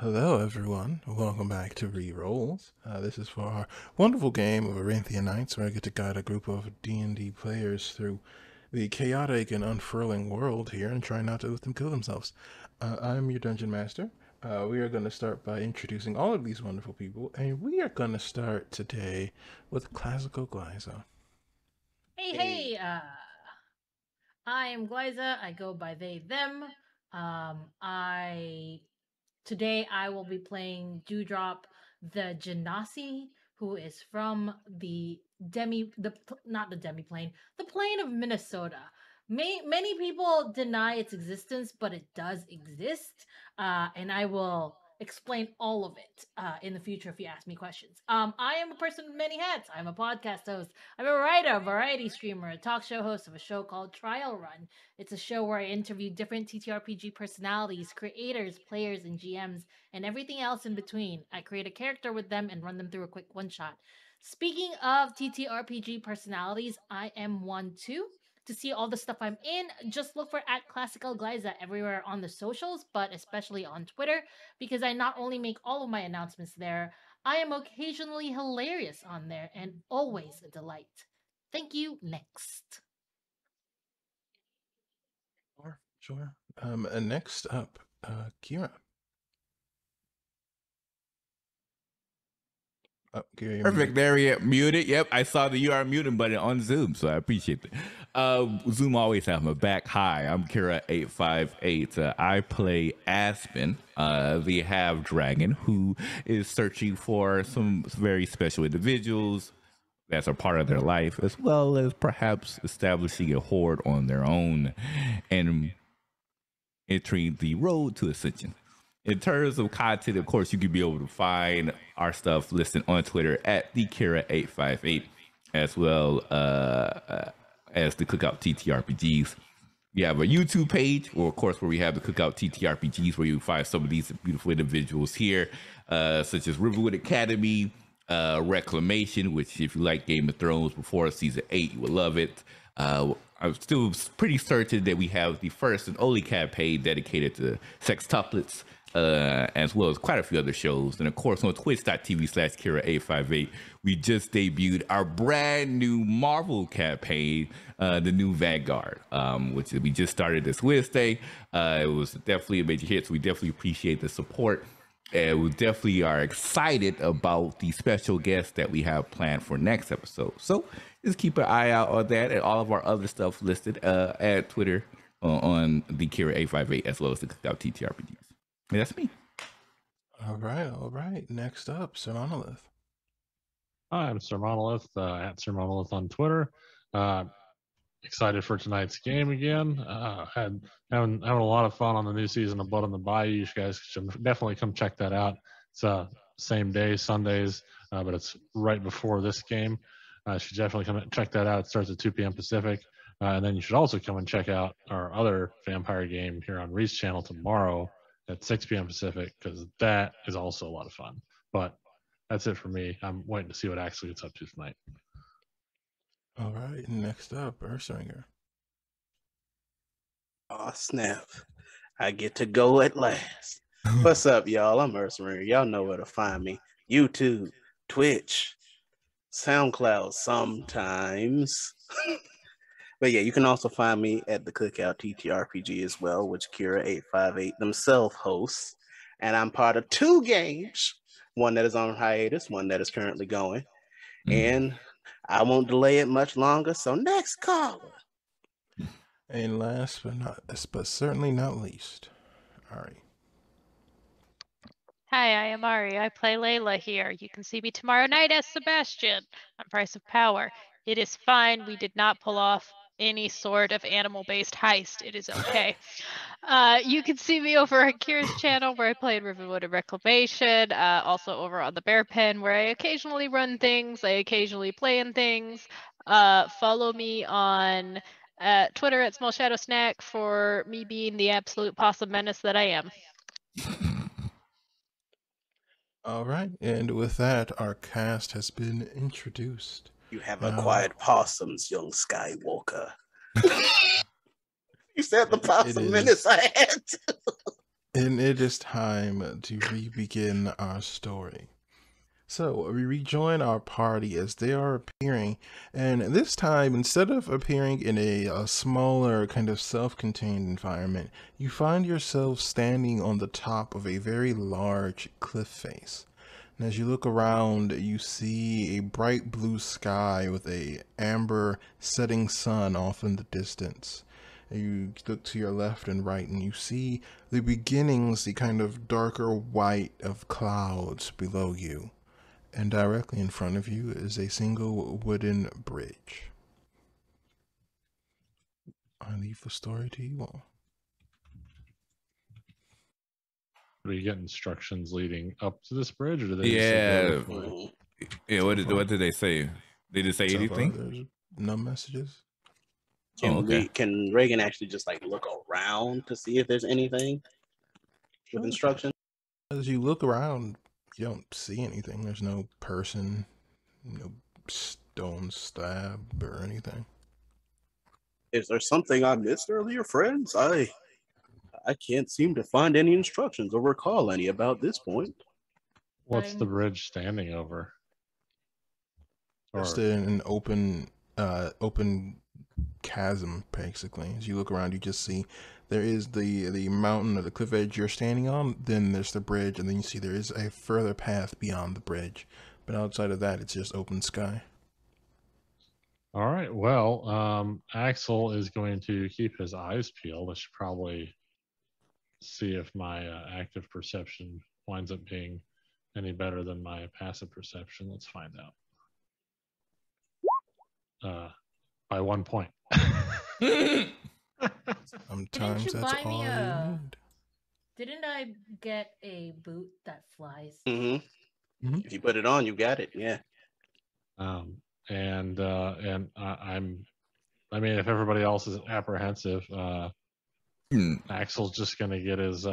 Hello, everyone. Welcome back to ReeRoles. This is for our wonderful game of Arethian Nights, where I get to guide a group of D&D players through the chaotic and unfurling world here and try not to let them kill themselves. I'm your Dungeon Master. We are going to start by introducing all of these wonderful people, and we are going to start today with Classical Glyza. Hey, I am Glyza. I go by they, them. I Today I will be playing Dewdrop, the Genasi, who is from not the demi-plane, the plane of Minnesota. Many people deny its existence, but it does exist, and I will explain all of it in the future if you ask me questions. I am a person with many hats. I'm a podcast host. I'm a writer, a variety streamer, a talk show host of a show called Trial Run. It's a show where I interview different TTRPG personalities, creators, players, and GMs, and everything else in between. I create a character with them and run them through a quick one shot. Speaking of TTRPG personalities, I am one too. To see all the stuff I'm in, just look for @Classical Glyza everywhere on the socials, but especially on Twitter, because I not only make all of my announcements there, I am occasionally hilarious on there and always a delight. Thank you. Next. Sure. And next up, Kira. Oh, Kira, you're Perfect. muted. There we are. Muted. Yep. I saw the you are muted button on Zoom, so I appreciate it. Zoom always have my back. Hi, I'm Kira858. I play Aspen, the half dragon, who is searching for some very special individuals that's a part of their life, as well as perhaps establishing a horde on their own and entering the road to ascension. In terms of content, of course, you can be able to find our stuff listed on Twitter at thekira858, as well as the Cookout TTRPGs. We have a YouTube page, or of course, where we have the Cookout TTRPGs, where you find some of these beautiful individuals here, such as Riverwood Academy, Reclamation, which if you like Game of Thrones before season 8, you will love it. I'm still pretty certain that we have the first and only campaign dedicated to sextuplets, as well as quite a few other shows. And of course, on twitch.tv/Kira858, we just debuted our brand new Marvel campaign, the new Vanguard, which we just started this Wednesday. It was definitely a major hit, so we definitely appreciate the support. And we definitely are excited about the special guests that we have planned for next episode. So just keep an eye out on that and all of our other stuff listed at Twitter on the Kira858, as well as the Cookout TTRPGs. And that's me. All right. Next up, Sir Monolith. Hi, I'm Sir Monolith, at Sir Monolith on Twitter. Excited for tonight's game again. Having a lot of fun on the new season of Blood on the Bayou. You guys should definitely come check that out. It's same day, Sundays, but it's right before this game. You should definitely come and check that out. It starts at 2 p.m. Pacific. And then you should also come and check out our other vampire game here on Ree's channel tomorrow at 6 p.m. Pacific, because that is also a lot of fun. But that's it for me. I'm waiting to see what Axel gets up to tonight. All right, next up, Earthringer. Oh, snap. I get to go at last. What's up, y'all? I'm Earthringer. Y'all know where to find me. YouTube, Twitch, SoundCloud sometimes. But yeah, you can also find me at the Cookout TTRPG as well, which Kira858 themselves hosts. And I'm part of 2 games, one that is on hiatus, one that is currently going. And I won't delay it much longer. So next caller. And last but certainly not least, Ari. Hi, I am Ari. I play Layla here. You can see me tomorrow night as Sebastian on Price of Power. It is fine. We did not pull off any sort of animal-based heist. It is okay. You can see me over on Kira's channel where I play in Riverwood and Reclamation. Also over on the Bear Pen where I occasionally run things. I occasionally play in things. Follow me on Twitter at Small Shadow Snack for me being the absolute possum menace that I am. All right, and with that, our cast has been introduced. You have acquired possums, young Skywalker. You said the possum menace I had to. And it is time to re-begin our story. So we rejoin our party as they are appearing, and this time, instead of appearing in a smaller, kind of self-contained environment, you find yourself standing on the top of a very large cliff face. And as you look around, you see a bright blue sky with a amber setting sun off in the distance. You look to your left and right, and you see the beginnings, the kind of darker white of clouds below you. And directly in front of you is a single wooden bridge. I leave the story to you all. Do we get instructions leading up to this bridge, or do they Yeah. just say go this way? Yeah, what did they say? Did it say So far, anything? there's no messages. Can Reagan actually just like look around to see if there's anything with instructions? As you look around, you don't see anything. There's no person, no stone slab or anything. Is there something I missed earlier, friends? I can't seem to find any instructions or recall any about this point. What's the bridge standing over? Just an open chasm, basically. As you look around, you just see there is the mountain or the cliff edge you're standing on, then there's the bridge, and then you see there is a further path beyond the bridge. But outside of that, it's just open sky. All right. Well, Axel is going to keep his eyes peeled. I should probably see if my active perception winds up being any better than my passive perception. Let's find out. By 1 point. Sometimes you that's buy me all you need. Didn't I get a boot that flies? Mm-hmm. If you put it on, you got it. Yeah. And I mean, if everybody else is apprehensive, Axel's just gonna get his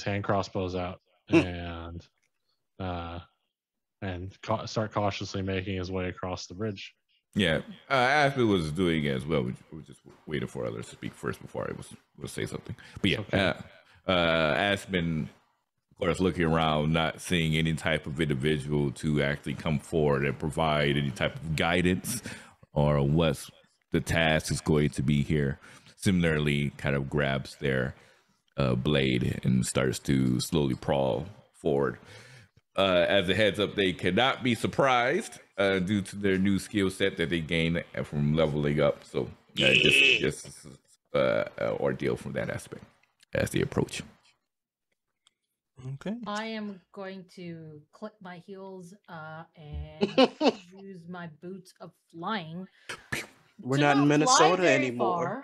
hand crossbows out and start cautiously making his way across the bridge. Yeah, Ashley was doing it as well. We were just waiting for others to speak first before I was say something. But yeah, okay. Aspen, of course, looking around, not seeing any type of individual to actually come forward and provide any type of guidance or what the task is going to be here. Similarly, kind of grabs their blade and starts to slowly crawl forward. As a heads up, they cannot be surprised due to their new skill set that they gain from leveling up. So just ordeal from that aspect as they approach. Okay. I am going to click my heels and use my boots of flying. We're not in Minnesota anymore.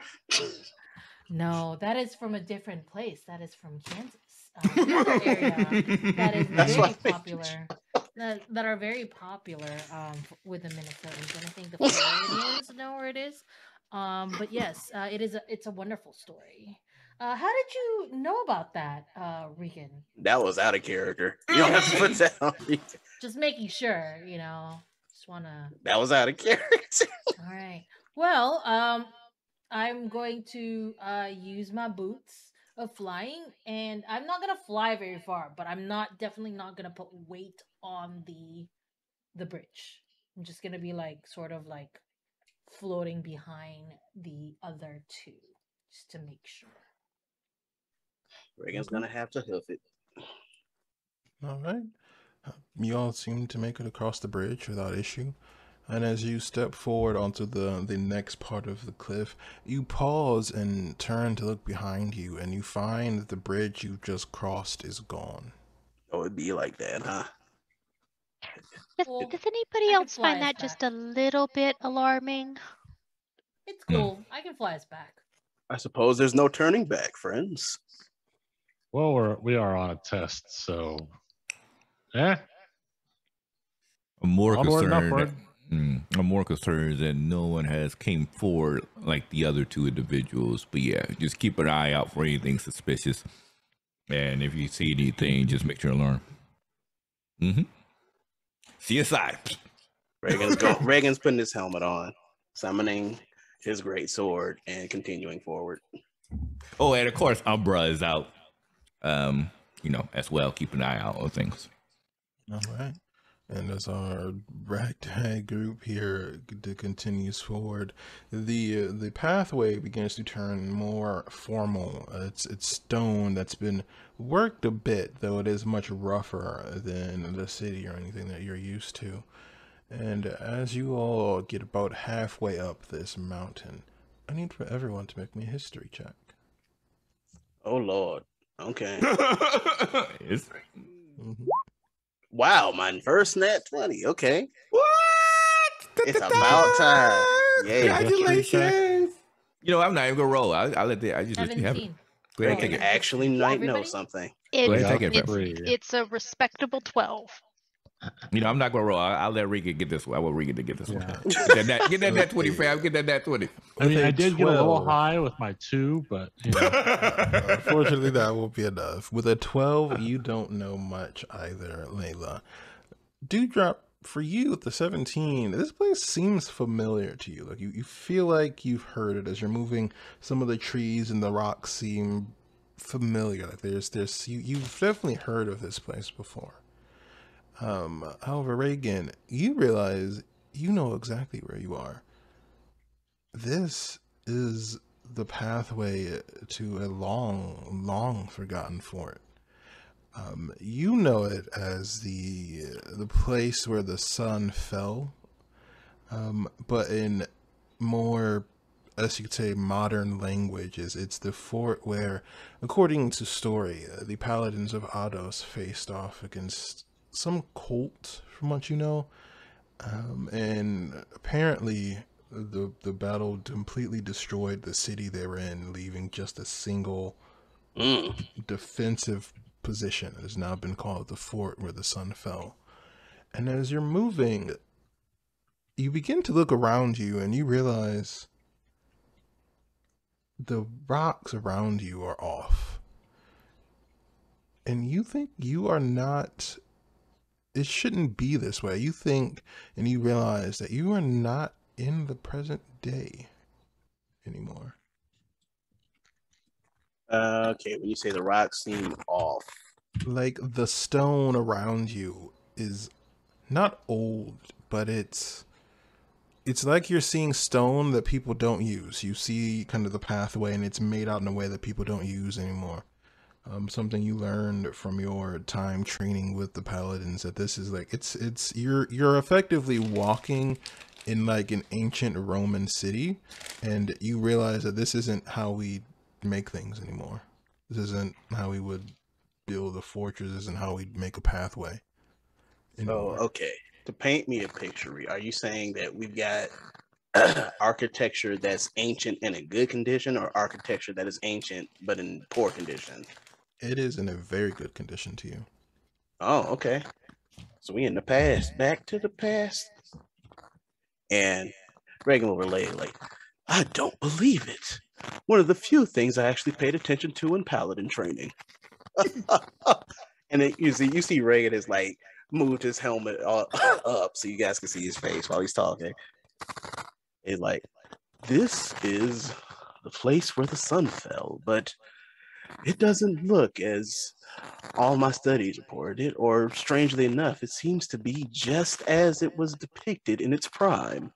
No, that is from a different place. That is from Kansas. Another area that is very popular. That are very popular with the Minnesotans, and I think the Floridians know where it is. But yes, it's a wonderful story. How did you know about that, Regan? That was out of character. You don't have to put that on. Just making sure, just wanna. That was out of character. All right. Well, I'm going to use my boots of flying, and I'm not gonna fly very far, but I'm definitely not gonna put weight on the bridge. I'm just gonna be sort of floating behind the other two, just to make sure. Reagan's gonna have to hoof it. All right. You all seem to make it across the bridge without issue. And as you step forward onto the next part of the cliff, you pause and turn to look behind you, and you find that the bridge you just crossed is gone. Oh, it'd be like that, huh? Does anybody else find that just a little bit alarming? It's cool. I can fly us back. I suppose there's no turning back, friends. Well, we are on a test, so I'm more onward and concerned. upward. I'm more concerned that no one has came forward like the other two individuals. But yeah, just keep an eye out for anything suspicious. And if you see anything, just make your alarm. See you side. Reagan's putting his helmet on, summoning his great sword, and continuing forward. Oh, and of course, Umbra is out. As well. Keep an eye out on things. All right. And as our ragtag group here continues forward, the pathway begins to turn more formal. It's stone that's been worked a bit, though it is much rougher than the city or anything that you're used to. And as you all get about halfway up this mountain, I need for everyone to make me a history check. Oh Lord. Okay. It's- Mhm. Wow, my first nat 20. Okay. What? It's about time. Yay. Congratulations. I'm not even gonna roll. I'll let I just let you have it. 17. Go ahead, Reagan take it. actually might know Everybody? something. Go ahead, It's, take it. it's, Free. it's a respectable 12. I'm not gonna roll. I'll let Regan get this one. I want Regan to get this one. Yeah. Get that nat 20, fam. Get that nat 20. I mean, With a I did get a little 12. high with my 2, but Unfortunately, that won't be enough. With a 12, you don't know much either, Layla. Dewdrop, for you with the 17, this place seems familiar to you. Like you feel like you've heard it as you're moving. Some of the trees and the rocks seem familiar. Like you've definitely heard of this place before. However, Reagan, you realize you know exactly where you are. This is the pathway to a long, long forgotten fort. You know it as the place where the sun fell, but in more, as you could say, modern languages, it's the fort where, according to story, the paladins of Ados faced off against some cult, from what you know, and apparently the battle completely destroyed the city they were in, leaving just a single defensive position. It has now been called the fort where the sun fell. And as you're moving, you begin to look around you and you realize the rocks around you are off. And you think you are not, it shouldn't be this way. You think and you realize that you are not in the present day anymore. Okay, when you say the rocks seem off. Like the stone around you is not old, but it's like you're seeing stone that people don't use. You see kind of the pathway and it's made out in a way that people don't use anymore. Something you learned from your time training with the paladins, that this is like it's you're effectively walking in like an ancient Roman city, and you realize that this isn't how we make things anymore. This isn't how we would build a fortress. This isn't how we make a pathway So, anymore. okay, to paint me a picture, are you saying that we've got architecture that's ancient and in good condition, or architecture that is ancient but in poor condition? It is in a very good condition to you. Oh, okay. So we in the past, back to the past. And Reagan will relay, like, I don't believe it. One of the few things I actually paid attention to in paladin training. And then you see Reagan is like moved his helmet up so you guys can see his face while he's talking. He's like, this is the place where the sun fell, but it doesn't look as all my studies reported it, or strangely enough, it seems to be just as it was depicted in its prime.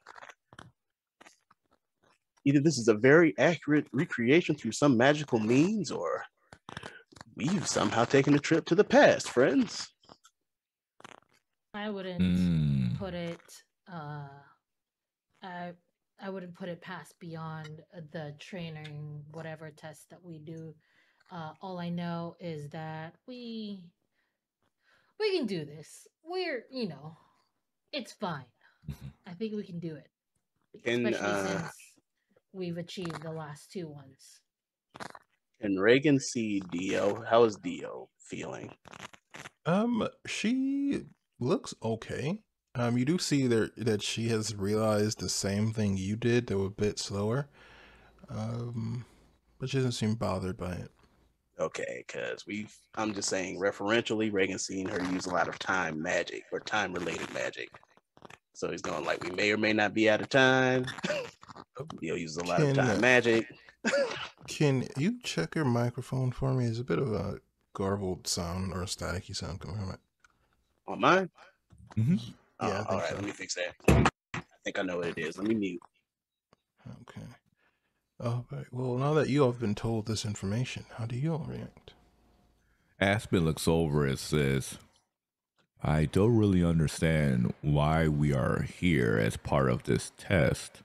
Either this is a very accurate recreation through some magical means, or we've somehow taken a trip to the past, friends. I wouldn't put it. I wouldn't put it past beyond the training, whatever test that we do. All I know is that we can do this. We're, it's fine. I think we can do it, And especially since we've achieved the last 2 ones. can Reagan see Dio? How is Dio feeling? She looks okay. You do see that she has realized the same thing you did, though a bit slower. But she doesn't seem bothered by it. Okay, because I'm just saying, referentially, Reagan's seen her use a lot of time magic or time related magic. So he's going like, we may or may not be out of time. Dio uses a lot of time magic. Can you check your microphone for me? There's a bit of a garbled sound or a staticky sound coming from it. On mine? Mm-hmm. Yeah, I All think right, so. let me fix that. I think I know what it is. Let me mute. Okay. All right. Well, now that you have been told this information, how do you all react? Aspen looks over and says, I don't really understand why we are here as part of this test.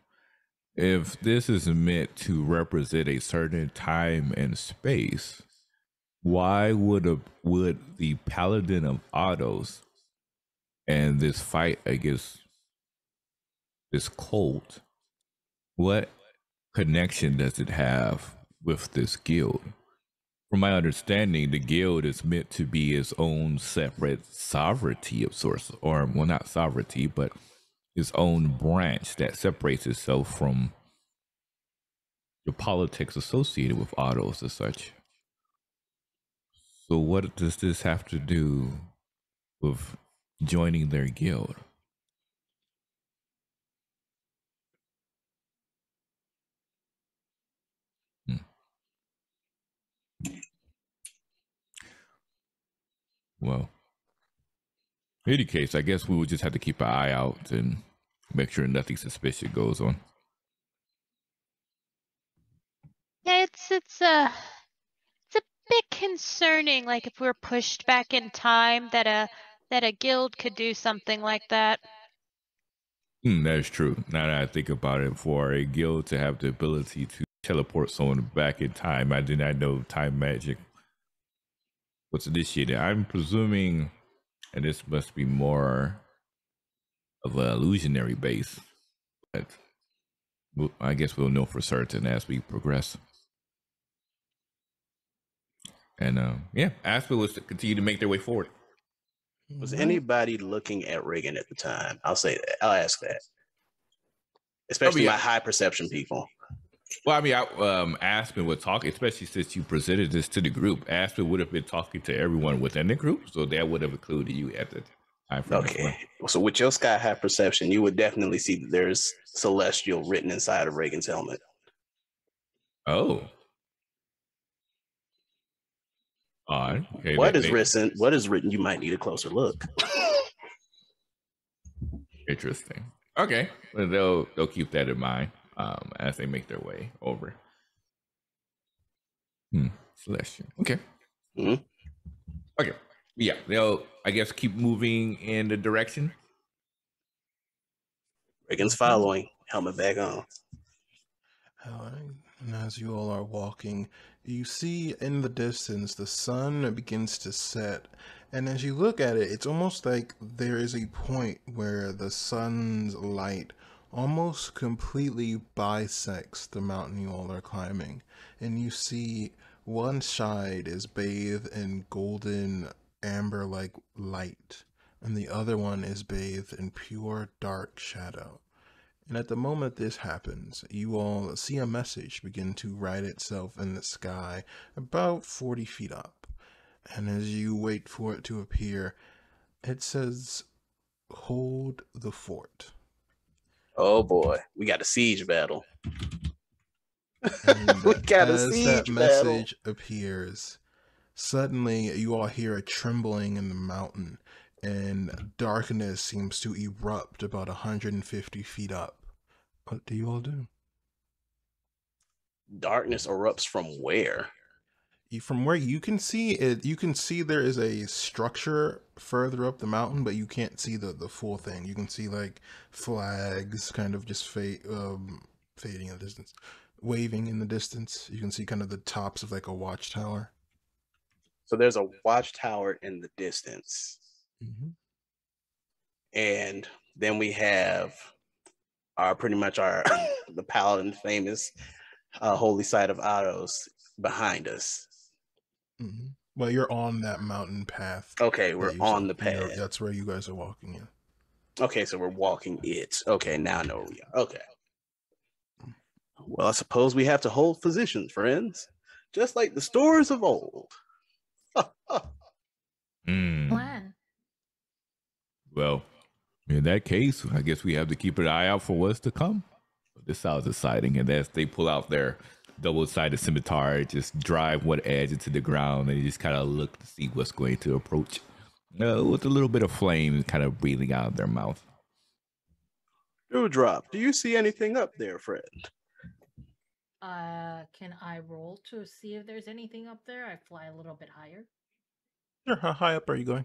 If this is meant to represent a certain time and space, why would the Paladin of Autos and this fight against this cult, what connection does it have with this guild? From my understanding, the guild is meant to be its own separate sovereignty of sorts, or well, not sovereignty, but its own branch that separates itself from the politics associated with autos as such. So what does this have to do with joining their guild? Well, in any case, I guess we would just have to keep an eye out and make sure nothing suspicious goes on. Yeah, it's a bit concerning. Like if we're pushed back in time, that a guild could do something like that. That is true. Now that I think about it, for a guild to have the ability to teleport someone back in time, I did not know time magic was initiated. I'm presuming, and this must be more of an illusionary base, but I guess we'll know for certain as we progress. And yeah, Aspen was to continue to make their way forward. Was anybody looking at Reagan at the time? I'll say that. I'll ask that. Especially my high perception people. Well, I mean, Aspen would talk, especially since you presented this to the group. Aspen would have been talking to everyone within the group, so that would have included you at the time frame. Okay, so with your sky high perception, you would definitely see that there's celestial written inside of Reagan's helmet. Oh. All right. Okay, what is written? What is written? You might need a closer look. Interesting. Okay, well, they'll keep that in mind as they make their way over. Celestial. Okay. Mm-hmm. Okay. Yeah, they'll, I guess, keep moving in the direction. Reagan's following. Helmet back on. All right. And as you all are walking, you see in the distance the sun begins to set. And as you look at it, it's almost like there is a point where the sun's light almost completely bisects the mountain you all are climbing. And you see one side is bathed in golden amber-like light, and the other one is bathed in pure dark shadow. And at the moment this happens, you all see a message begin to write itself in the sky about 40 feet up. And as you wait for it to appear, it says, "Hold the fort." Oh boy, we got a siege battle. And we got a as siege that message appears, suddenly you all hear a trembling in the mountain, and darkness seems to erupt about 150 feet up. What do you all do? Darkness erupts from where? From where you can see it, you can see there is a structure further up the mountain, but you can't see the full thing. You can see like flags kind of just fading in the distance, waving in the distance. You can see kind of the tops of like a watchtower. So there's a watchtower in the distance. Mm-hmm. And then we have pretty much the Paladin famous holy site of Autos behind us. Mm-hmm. Well, you're on that mountain path. Okay, we're on the path. That's where you guys are walking in. Okay, so we're walking it. Okay, now I know where we are. Okay. Well, I suppose we have to hold positions, friends. Just like the stories of old. Plan. Well, in that case, I guess we have to keep an eye out for what's to come. This sounds exciting. And as they pull out their double-sided scimitar, just drive one edge into the ground, and you just kind of look to see what's going to approach. With a little bit of flame kind of breathing out of their mouth. Dewdrop, do you see anything up there, friend? Can I roll to see if there's anything up there? I fly a little bit higher. Sure. How high up are you going?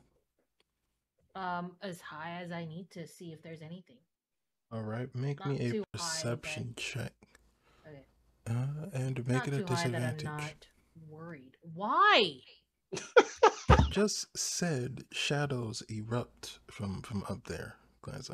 As high as I need to see if there's anything. All right, make Not me a too high perception check. Okay. And make Not it a too high that I'm disadvantage. not worried. Why? Just said shadows erupt from up there. Glad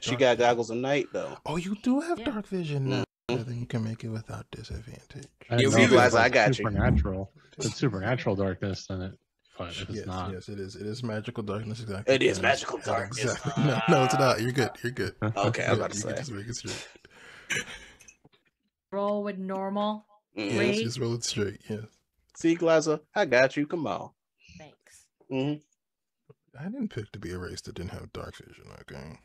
She got goggles of night though. Oh, you do have Yeah. dark vision now. Then you can make it without disadvantage. I Yeah, know we if realize it's I got you. supernatural. If it's supernatural darkness, then it. But if it's Yes, not, yes, it is. It is magical darkness. Exactly. It is Yes, magical darkness. Exactly. No, it's not. You're good. You're good. Okay, I was Yeah, about to you can say. just make it straight. Roll with normal. Mhm. Yes, Wait. just roll it straight. Yes. See, Glaza, I got you. Come on. Thanks. hmm I didn't pick to be a race that didn't have dark vision. Okay.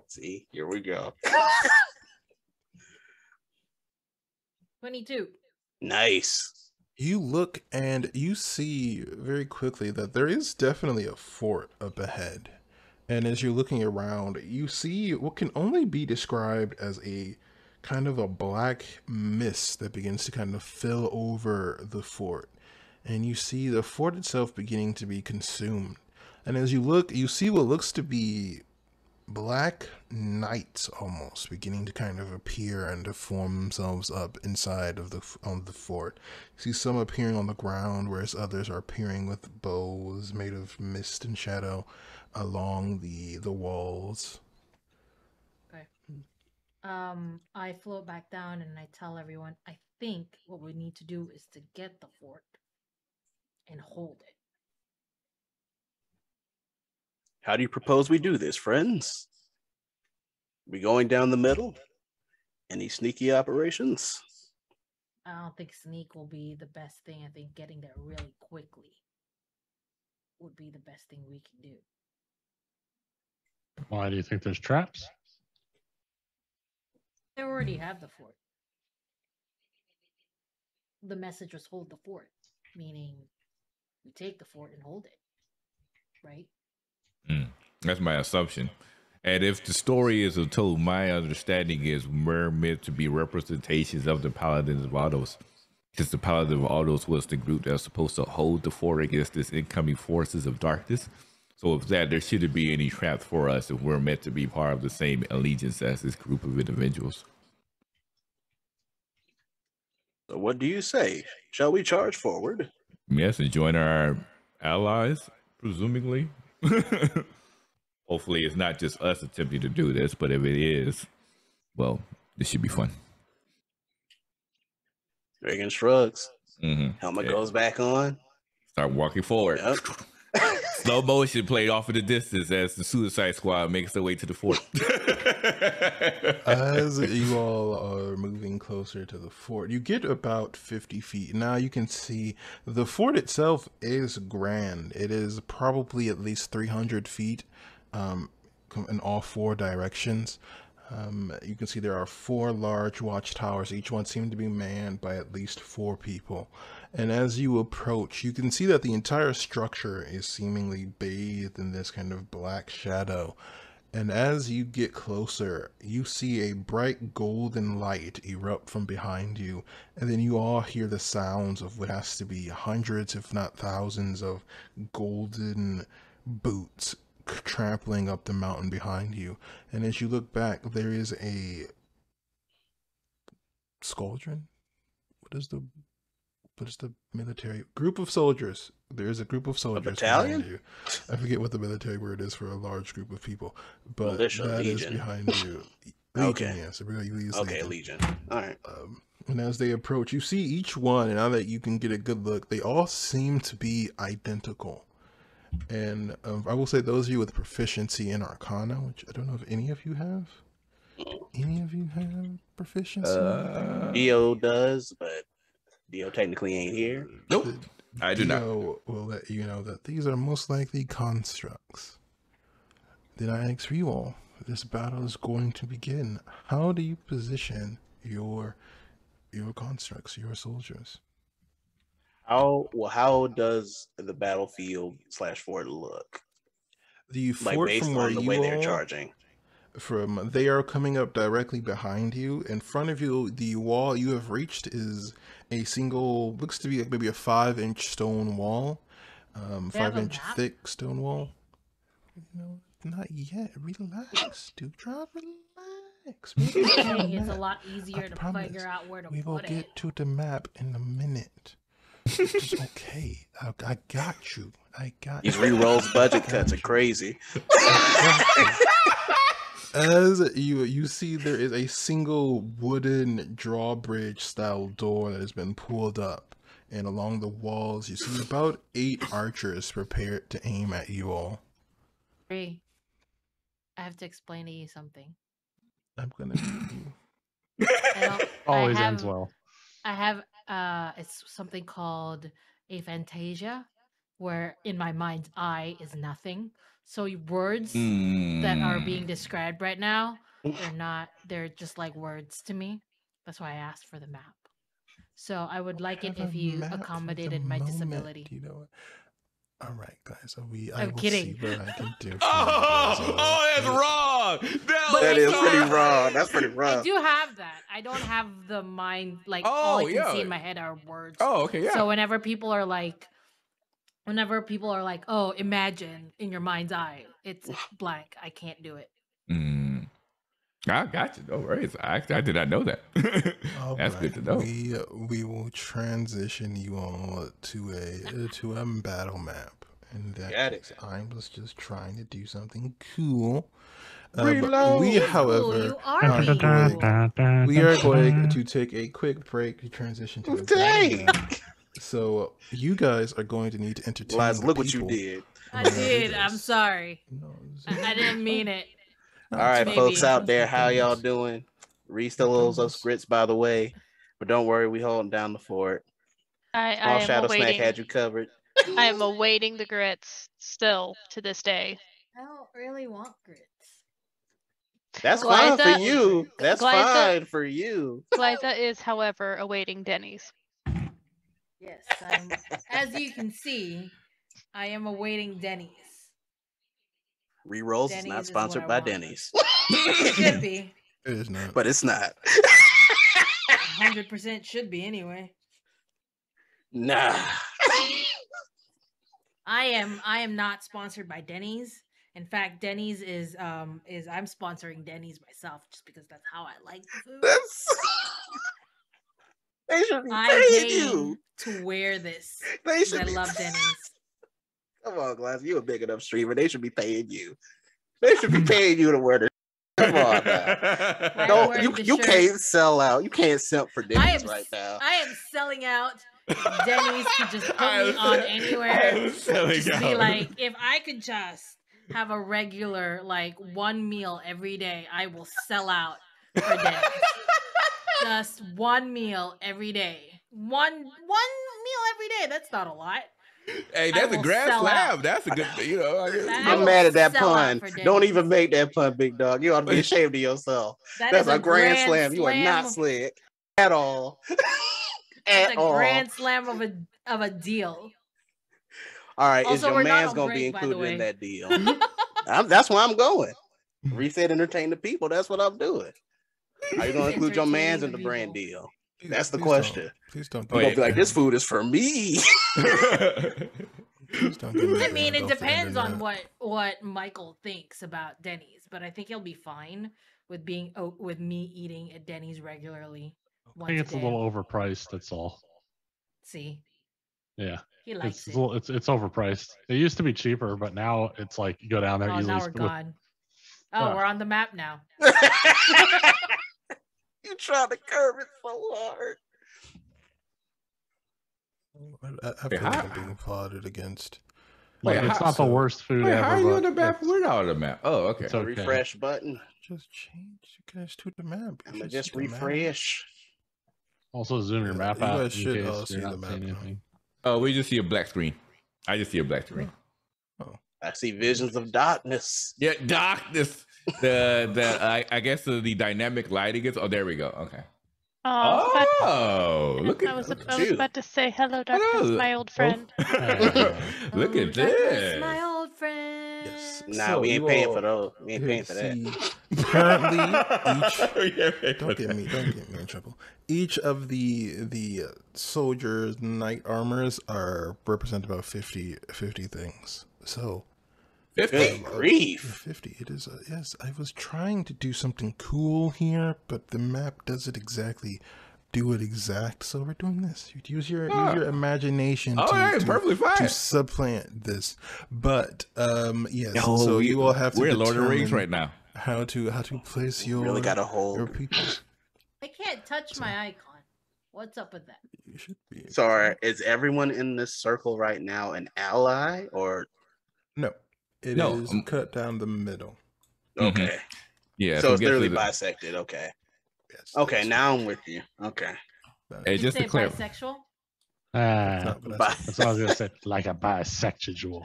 See, here we go. 22. Nice. You look and you see very quickly that there is definitely a fort up ahead. And as you're looking around, you see what can only be described as a kind of a black mist that begins to kind of fill over the fort. And you see the fort itself beginning to be consumed. And as you look, you see what looks to be black knights almost beginning to kind of appear and to form themselves up inside of the fort. You see some appearing on the ground, whereas others are appearing with bows made of mist and shadow along the walls. Okay. I float back down and I tell everyone, I think what we need to do is to get the fort and hold it. How do you propose we do this, friends? We going down the middle? Any sneaky operations? I don't think sneak will be the best thing. I think getting there really quickly would be the best thing we can do. why do you think there's traps? They already have the fort. The message was hold the fort, meaning we take the fort and hold it. Right? That's my assumption. And if the story is told, my understanding is we're meant to be representations of the Paladins of Autos. Because the Paladin of Autos was the group that's supposed to hold the fort against this incoming forces of darkness. So if that, there shouldn't be any traps for us if we're meant to be part of the same allegiance as this group of individuals. So what do you say? Shall we charge forward? Yes, and join our allies, presumably. Hopefully it's not just us attempting to do this, but if it is, well, this should be fun. Reagan shrugs. Mm-hmm. Helmet goes back on. Start walking forward. Yep. Slow motion played off in the distance as the Suicide Squad makes their way to the fort. As you all are moving closer to the fort, you get about 50 feet. Now you can see the fort itself is grand. It is probably at least 300 feet in all four directions. You can see there are 4 large watchtowers. Each one seemed to be manned by at least 4 people. And as you approach, you can see that the entire structure is seemingly bathed in this kind of black shadow. And as you get closer, you see a bright golden light erupt from behind you. And then you all hear the sounds of what has to be hundreds, if not thousands, of golden boots trampling up the mountain behind you. And as you look back, there is a squadron. What is the military group of soldiers? There is a group of soldiers battalion? behind you. I forget what the military word is for a large group of people, but Militia, that is legion. behind you. Legion, Okay. yes, it really is Okay, Legion. All right. And as they approach, you see each one, and now that you can get a good look, they all seem to be identical. And I will say those of you with proficiency in Arcana, which I don't know if any of you have. Any of you have proficiency? in Arcana? Dio does, but Dio technically ain't here. Nope, I do not. Dio will let you know that these are most likely constructs. Then I ask you all, this battle is going to begin. How do you position your your constructs, your soldiers. How does the battlefield / fort look? The Like fort based from where on the way you they're all charging. they are coming up directly behind you. In front of you, the wall you have reached is a single, looks to be like maybe a 5-inch stone wall, They have a 5-inch map? thick stone wall. No, not yet. Relax, Dewdrop. Relax. We'll get to the Dang, it's a map. lot easier I to promise. figure out where to We will put get it. to the map in a minute. It's okay. I got you. I got These you. ReeRoles budget I cuts got are you. crazy. As you see, there is a single wooden drawbridge style door that has been pulled up, and along the walls you see about 8 archers prepared to aim at you all. Ree, I have to explain to you something. I'm gonna need you. Always I ends have, well. I have it's something called aphantasia, where in my mind's eye is nothing. So words that are being described right now, they're just like words to me. That's why I asked for the map. So I would like it Have if a you map for the accommodated my moment. disability. You know what? All right, guys. I I'm will kidding. see what I can do. For you guys, all Oh, that's right? wrong. But That I is do pretty have- raw. That's pretty I rough. do have that. I don't have the mind, like all I Oh, can yeah. see in my head are words. Oh, okay, yeah. So whenever people are like, oh, imagine in your mind's eye, it's blank. I can't do it. I got you. No worries. I did not know that. All That's good to know. We will transition you all to a battle map. And that Got it. case, I was just trying to do something cool. Reload. We, It's cool, however, you are being cool. we are going to take a quick break to transition to the battle Dang. map. So you guys are going to need to entertain Liza, the look what you people. did. I when do did. I'm this. sorry. No, I didn't mean it. no, All right, it's fine. folks Maybe. out there, how y'all Goodness. doing? Reese still owes us Goodness. grits, by the way. But don't worry, we holding down the fort. I Small am Shadow Snack awaiting. had you covered. I am awaiting the grits still to this day. I don't really want grits. That's Glyza- fine for you. That's Glyza- fine for you. Glyza is, however, awaiting Denny's. Yes, as you can see, I am awaiting Denny's. ReeRoles is Denny's not is sponsored what I by want. Denny's, It should be. It is not. but it's not. 100% should be anyway. Nah. I am not sponsored by Denny's. In fact, Denny's is I'm sponsoring Denny's myself just because that's how I like the food. That's. They should be I paying came you. to wear this. They 'Cause should I be. love Denny's. Come on, Glass. You a big enough streamer. They should be paying you. They should be paying you to wear the. Come on, now. I'm Don't wearing you? the You shirt. can't sell out. You can't simp for I Denny's am right now. I am selling out. If Denny's could just put me on anywhere. Just be like, if I could just have a regular like one meal every day, I will sell out for Denny's. Just one meal every day. One meal every day. That's not a lot. Hey, I that's a will grand sell slam. out. That's a good, you know. I guess, That- you I I'm know. will mad at that sell out pun. for Don't Denny's. even make that pun, big dog. You ought to be ashamed of yourself. That That's is a grand slam. You are not slick at all. It's At a all. grand slam of a deal. All right, is Also, your we're not man's on gonna be break, by the included in way. that deal? That's where I'm going. Reset, entertain the people. That's what I'm doing. Are you gonna include your man's in the Entertain the brand people. deal? That's the Please question. don't. Please don't. You're Oh, gonna yeah. be like, this food is for me. Please don't get me I mean, banned it off the depends on internet. what Michael thinks about Denny's, but I think he'll be fine with with me eating at Denny's regularly. I Once think it's a day. little overpriced. That's all. See, Yeah, he likes it's it. it's overpriced. It used to be cheaper, but now it's like you go down there Oh, easily. now we're gone. Oh, we're on the map now. You trying to curb it so hard. I feel like I'm being applauded against. Like, Wait, it's how- not the worst food Wait, ever. how are you on but the map? it's- We're not on the map. Oh, okay. It's okay. Refresh button. Just change you guys to the map. You I'm gonna should just see the map. refresh. Also, zoom your Yeah, map you out in guys should, case see you're the not map seeing now. anything. Oh, we just see a black screen. I just see a black screen. I see visions of darkness. Yeah, darkness. I guess the dynamic lighting is. Oh, there we go. Okay. Oh, look at I was you. about to say hello, darkness, my old friend. Look Oh, at darkness, my this. old friend. Yes. Nah, So we ain't you paying all for those. We ain't here paying to for that. see currently each. Yeah, Don't get me in trouble. Each of the soldiers' knight armors are represent about 50 things. So 50. Good grief. 50. It is. Yes, I was trying to do something cool here, but the map doesn't exactly do it exact. So we're doing this. You use your imagination Oh, yeah, perfectly to fine. supplant this. But yes. No, so you all have to we're in Lord of the Rings determine right now. how to place your Really got a hold. your people. I can't touch my icon. What's up with that? You should be. able So to. is everyone in this circle right now an ally or No, it No, is cut down the middle. okay? Yeah, So it's guess literally it- bisected. Okay. Yes. Okay, that's- now I'm with you. Okay. Hey, You just say to clear, bisexual? That's not what I Bi- said. That's what I was gonna say. Like a bisexual.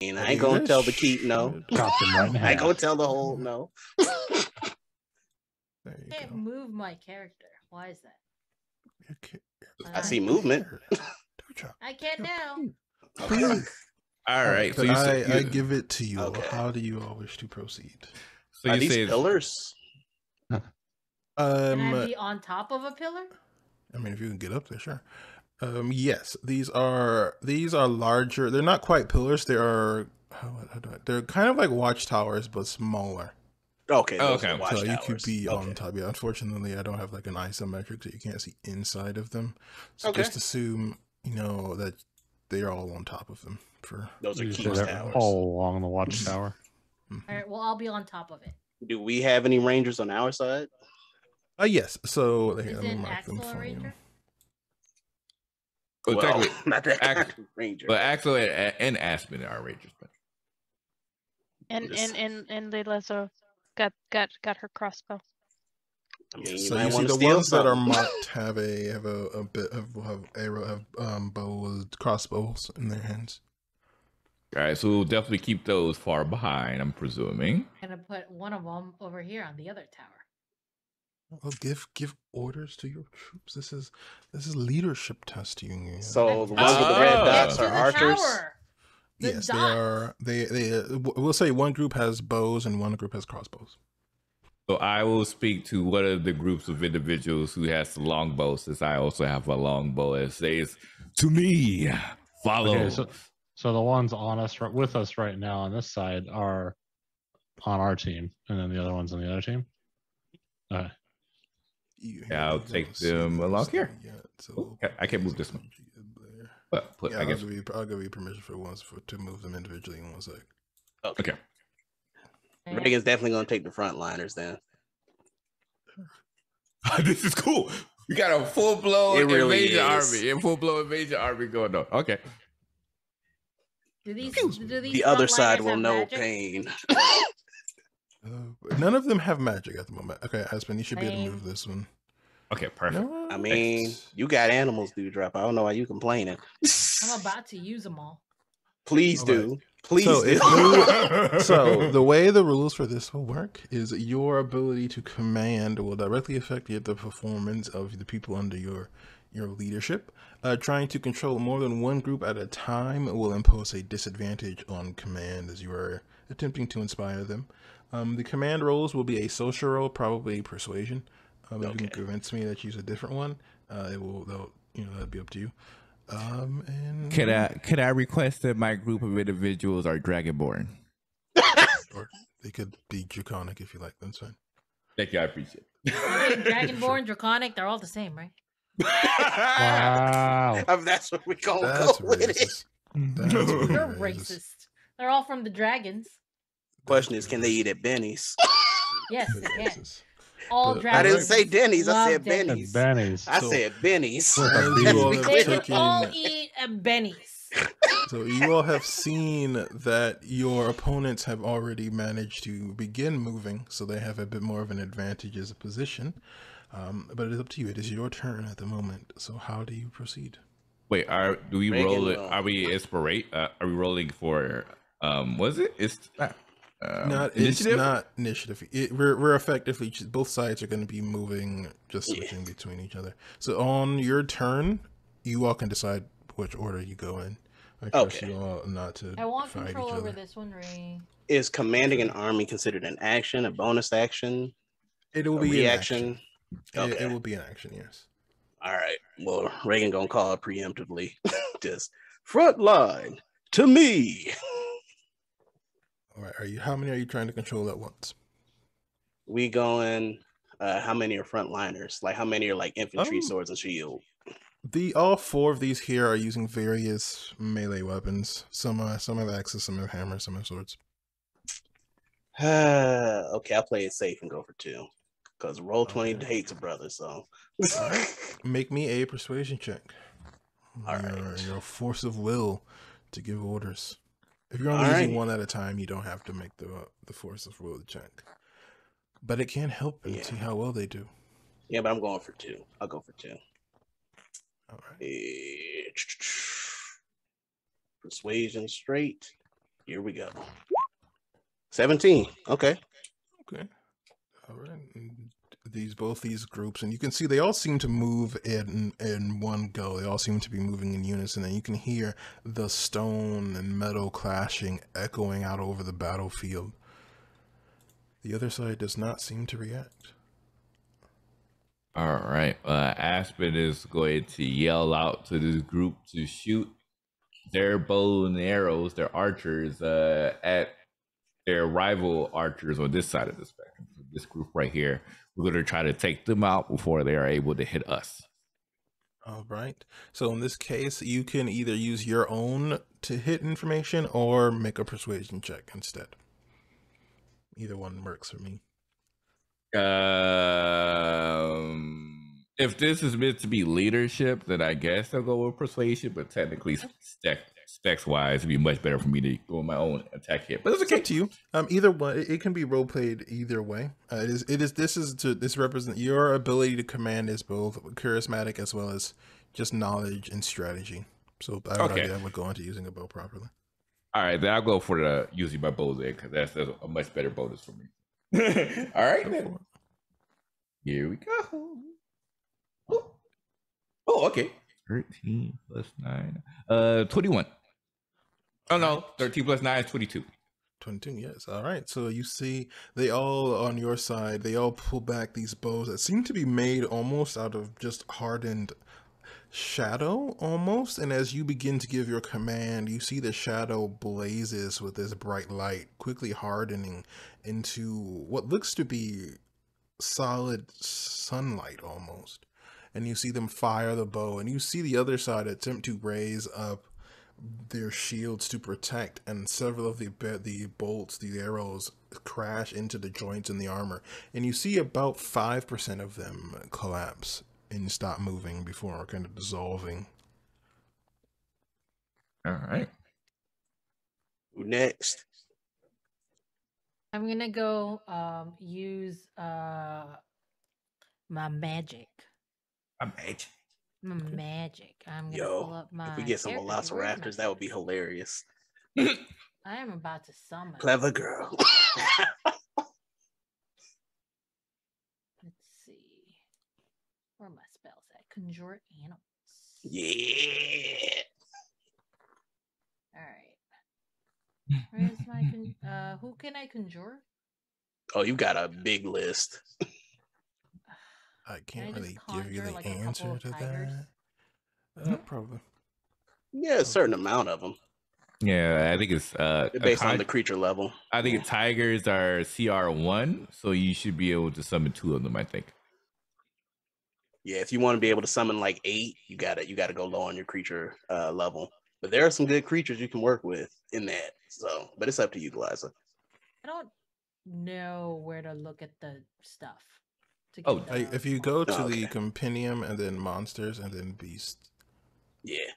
I ain't gonna tell the keep no. Chop them right in I ain't half. gonna tell the whole no. There you I can't go. move my character. Why is that? Okay. I see movement. I can't now. Okay. all right. So But you said I give it to you. Okay. How do you all wish to proceed? so Are you these said pillars? Can I be on top of a pillar? I mean, if you can get up there, sure. Yes, these are larger. They're not quite pillars. They are. They're kind of like watchtowers, but smaller. Okay. Oh, those are okay. So you watchtowers. could be on Okay. top. Yeah, unfortunately, I don't have like an isometric, so you can't see inside of them. So Okay. just assume, that they are all on top of them. For Those are You say keep they're towers. all along the watchtower. All right, well, I'll be on top of it. Do we have any rangers on our side? yes. So here, Is let me it mark them Axel a for you. ranger? well, Well, technically, not that kind Ax- of ranger. but Axel and Aspen are rangers. But And Just- Leila's got her crossbow. I mean, you So might you see want to the steal ones that are something. marked have a bit of arrow bows, crossbows in their hands. all right, so we'll definitely keep those far behind. I'm presuming. I'm gonna put one of them over here on the other tower. Well, give orders to your troops. This is leadership testing. You know? So the ones with the red Oh. dots To are the archers. tower. The yes, they dots. are. We'll say one group has bows and one group has crossbows. So I will speak to one of the groups of individuals who has the longbow, since I also have a longbow, and says, "To me, follow." Okay, so the ones on us with us right now on this side are on our team, and then the other ones on the other team. Yeah, I'll take them along here. So I can't move this one. But Yeah, I guess I'll give you permission to move them individually in 1 sec. okay. Reagan's definitely gonna take the frontliners then. This is cool. We got a full blown It really invasion is. army. A full blown invasion army going on. Okay. Do these The other side frontliners will have know magic? pain. None of them have magic at the moment. Okay, Aspen, you should be able to Lame. move this one. Okay, perfect. No, I mean, you got animals, dude. Drop. I don't know why you complaining. I'm about to use them all. Please All do. right. Please So do. if you, so the way the rules for this will work is your ability to command will directly affect the performance of the people under your leadership. Trying to control more than one group at a time will impose a disadvantage on command as you are attempting to inspire them. The command roles will be a social role, probably persuasion. If you can convince me that you use a different one, that'd be up to you. And Could I request that my group of individuals are dragonborn? or they could be draconic if you like. That's fine. Thank you, I appreciate Dragonborn, Draconic, they're all the same, right? it. Wow. That's what we gonna That's go with it. racist. That's really They're racist. racist. They're all from the dragons. Question is, can they eat at Benny's? Yes, That's they can. racist. All But- dragons. I didn't say Denny's. I love said Denny's. Benny's. Benny's. I So- said Benny's. With a As B. you all Be have They clear. can all taken- eat at Benny's. So you all have seen that your opponents have already managed to begin moving, so they have a bit more of an advantage as a position. But it is up to you. It is your turn at the moment. So how do you proceed? Wait, do we Reagan roll it? will. Are we inspirate? Are we rolling for? Was it? It's It's Initiative? not initiative. We're effectively both sides are going to be moving, just Yeah. switching between each other. So on your turn, you all can decide which order you go in. I trust Okay. you all not to I want fight control each over other. this one, Ray. Is commanding an army considered an action, a bonus action, It will a be an reaction? action. Okay. It will be an action. Yes. All right. Well, Reagan gonna call it preemptively. Just front line to me. All right. How many are you trying to control at once? We going. How many are frontliners? Like how many are like infantry, swords, and shield? All four of these here are using various melee weapons. Some have axes, some have hammers, some have swords. Okay, I'll play it safe and go for 2. Because roll 20 Okay. hates a brother, so. All right. Make me a persuasion check. All right. Your force of will to give orders. If you're only All using right. one at a time, you don't have to make the force of will check. But it can help and see how well they do. Yeah, but I'm going for 2. I'll go for 2. All right. Persuasion straight. Here we go. 17. Okay. Okay. All right. And both these groups, and you can see they all seem to move in one go. They all seem to be moving in unison, and you can hear the stone and metal clashing, echoing out over the battlefield. The other side does not seem to react. All right. Aspen is going to yell out to this group to shoot their bow and arrows, their archers, at their rival archers on this side of the spectrum. So this group right here, we're going to try to take them out before they are able to hit us. All right. So in this case, you can either use your own to hit information or make a persuasion check instead. Either one works for me. If this is meant to be leadership, then I guess I'll go with persuasion. But technically, specs wise, it'd be much better for me to go with my own attack hit. But it's okay. Up to you. Either one, it can be role played either way. This represents your ability to command is both charismatic as well as just knowledge and strategy. So I would go into using a bow properly. All right, then I'll go for using my bow there because that's a much better bonus for me. All right, then. Here we go. Oh, okay. 13 plus 9. 21. Oh, no. 13 plus 9 is 22. 22, yes. All right. So you see they all on your side, they all pull back these bows that seem to be made almost out of just hardened shadow almost. And as you begin to give your command, you see the shadow blazes with this bright light, quickly hardening into what looks to be solid sunlight almost. And you see them fire the bow, and you see the other side attempt to raise up their shields to protect, and several of the bolts, the arrows, crash into the joints in the armor, and you see about 5% of them collapse and stop moving before kind of dissolving. All right. Who next? I'm gonna go use my magic. My magic. I'm gonna pull up my. If we get some velociraptors, that would be hilarious. I am about to summon. Clever girl. Let's see. Where are my spells at? Conjure animals. Yeah. All right. Where's my who can I conjure? Oh, you got a big list. I can't Can I really just give you conjure, the like, a answer couple of to tigers? that. Probably. Yeah, a certain amount of them. Yeah, I think it's Based on the creature level. I think tigers are CR1, so you should be able to summon 2 of them, I think. Yeah, if you want to be able to summon like 8, you gotta go low on your creature level. But there are some good creatures you can work with in that. So, but it's up to you, Glyza. I don't know where to look at the stuff. Oh, if you go to the compendium and then monsters and then beasts. Yeah.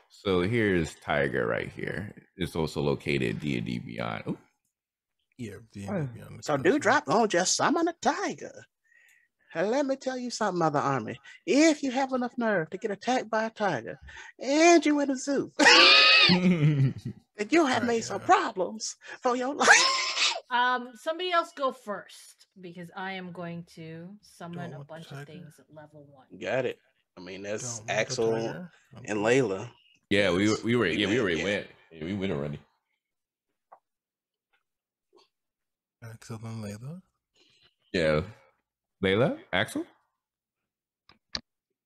So here's Tiger right here. It's also located D&D Beyond. Ooh. Yeah, D&D Beyond. So Dewdrop don't just summon a tiger. And let me tell you something, Mother Army. If you have enough nerve to get attacked by a tiger and you in a zoo, that you have Right, made some yeah. problems for your life. Somebody else go first because I am going to summon a Don't bunch of tiger. things at level 1. Got it. I mean, that's Don't want the Axel tiger. and Okay. Layla. Yeah, we Yes, were we yeah, we went, already yeah. went. Yeah, we went already. Axel and Layla. Yeah. Layla? Axel?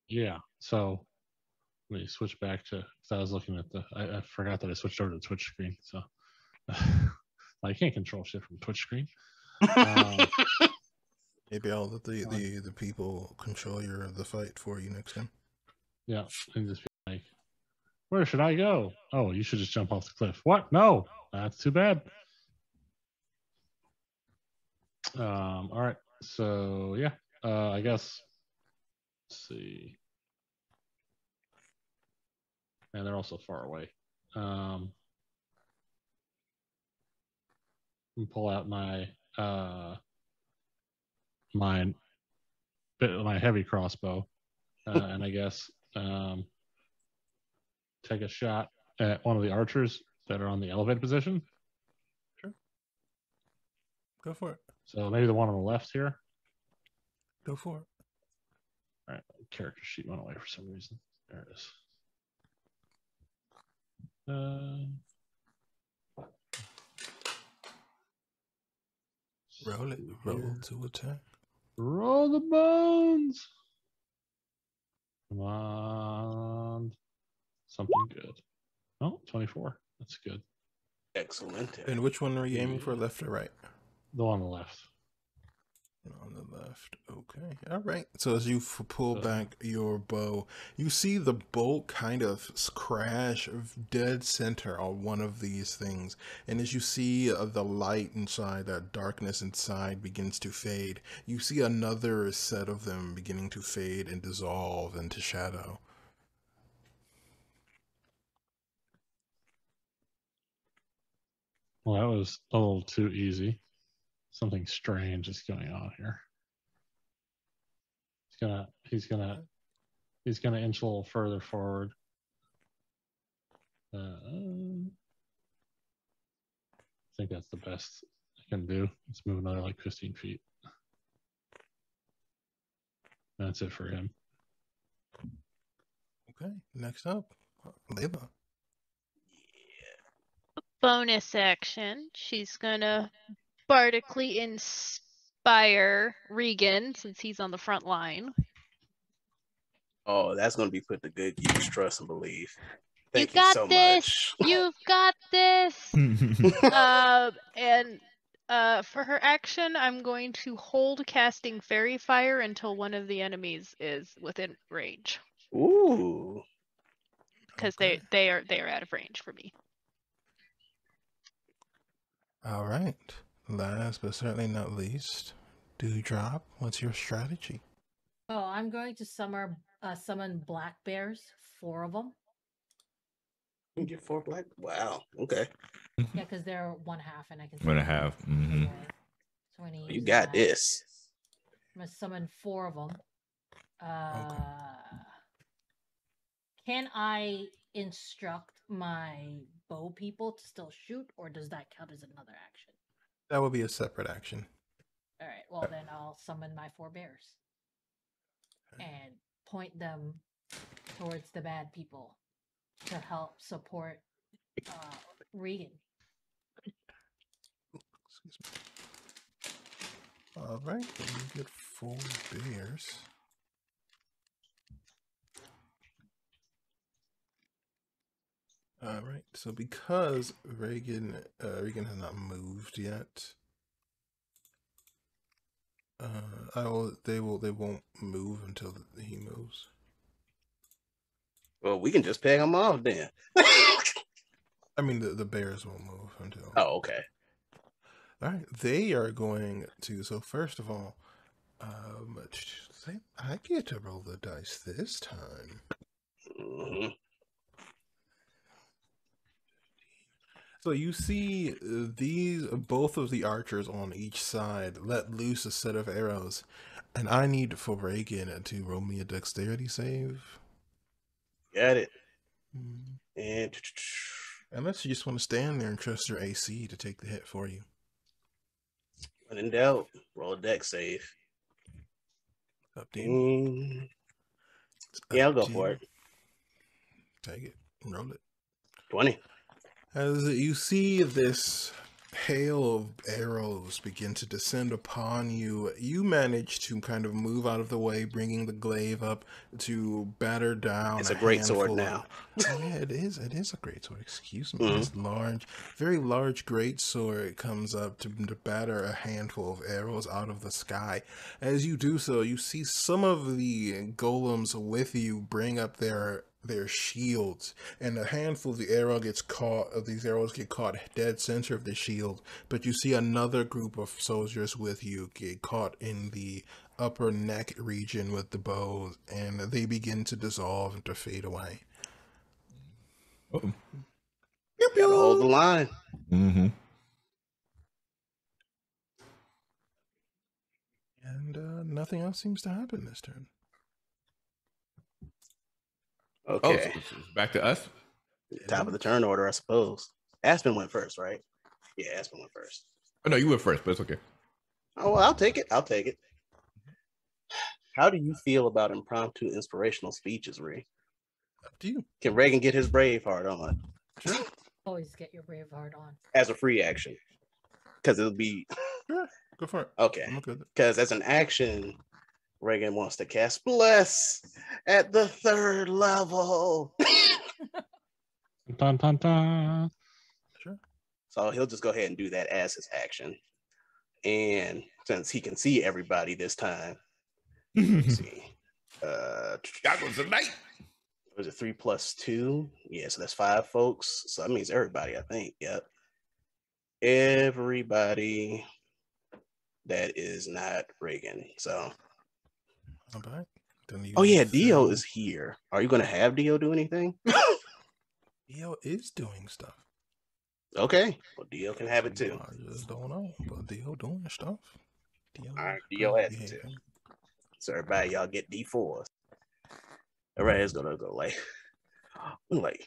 Yeah. So let me switch back to, because I was looking at I forgot that I switched over to the Twitch screen. So I can't control shit from Twitch screen. Maybe I'll let the people control the fight for you next time. Yeah. And just be like, where should I go? Oh, you should just jump off the cliff. What? No, that's too bad. All right. So yeah, I guess. Let's see. And they're also far away. And pull out my my heavy crossbow, and I guess take a shot at one of the archers that are on the elevated position. Sure. Go for it. So maybe the one on the left here. Go for it. All right, character sheet went away for some reason. There it is. Roll it. Roll to attack. Roll the bones. Come on. Something good. Oh, 24. That's good. Excellent. And which one are you aiming for, left or right? The one on the left. On the left. Okay. All right. So as you pull back your bow, you see the bolt kind of crash dead center on one of these things. And as you see the light inside, that darkness inside begins to fade, you see another set of them beginning to fade and dissolve into shadow. Well, that was a little too easy. Something strange is going on here. He's gonna inch a little further forward. I think that's the best I can do. Let's move another like 15 feet. That's it for him. Okay. Next up, Layla. Bonus action. She's gonna bardically inspire Regan since he's on the front line. Oh, that's going to be put to good use. Trust and believe. Thank you got so this. much. You've got this. And for her action, I'm going to hold casting Fairy Fire until one of the enemies is within range. Ooh. Because Okay. they are out of range for me. All right. Last but certainly not least, Dewdrop, what's your strategy? Oh, I'm going to summon black bears, 4 of them. You get 4 black? Wow. Okay. Yeah, because they're 1/2, and I can. 1.5. Mm-hmm. So when You got this. I'm gonna summon 4 of them. Okay. Can I instruct my bow people to still shoot, or does that count as another action? That would be a separate action. All right. Well, then I'll summon my 4 bears and point them towards the bad people to help support Regan. Excuse me. All right, then you get 4 bears. All right, so because Regan has not moved yet, they won't move until he moves. Well, we can just peg them off then. I mean, the bears won't move until. Oh, okay. All right, they are going to. So first of all, I get to roll the dice this time. Mm-hmm. So you see both of the archers on each side let loose a set of arrows, and I need for Reagan to roll me a dexterity save. Got it. And Unless you just want to stand there and trust your AC to take the hit for you. When in doubt, roll a deck save. Up to you. Yeah, I'll Up go to for you. it. Take it. Roll it. 20. As you see this hail of arrows begin to descend upon you, you manage to kind of move out of the way, bringing the glaive up to batter down. It's a great sword handful now. Oh yeah, it is. It is a great sword. Excuse me. Mhm. This large, very large great sword comes up to batter a handful of arrows out of the sky. As you do so, you see some of the golems with you bring up their shields, and a handful of these arrows get caught dead center of the shield. But you see another group of soldiers with you get caught in the upper neck region with the bows, and they begin to dissolve and to fade away. Uh-oh. Gotta hold the line. Mm-hmm. And nothing else seems to happen this turn. Okay. Oh, so it's back to us? Top of the turn order, I suppose. Aspen went first, right? Yeah, Aspen went first. Oh, no, you went first, but it's okay. Oh, well, I'll take it. I'll take it. How do you feel about impromptu inspirational speeches, Ree? Up to you. Can Reagan get his Braveheart on Always get your Braveheart on. as a free action? Because it'll be Sure, go for it. okay. I'm okay with it. Because as an action, Reagan wants to cast Bless at the 3rd level. Dun, dun, dun. Sure. So he'll just go ahead and do that as his action. And since he can see everybody this time, let's see. That was a night. Was it 3 + 2? Yeah, so that's 5 folks. So that means everybody, I think. Yep. Everybody that is not Reagan. So I'm back. oh yeah, Dio is here. Are you gonna have Dio do anything? Dio is doing stuff. Okay. Well, Dio can have it too. I just don't know, but Dio doing stuff. Dio, All right, Dio has it too. So everybody, y'all get D4s. Everybody's gonna go like,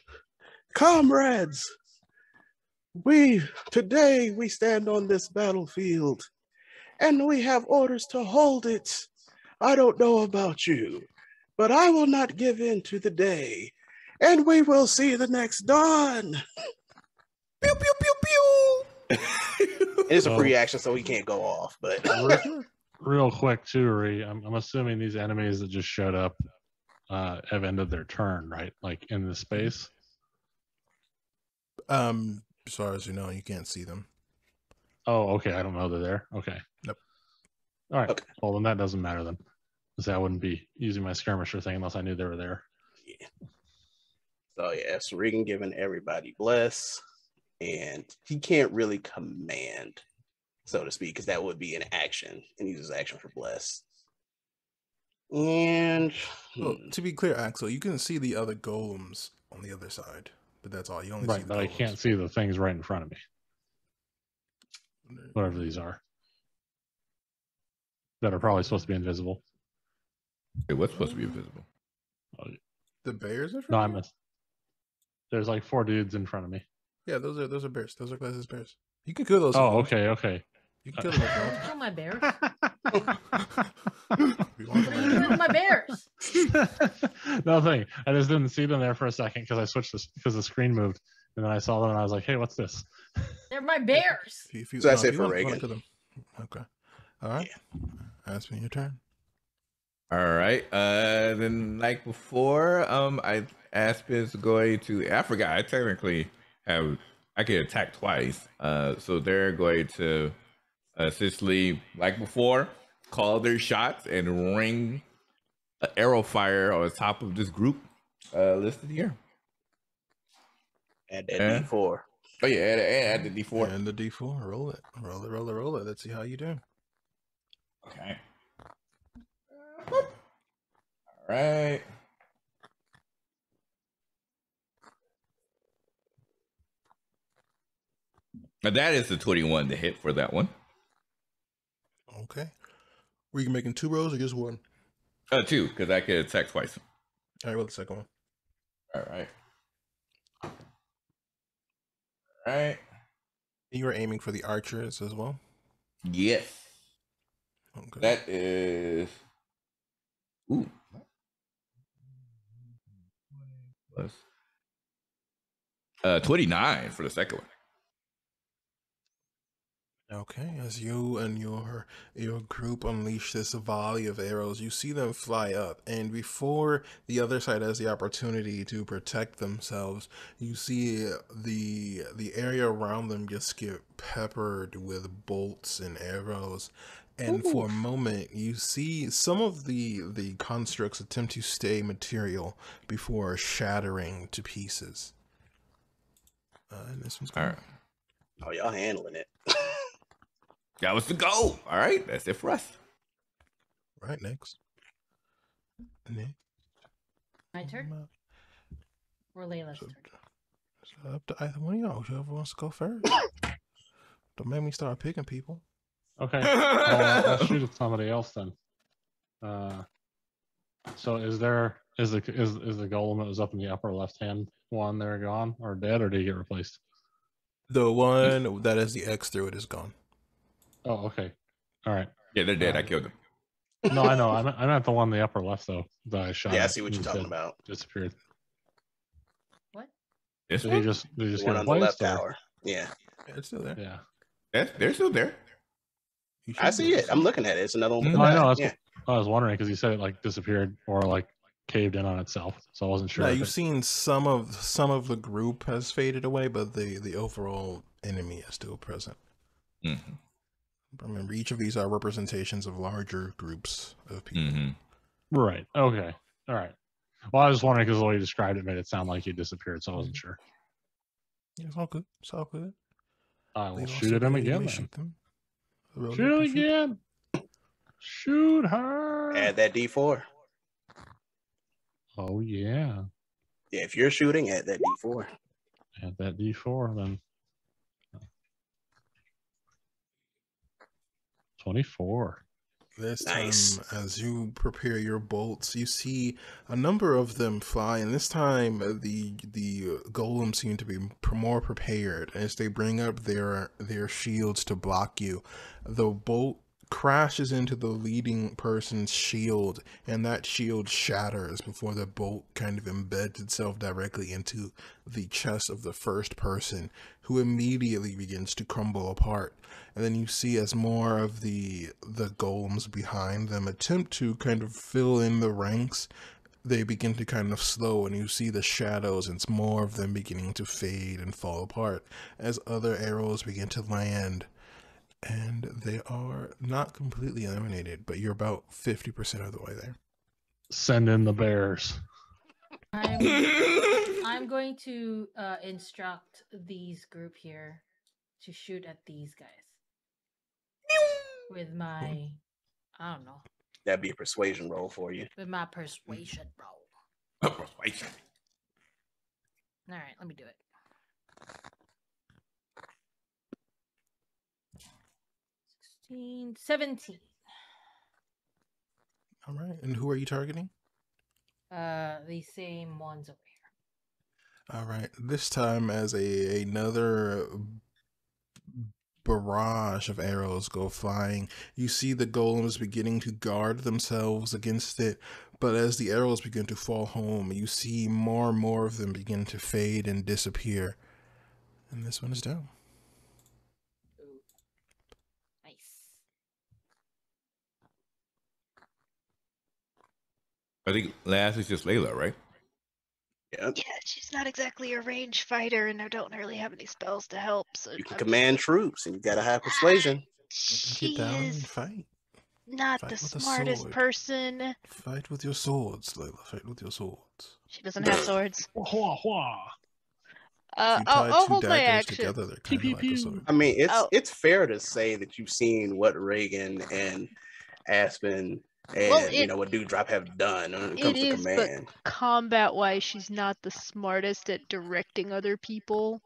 comrades, today we stand on this battlefield and we have orders to hold it. I don't know about you, but I will not give in to the day, and we will see the next dawn. Pew, pew, pew, pew. It's a free action, so he can't go off, but Real quick, too, Ree, I'm assuming these enemies that just showed up have ended their turn, right? Like in the space. As far as you know, you can't see them. Oh, okay. I don't know they're there. Okay. Nope. All right. Okay. Well, then that doesn't matter then. Because I wouldn't be using my skirmisher thing unless I knew they were there. yeah. So yeah, so Regan giving everybody Bless, and he can't really command, so to speak, because that would be an action, and uses action for Bless. And Well, to be clear, Axel, you can see the other golems on the other side, but that's all. You only see Right, the but I golems. can't see the things right in front of me. Whatever these are. That are probably supposed to be invisible. Wait, what's supposed to be invisible? The bears are. No, I missed. There's like 4 dudes in front of me. Yeah, those are bears. Those are Glass's bears. You can kill those. Oh, if you want. okay. You can kill them if you want. Kill my bears. If you want What are you doing with my bears? Nothing. I just didn't see them there for a second because I switched this because the screen moved, and then I saw them and I was like, "Hey, what's this?" They're my bears. So that's it if you for want- you wanna Reagan. kill them. Okay. All right. That's been your turn. All right. Then like before, Aspen is going to. I forgot. I technically I can attack twice. So they're going to essentially, like before, call their shots and ring an arrow fire on the top of this group listed here. Add that Yeah. D4. Oh yeah, add the D4. And the D4. Roll it. Roll it. Let's see how you do. Okay. All right. Now that is the 21 to hit for that one. Okay. Were you making 2 rolls or just 1? 2, because I could attack twice. All right, roll the second one. All right. All right. You were aiming for the archers as well. Yes. Okay. That is. Ooh. Plus. 29 for the second one. Okay, as you and your group unleash this volley of arrows, you see them fly up, and before the other side has the opportunity to protect themselves, you see the area around them just get peppered with bolts and arrows. And for a moment, you see some of the constructs attempt to stay material before shattering to pieces. And this one's All gone. right. Oh, y'all handling it. That was the goal. All right. That's it for us. Right, next. My turn? Or Layla's So, turn? so up to either one of y'all. Whoever wants to go first. Don't make me start picking people. Okay, I'll shoot at somebody else then. So is the golem that was up in the upper left hand one there gone or dead, or did he get replaced? The one that has the X through it is gone. Oh, okay. All right. Yeah, they're dead. I killed them. No, I know. I meant the one in the upper left though that I shot. Yeah, I at see what you're instead. talking about. Disappeared. What? This Did one? he just The get one on the replaced? left Or? tower. Yeah, Yeah, it's still there. Yeah. They're still there. You I should see be able it. to I'm see looking at it. It's another one with Mhm. the I know. back. That's Yeah. what I was wondering because he said it like disappeared or like caved in on itself, so I wasn't sure. Now if you've it- seen some of the group has faded away, but the overall enemy is still present. Mm-hmm. Remember, each of these are representations of larger groups of people. Mm-hmm. Right. Okay. All right. Well, I was just wondering because the way you described it made it sound like he disappeared, so I wasn't sure. Yeah, it's all good. It's all good. I will Leave shoot at him again. Then. Shoot them. Roll Shoot up and again. Shoot her. Add that D4. Oh yeah. Yeah, if you're shooting, add that D4. Add that D4 then. 24. This Nice. time, as you prepare your bolts, you see a number of them fly, and this time the golems seem to be more prepared as they bring up their shields to block you. The bolt crashes into the leading person's shield, and that shield shatters before the bolt kind of embeds itself directly into the chest of the first person, who immediately begins to crumble apart. And then you see as more of the golems behind them attempt to kind of fill in the ranks, they begin to kind of slow, and you see the shadows, and it's more of them beginning to fade and fall apart as other arrows begin to land. And they are not completely eliminated, but you're about 50% of the way there. Send in the bears. I'm going to instruct these group here to shoot at these guys with my, I don't know, That'd be a persuasion roll for you. with my persuasion roll. Persuasion. All right, let me do it. 17. All right, and who are you targeting? The same ones over here. All right, this time as another barrage of arrows go flying, you see the golems beginning to guard themselves against it, but as the arrows begin to fall home, you see more and more of them begin to fade and disappear. And this one is down. Ooh. Nice. I think last is just Layla, right? Yeah. Yeah, she's not exactly a range fighter, and I don't really have any spells to help. So You can I'm command troops, and you gotta have persuasion. She Get down and is fight. not Fight the with a smartest sword. person. Fight with your swords, Layla. Fight with your swords. She doesn't have swords. Wah, wah. If you tie I'll two hold my daggers action. together, they're kind of like a sword. I mean, Oh. it's fair to say that you've seen what Reagan and Aspen and Well, what Dewdrop have done when it It comes to is, but command. combat-wise, she's not the smartest at directing other people.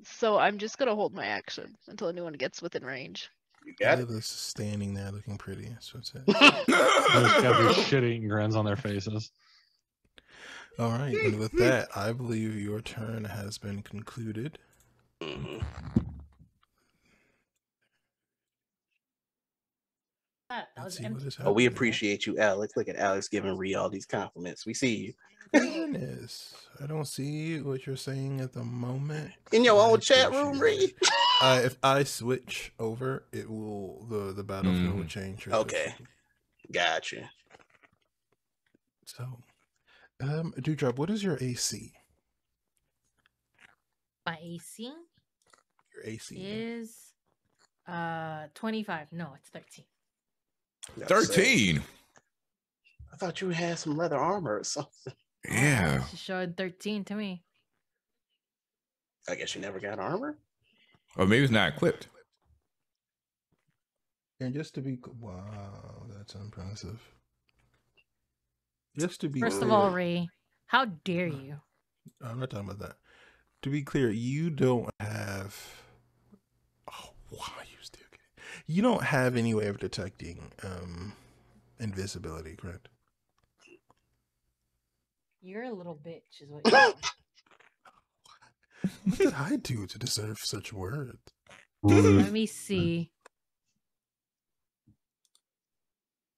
So I'm just gonna hold my action until anyone gets within range. You got it. Layla's standing there looking pretty. That's what's it. They just got these shit-eating grins on their faces. All right, and with that, I believe your turn has been concluded. Mhm. That Let's was see what is Oh, we happening. appreciate you, Alex. Look at Alex giving Ree all these compliments. We see you. Fairness. I don't see what you're saying at the moment. In your I own chat room, appreciate Ree. it. If I switch over, it will the battlefield will change. Okay. Gotcha. So, Dewdrop, what is your AC? my AC Your AC is 25. No, it's 13. Gotta say, 13. I thought you had some leather armor or something. Yeah. She showed 13 to me. I guess you never got armor. Or maybe it's not equipped. And just to be wow, that's impressive. Just to be First clear, of all, Ree, how dare you? I'm not talking about that. To be clear, you don't have. Oh, wow, you still get it. You don't have any way of detecting invisibility, correct? You're a little bitch, is what you are. What did I do to deserve such words? Let me see.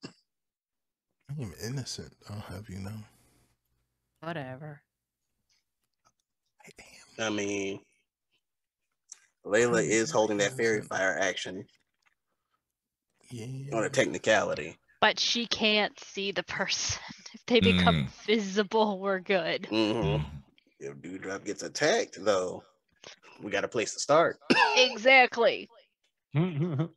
I am innocent. I'll have you know. Whatever. I am. I mean, Layla is holding that fairy fire action Yeah. on a technicality. But she can't see the person. If they become visible, we're good. Mm-hmm. If Dewdrop gets attacked, though, we got a place to start. Exactly. No,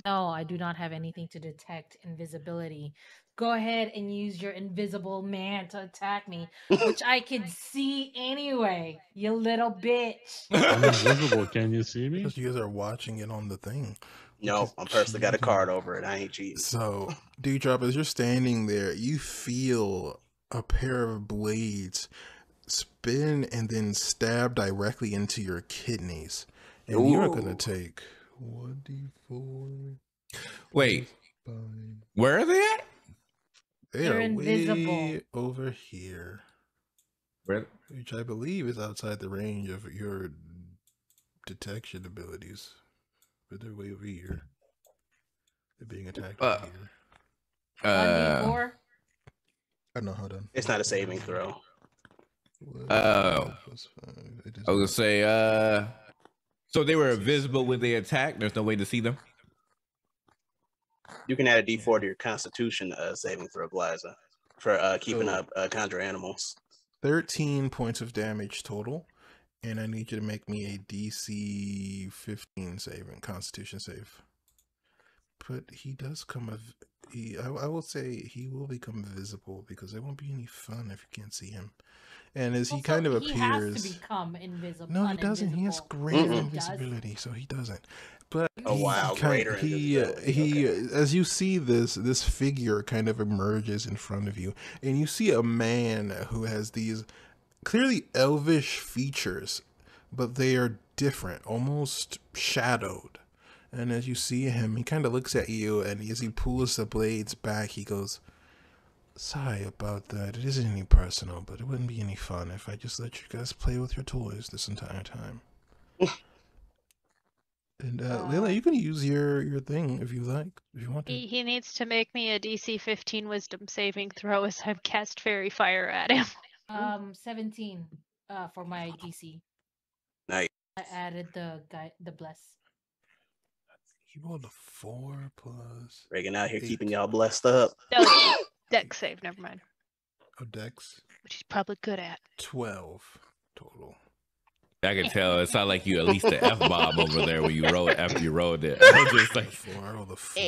I do not have anything to detect invisibility. Go ahead and use your invisible man to attack me, which I can see anyway, you little bitch. I'm invisible. Can you see me? Because you guys are watching it on the thing. No, I'm personally got a card over it. I ain't cheating. So, Dewdrop, as you're standing there, you feel a pair of blades spin and then stab directly into your kidneys. And you're going to take 1d4. Wait, +5. where are they at? They They're are invisible. way over here, Where? which I believe is outside the range of your detection abilities. But they're way over here. They're being attacked over here. 1d4. I know how done. It's not a saving throw. I was gonna say, so they were invisible when they attacked. There's no way to see them. You can add a D4 to your Constitution saving throw, Glyza, for keeping Oh. up conjure animals. 13 points of damage total, and I need you to make me a DC 15 saving Constitution save. But he does come of I will say he will become visible because it won't be any fun if you can't see him. And as he Also, kind of he appears, has to become invisible. no, he doesn't. He has greater Mm-mm. invisibility, so he doesn't. But Oh, wow, greater invisibility. he Okay. as you see this figure kind of emerges in front of you, and you see a man who has these clearly elvish features, but they are different, almost shadowed. And as you see him, he kind of looks at you, and as he pulls the blades back, he goes, "Sorry about that. It isn't any personal, but it wouldn't be any fun if I just let you guys play with your toys this entire time." And Layla, you can use your thing if you like, if you want to. He needs to make me a DC 15 Wisdom saving throw as I cast Fairy Fire at him. 17 for my DC. Nice. I added the bless. He rolled a 4 plus Reagan out here 8. keeping y'all blessed up. No, it's deck save. Never mind. Oh, Dex. Which he's probably good at. 12 total. I can tell. It sounded like you at least the F-bomb over there when you rolled after you rolled it. I was just like, 4. I rolled a 4.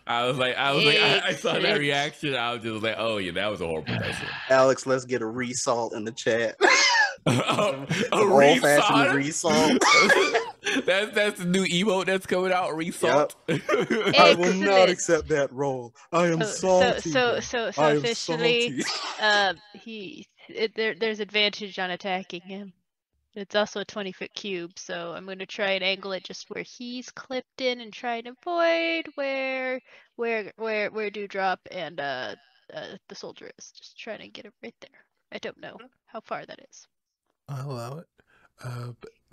I saw that reaction. I was just like, oh yeah, that was a horrible dice. Alex, let's get a resalt in the chat. A Old-fashioned resalt? resalt. That's the new emote that's coming out. Resalt. I will not accept that role. I am salty. So I am officially, salty. there's advantage on attacking him. It's also a 20-foot cube, so I'm going to try and angle it just where he's clipped in and try and avoid where Dewdrop and the soldier is. Just trying to get it right there. I don't know how far that is. I'll allow it.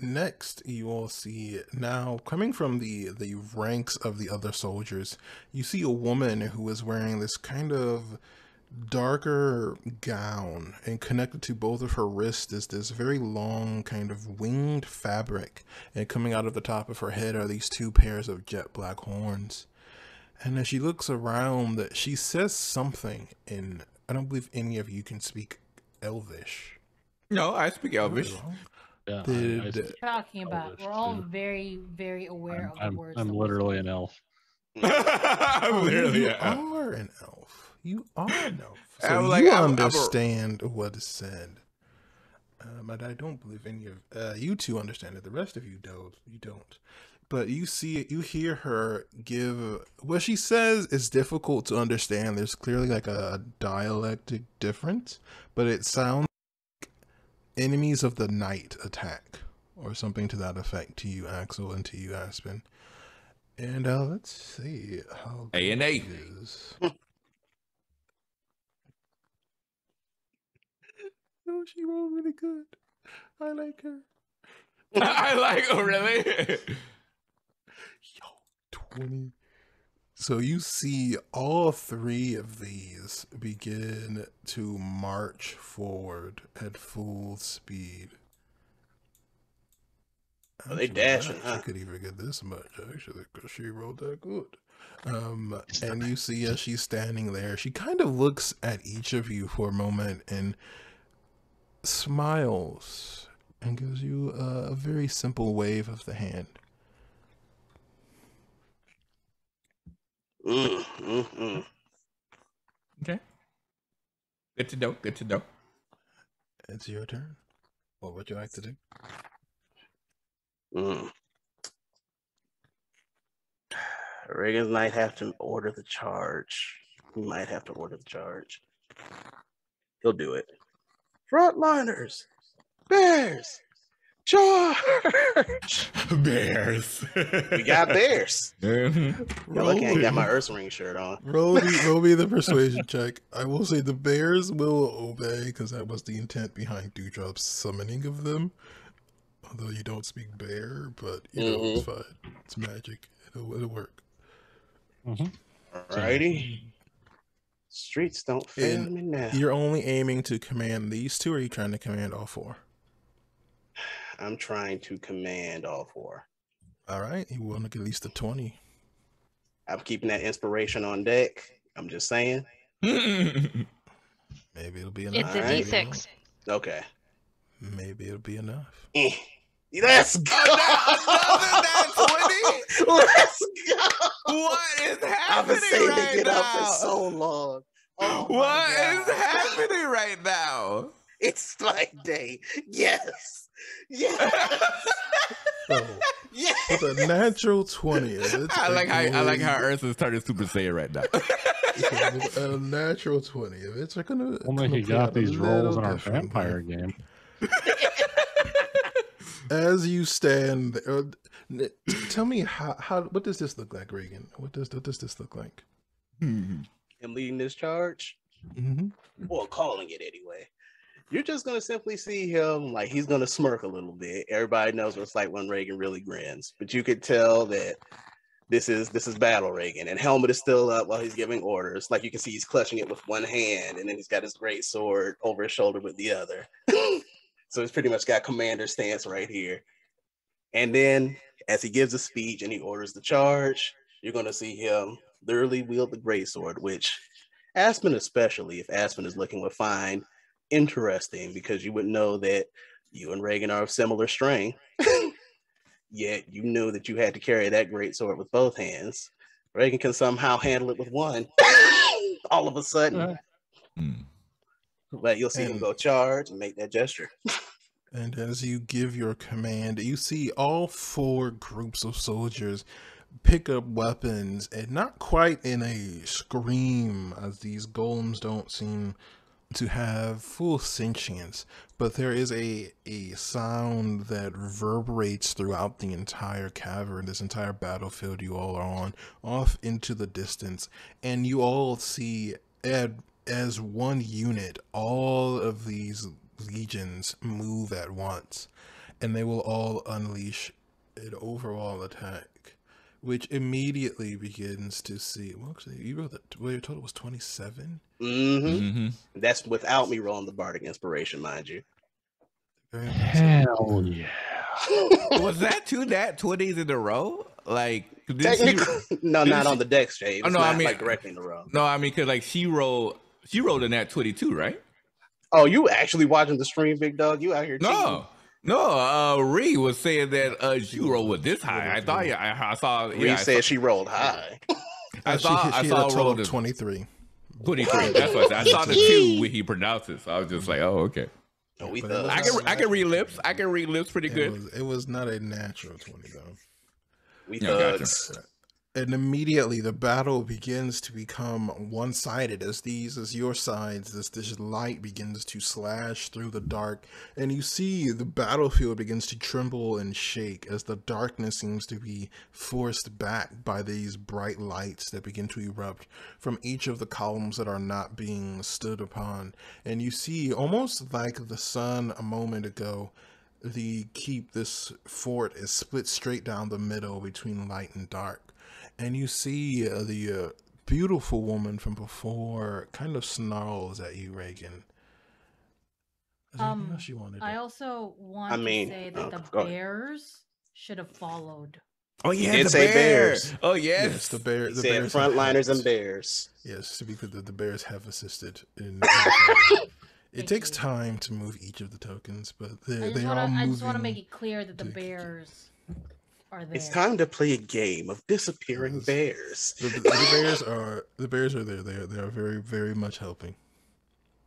Next, you all see now coming from the ranks of the other soldiers. You see a woman who is wearing this kind of darker gown, and connected to both of her wrists is this very long kind of winged fabric, and coming out of the top of her head are these two pairs of jet black horns. And as she looks around, she says something in, I don't believe any of you can speak Elvish. No, I speak Elvish. Yeah, Did Talking about. Elvish, We're all too. very, very aware of the words. I'm that we literally speak. an elf. I'm Oh, literally you a- are an elf. You are an elf. So I'm you like, I'm a- understand what is said. But I don't believe any of you two understand it. The rest of you don't. You don't. But you see, you hear her give what she says is difficult to understand. There's clearly like a dialectic difference, but it sounds like enemies of the night attack or something to that effect to you, Axel, and to you, Aspen. And let's see how A and A. good it is. Oh, she rolled really good. I like her. I like, oh, really? Yo, 20. So you see all three of these begin to march forward at full speed. Oh, they Actually, dashing, She huh? could even get this much, actually, because she rolled that good. And you see as she's standing there, she kind of looks at each of you for a moment and smiles and gives you a very simple wave of the hand. Okay. Good to know. Good to know. It's your turn. What would you like to do? Reagan might have to order the charge. He might have to order the charge. He'll do it. Frontliners, bears, charge! Bears. We got bears. Mhm. Yo, look, I ain't got my Earth Ring shirt on. Roll me the persuasion check. I will say the bears will obey because that was the intent behind Dewdrop's summoning of them. Although you don't speak bear, but you know it's fine. It's magic. It'll work. Alrighty. Streets don't fail And me now. you're only aiming to command these two, or are you trying to command all four? I'm trying to command all four. All right, you want to get at least a 20. I'm keeping that inspiration on deck. I'm just saying. Maybe it'll be enough. It's a Alright. D6. Okay. Maybe it'll be enough. Let's go. Another nat 20? Let's go. What is I've been happening saving right it up for now? so long. Oh my What is God. happening right now? It's like day. Yes. Yes. So, Yes. with a natural 20, it's I like going- how Ursa's turning Super Saiyan right now. With a natural 20. If it's gonna, We'll make gonna you play got out a these rolls little in our differently. vampire game. As you stand there, tell me how what does this look like, Reagan? What does this look like? Him leading this charge, or calling it anyway. You're just gonna simply see him like he's gonna smirk a little bit. Everybody knows what it's like when Reagan really grins, but you could tell that this is battle Reagan, and helmet is still up while he's giving orders. Like you can see he's clutching it with one hand, and then he's got his great sword over his shoulder with the other. So he's pretty much got commander stance right here. And then as he gives a speech and he orders the charge, you're gonna see him literally wield the greatsword, which Aspen especially, if Aspen is looking, would find interesting because you would know that you and Reagan are of similar strain. Yet you knew that you had to carry that greatsword with both hands. Reagan can somehow handle it with one. All of a sudden. But you'll see him And- go charge and make that gesture. And as you give your command, you see all four groups of soldiers pick up weapons, and not quite in a scream, as these golems don't seem to have full sentience, but there is a sound that reverberates throughout the entire cavern, this entire battlefield you all are on, off into the distance, and you all see as one unit all of these legions move at once. and they will all unleash an overall attack, which immediately begins to see. Well, actually, you wrote that. Well, your total was 27. That's without me rolling the bardic inspiration, mind you. Very impressive. Hell yeah. Was that 2 nat 20s in a row? Like, Technically, no, not on the dex shade. It's no, not I mean, like directly in the row. No, I mean, because like she rolled a nat 22, right? Oh, you actually watching the stream, big dog? You out here cheating? No. Ree was saying that she rolled with this high. I thought, I saw. Ree said she rolled high. I saw a total of 23. 23. That's what I saw the 2 when he pronounced it. So I was just like, oh, okay. No, I can read lips. I can read lips pretty good. It was not a natural 20 though. We thugs. And immediately the battle begins to become one-sided as your sides, this light begins to slash through the dark, and you see the battlefield begins to tremble and shake as the darkness seems to be forced back by these bright lights that begin to erupt from each of the columns that are not being stood upon. And you see, almost like the sun a moment ago, this fort is split straight down the middle between light and dark. And you see the beautiful woman from before kind of snarls at you, Reagan. I also want to say that the bears should have followed. Oh yeah, the bears. Oh yes, the bears. The bears. Frontliners and bears. Yes, because the bears have assisted in. It takes time to move each of the tokens, but they are moving. I just want to make it clear that the bears are there. It's time to play a game of disappearing bears. The bears are there. They are very, very much helping.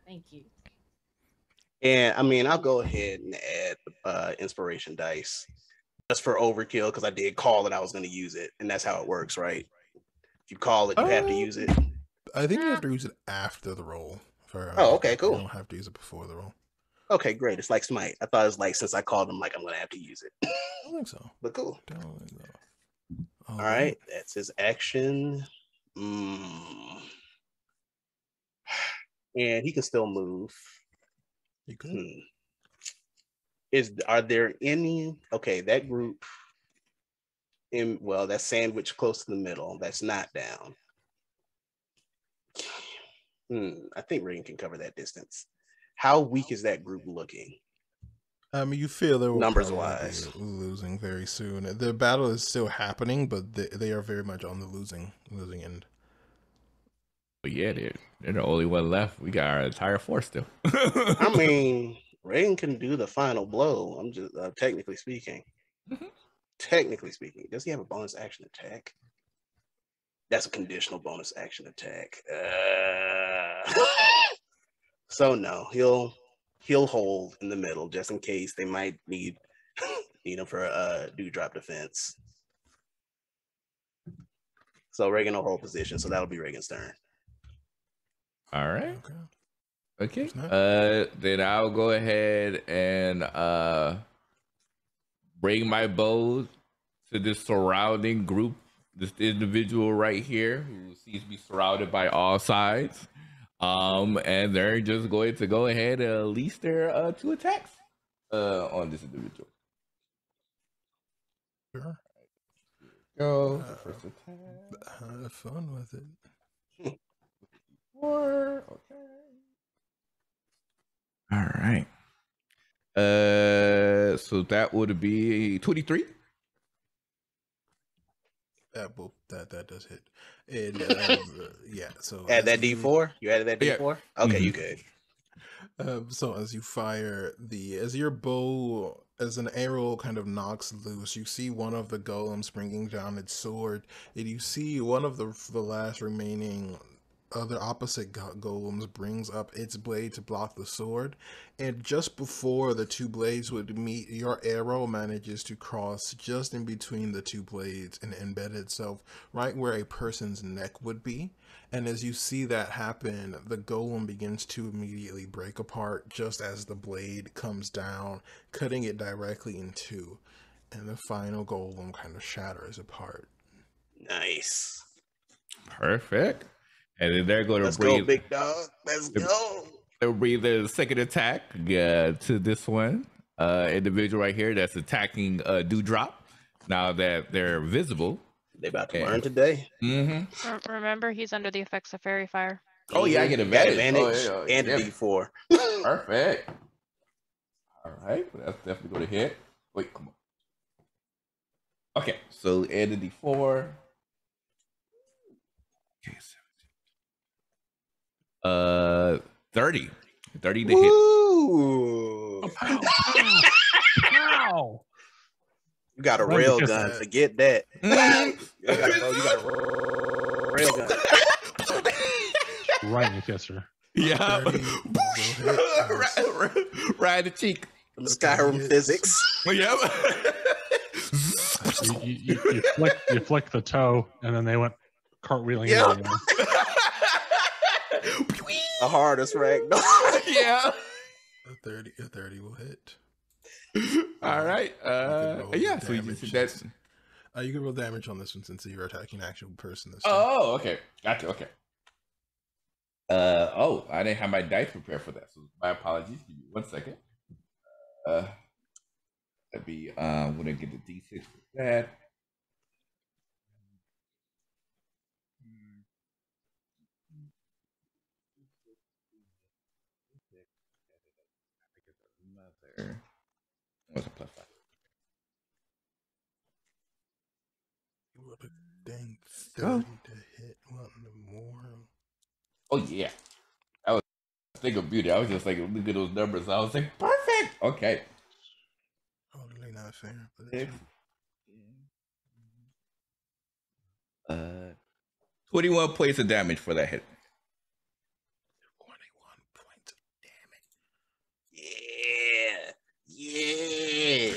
Thank you. And I mean, I'll go ahead and add inspiration dice just for overkill because I did call that I was going to use it, and that's how it works, right? If you call it, you have to use it. I think you have to use it after the roll. Okay, cool. You don't have to use it before the roll. Okay, great. It's like Smite. I thought it was like since I called him, like I'm gonna have to use it. I don't think so. But cool. All right, that's his action. And he can still move. You could. Are there any? Okay, that group. That's sandwich close to the middle. That's not down. I think Reagan can cover that distance. How weak is that group looking? You feel they will numbers wise losing very soon. The battle is still happening, but they are very much on the losing end. But yeah, they're the only one left. We got our entire force still. I mean, Reagan can do the final blow. I'm just technically speaking. Technically speaking, does he have a bonus action attack? That's a conditional bonus action attack. So no, he'll hold in the middle just in case they might need him for a dewdrop defense. So Reagan will hold position, so that'll be Reagan's turn. All right. Okay. Then I'll go ahead and bring my bow to this surrounding group. This individual right here who seems to be surrounded by all sides. And they're just going to go ahead and unleash their 2 attacks on this individual. Sure. Go. First attack. Have fun with it. 4. Okay. All right. So that would be 23. That does hit. And yeah, so add that D4. You added that D4. Yeah. Okay, you good. So as you fire as your bow, as an arrow kind of knocks loose, you see one of the golems bringing down its sword, and you see one of the last remaining other opposite golems brings up its blade to block the sword, and just before the 2 blades would meet, your arrow manages to cross just in between the 2 blades and embed itself right where a person's neck would be. And as you see that happen, the golem begins to immediately break apart just as the blade comes down, cutting it directly in 2, and the final golem kind of shatters apart. Nice. Perfect. And then they're going to breathe. Go, big dog. Let's go. They'll breathe their second attack to this one. individual right here that's attacking Dewdrop. Now that they're visible. They about to learn today. Mm-hmm. Remember, he's under the effects of fairy fire. Oh yeah, I get You got advantage. and a D4. Perfect. All right, that's definitely going to hit. Wait, come on. Okay, so add a D4. Okay, 30. 30 to hit. Ooh. Wow. You got a Well, rail because gun. that- Forget that. Mhm. You got a rail gun. Right in the kisser. Yeah. 30 will hit. right in the cheek. Skyrim hits. physics. Yep. You flick the toe, and then they went cartwheeling. Yeah. into you. The hardest ragdoll. Yeah. A 30 will hit. All right. roll Yeah. So you damage. see that's. You can roll damage on this one since you're attacking an actual person this time. Oh, okay. Gotcha. Okay. Oh, I didn't have my dice prepared for that. So my apologies. Give me 1 second. That'd be I'm gonna get the D6 for that. Another. What's a +5? You rolled a dang 30 to hit. One more. Oh yeah. That was a thing of beauty. I was just like, look at those numbers. I was like, perfect. Okay. Totally not fair. But Six. it's 21 points of damage for that hit. 21 points of damage. Yeah.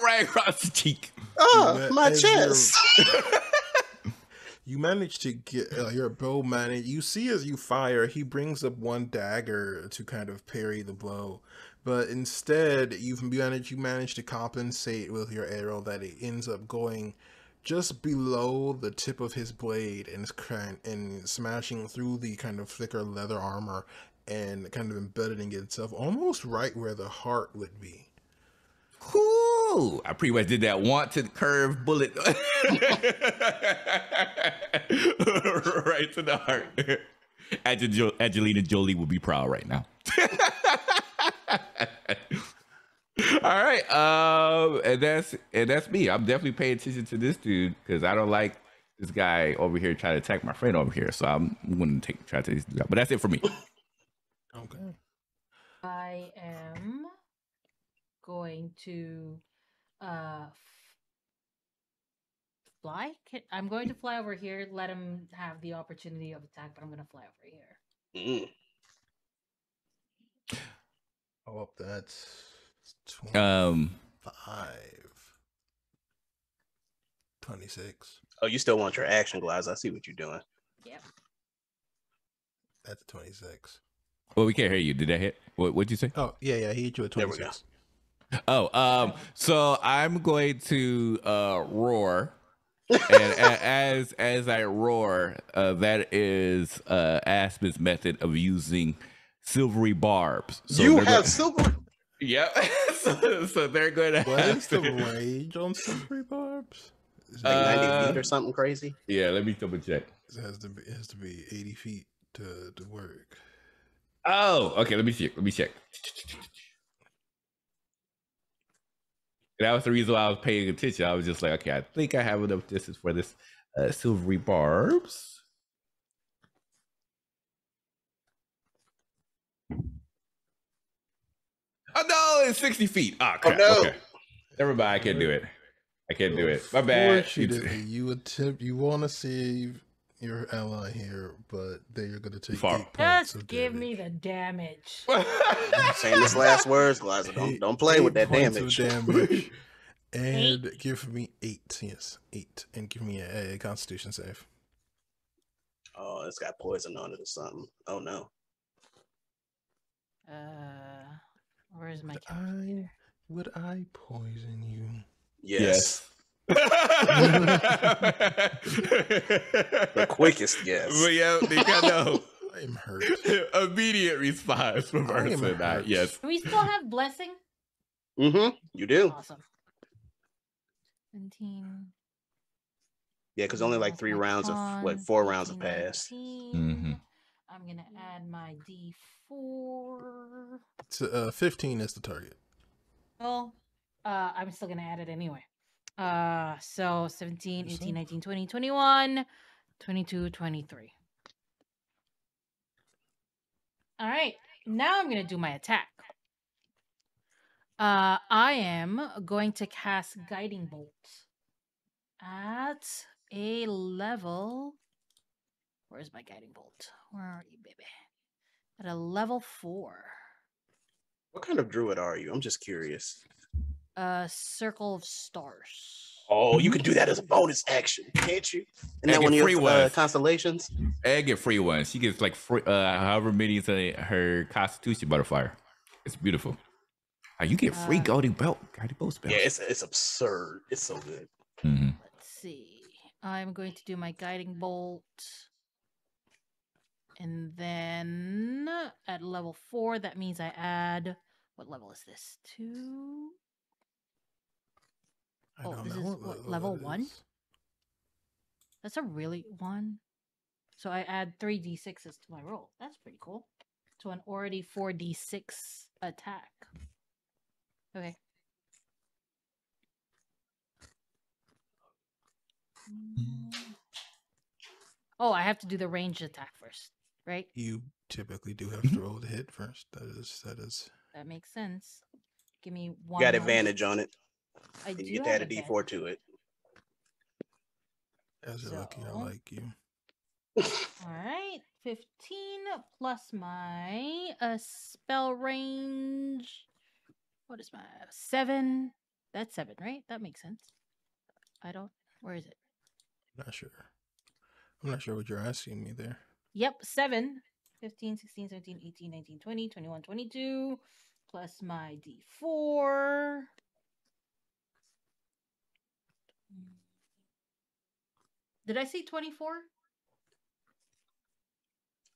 Right across the cheek. Oh, my As chest. You manage to get your bow manage. You see as you fire, he brings up one dagger to kind of parry the blow, but instead you manage to compensate with your arrow that it ends up going just below the tip of his blade and smashing through the kind of thicker leather armor and kind of embedding itself almost right where the heart would be. Cool. I pretty much did that wanted curve bullet right to the heart. Angelina Jolie will be proud right now. All right, and that's me. I'm definitely paying attention to this dude because I don't like this guy over here trying to attack my friend over here. So I'm going to try to take this dude out. But that's it for me. Okay. I am going to fly. I'm going to fly over here. Let him have the opportunity of attack, but I'm going to fly over here. Oh, that's 25. 26. Oh, you still want your action glides. I see what you're doing. Yep. That's 26. Well, we can't hear you. Did that hit? What'd you say? Oh, yeah, he hit you at There we 26. Oh, so I'm going to roar, and as I roar, that is Aspen's method of using silvery barbs. So you they're have go- silver. Yep. so they're going to What have is the range on silvery barbs? Like 90 feet or something crazy. Yeah, let me double check. It has to be 80 feet to work. Oh, okay. Let me check. That was the reason why I was paying attention. I was just like, okay, I think I have enough distance for this silvery barbs. Oh no, it's 60 feet. Ah, crap. no. Okay. Never mind. I can't do it. My bad. Fortunately, you want to save your ally here, but they're going to take Far. 8 points Just of give damage. me the damage. Saying this last words, Gliza. Don't play with that 8 points of damage. damage. And give me 8. Yes, 8. And give me a Constitution save. Oh, it's got poison on it or something. Oh no. Where's my calculator? Would I poison you? Yes. The quickest guess. But yeah, they kind of I'm hurt. immediate response from I am Ursa. hurt. Yes. Do we still have blessing? You do. Awesome. 17. Yeah, because only like That's 3 my rounds of con, 4 rounds have 18, passed. 19. I'm gonna add my D4. So, 15 is the target. Well, I'm still gonna add it anyway. So 17, 18, 19, 20, 21, 22, 23. All right, now I'm gonna do my attack. I am going to cast Guiding Bolt at a level. Where's my Guiding Bolt? Where are you, baby? At a level 4. What kind of druid are you? I'm just curious. Circle of Stars. Oh, you can do that as a bonus action, can't you? And I that get one of free your ones. constellations? I get free ones. She gets like free, however many is her Constitution butterfly. It's beautiful. You get free guiding bolt spells. Yeah, it's absurd. It's so good. Let's see. I'm going to do my Guiding Bolt. And then at level 4, that means I add. What level is this? 2. Oh, this is what, level 1? That's a really 1. So I add 3d6s to my roll. That's pretty cool. To an already 4d6 attack. Okay. Oh, I have to do the ranged attack first, right? You typically do have to roll the hit first. That makes sense. Give me one. You got advantage on it. I do you get to have add a D4 to it. As you're lucky, I like you. All right, 15 plus my spell range. What is my 7? That's 7, right? That makes sense. Where is it? I'm not sure what you're asking me there. Yep, 7. 15, 16, 17, 18, 19, 20, 21, 22. Plus my D4. Did I say 24?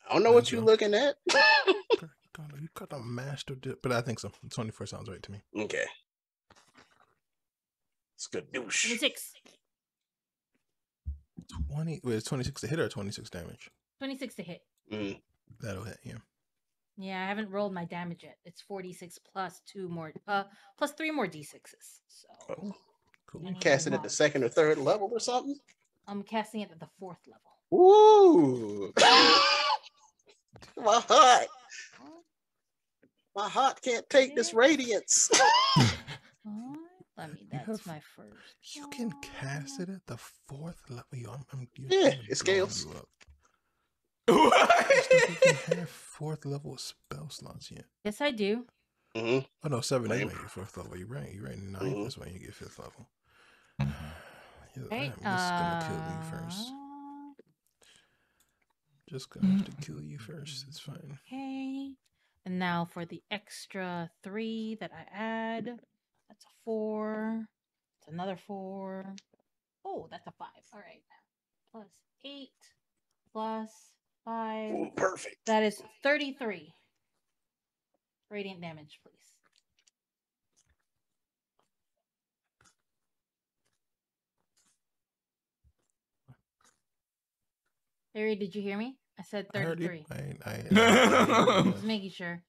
I don't know what you're looking at. You got a master dip, but I think so. 24 sounds right to me. Okay. It's good douche. 26. 20. Wait, it's 26 to hit or 26 damage? 26 to hit. That'll hit, yeah. Yeah, I haven't rolled my damage yet. It's 46 plus 2 more, plus 3 more d6s. So, cool. You cast it at the 2nd or 3rd level or something? I'm casting it at the 4th level. Ooh. My heart can't take this radiance. That's my first. You can cast it at the 4th level. Yeah, it scales. You can have 4th level spell slots yet. Yes, I do. Oh no, 7 is when you get 4th level. You're right. 9th is when you get 5th level. Right. I'm just gonna kill you first. Just gonna have to kill you first. It's fine. Okay. And now for the extra 3 that I add. That's a 4. That's another 4. Oh, that's a 5. All right. Plus 8. Plus 5. Ooh, perfect. That is 33. Radiant damage, please. Harry, did you hear me? I said 33. I Just making sure.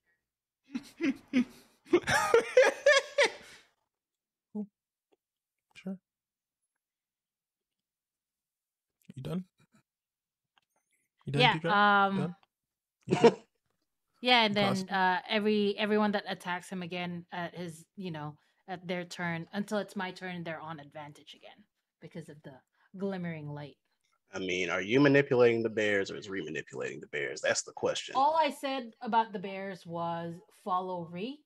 Sure. You done? You done? Yeah. Done? Yeah, and then everyone that attacks him again at his, at their turn until it's my turn, they're on advantage again because of the glimmering light. I mean, are you manipulating the bears or is Ree manipulating the bears? That's the question. All I said about the bears was follow Reagan.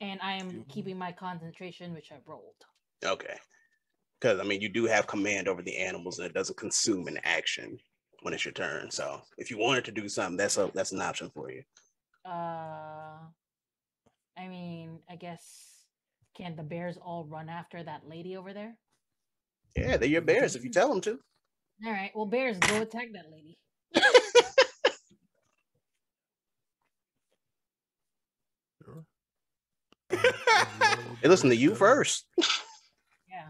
And I am keeping my concentration, which I rolled. Okay. Because, I mean, you do have command over the animals and it doesn't consume an action when it's your turn. So if you wanted to do something, that's an option for you. I mean, I guess, can the bears all run after that lady over there? Yeah, they're your bears if you tell them to. All right. Well, bears, go attack that lady. They listen to you first. Yeah.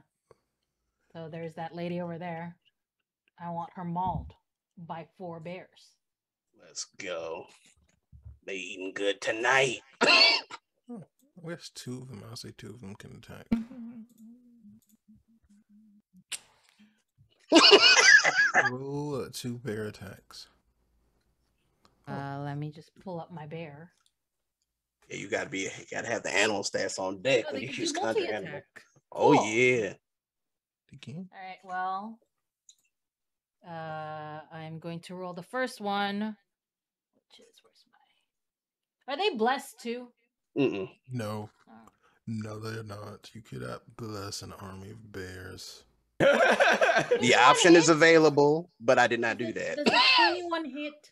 So there's that lady over there. I want her mauled by 4 bears. Let's go. They eating good tonight. Oh, I guess 2 of them. I'll say 2 of them can attack. Roll 2 bear attacks. Let me just pull up my bear. Yeah, you gotta have the animal stats on deck Oh, when they you can use do conjure multi-attack. animal. Oh Cool. yeah. Again? All right, well, I'm going to roll the first one, which is, where's my... Are they blessed too? Mm-mm. No. Oh. No, they're not. You could bless an army of bears. The option is available, but I did not do that. Does the 21 hit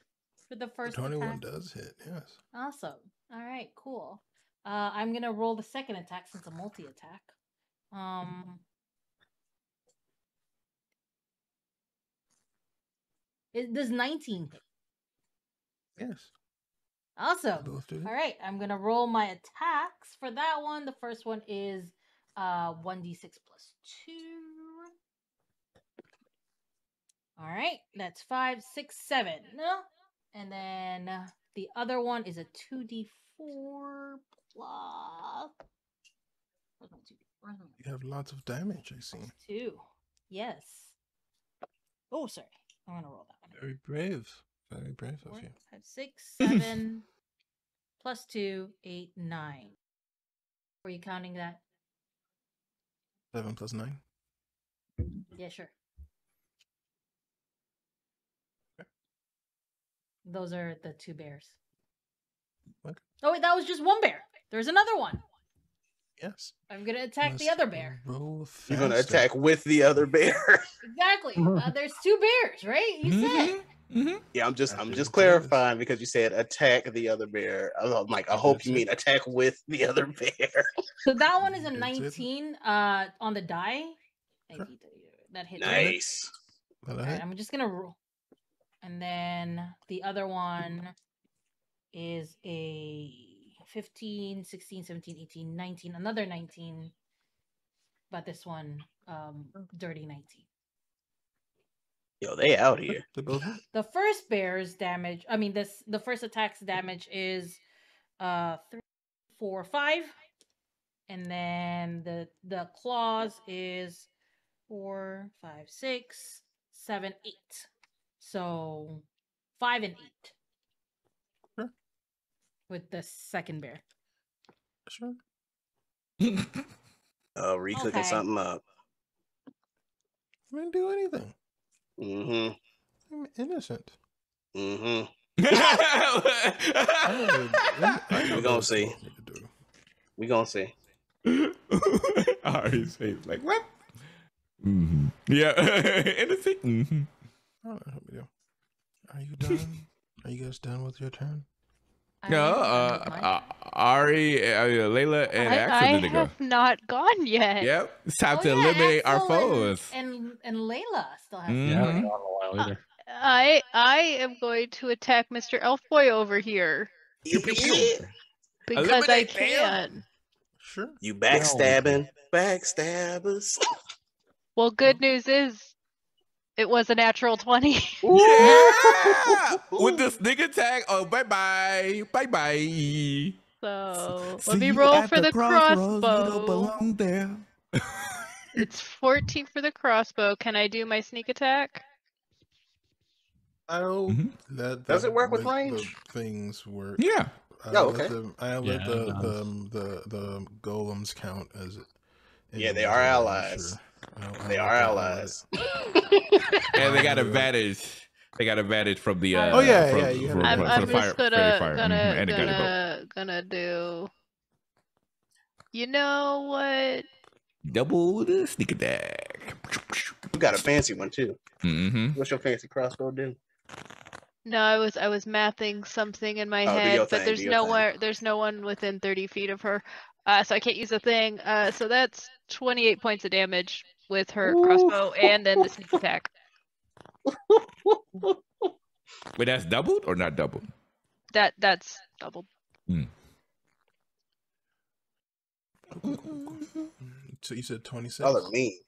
for the first 21 attack? does hit, yes. Awesome. All right, cool. I'm gonna roll the second attack since a multi-attack. Does 19 hit? Yes. Awesome. Both do. All right, I'm gonna roll my attacks for that one. The first one is 1d6 plus 2. All right, that's 5, 6, 7. And then the other one is a 2d4 plus. Where's my 2d4? Where's my You have lots of damage, I see. 2? Yes. Oh, sorry. I'm gonna roll that one. Very brave. Very brave of 4, you. 5, 6, 7 plus 2, 8, 9. Were you counting that? 7 plus 9. Yeah, sure. Those are the 2 bears. Okay. Oh wait, that was just 1 bear. There's another one. Yes. I'm gonna attack the Must other bear. Roll You're gonna faster. attack with the other bear. Exactly. There's 2 bears, right? You said. Yeah, I'm I just didn't clarifying because you said attack the other bear. I'm like, I hope you That's it. mean attack with the other bear. So that one is a That's it. 19 on the die. Sure. That hits. Nice. Well, All right, I'm just gonna roll. And then the other one is a 15, 16, 17, 18, 19, another 19. But this one, dirty 19. Yo, they out here. They both hit. The first bear's damage, the first attack's damage is 3, 4, 5. And then the claws is 4, 5, 6, 7, 8. So 5 and 8. Sure. With the second bear. Sure. Cooking Okay. something up. I didn't do anything. Mm-hmm. I'm innocent. Mm-hmm. We gonna see. We gonna see. Ari's face like what? Yeah, innocent. I don't know what we do. Are you done? Are you guys done with your turn? No, Ari, Layla, and Axel I did to go. have not gone yet. Yep, it's time Oh, to yeah, eliminate our Axel foes. And Layla still has. Mhm. Yeah, I haven't gone in a while either. I am going to attack Mr. Elfboy over here Pew, pew, pew. because I Eliminate them. can. Sure. You backstabbing. Backstabbers. Well, good news is it was a natural 20. Yeah, with the sneak attack. Oh, bye bye, bye bye. So See let me you roll at for the crossroads, you don't crossbow. belong there. It's 14 for the crossbow. Can I do my sneak attack? I'll Mhm. let Does the- it work with make range? The things work. Yeah. Oh, okay. I'll Yeah, let it does. the golems count as. Yeah, they are allies. They are allies. And they got Yeah. advantage. They got advantage from the. Oh, yeah, from, yeah, you have from, advantage. I'm from the just fire, friendly fire. And it got it both. gonna do. You know what? Double the sneak attack. You got a fancy one too. Mm-hmm. What's your fancy crossbow do? No, I was mathing something in my Oh, do head, your but thing, there's do your thing. there's no one within 30 feet of her, so I can't use a thing. So that's 28 points of damage with her crossbow, and then the sneak attack. Wait, that's doubled or not doubled? That's doubled. So you said 26? Y'all are mean.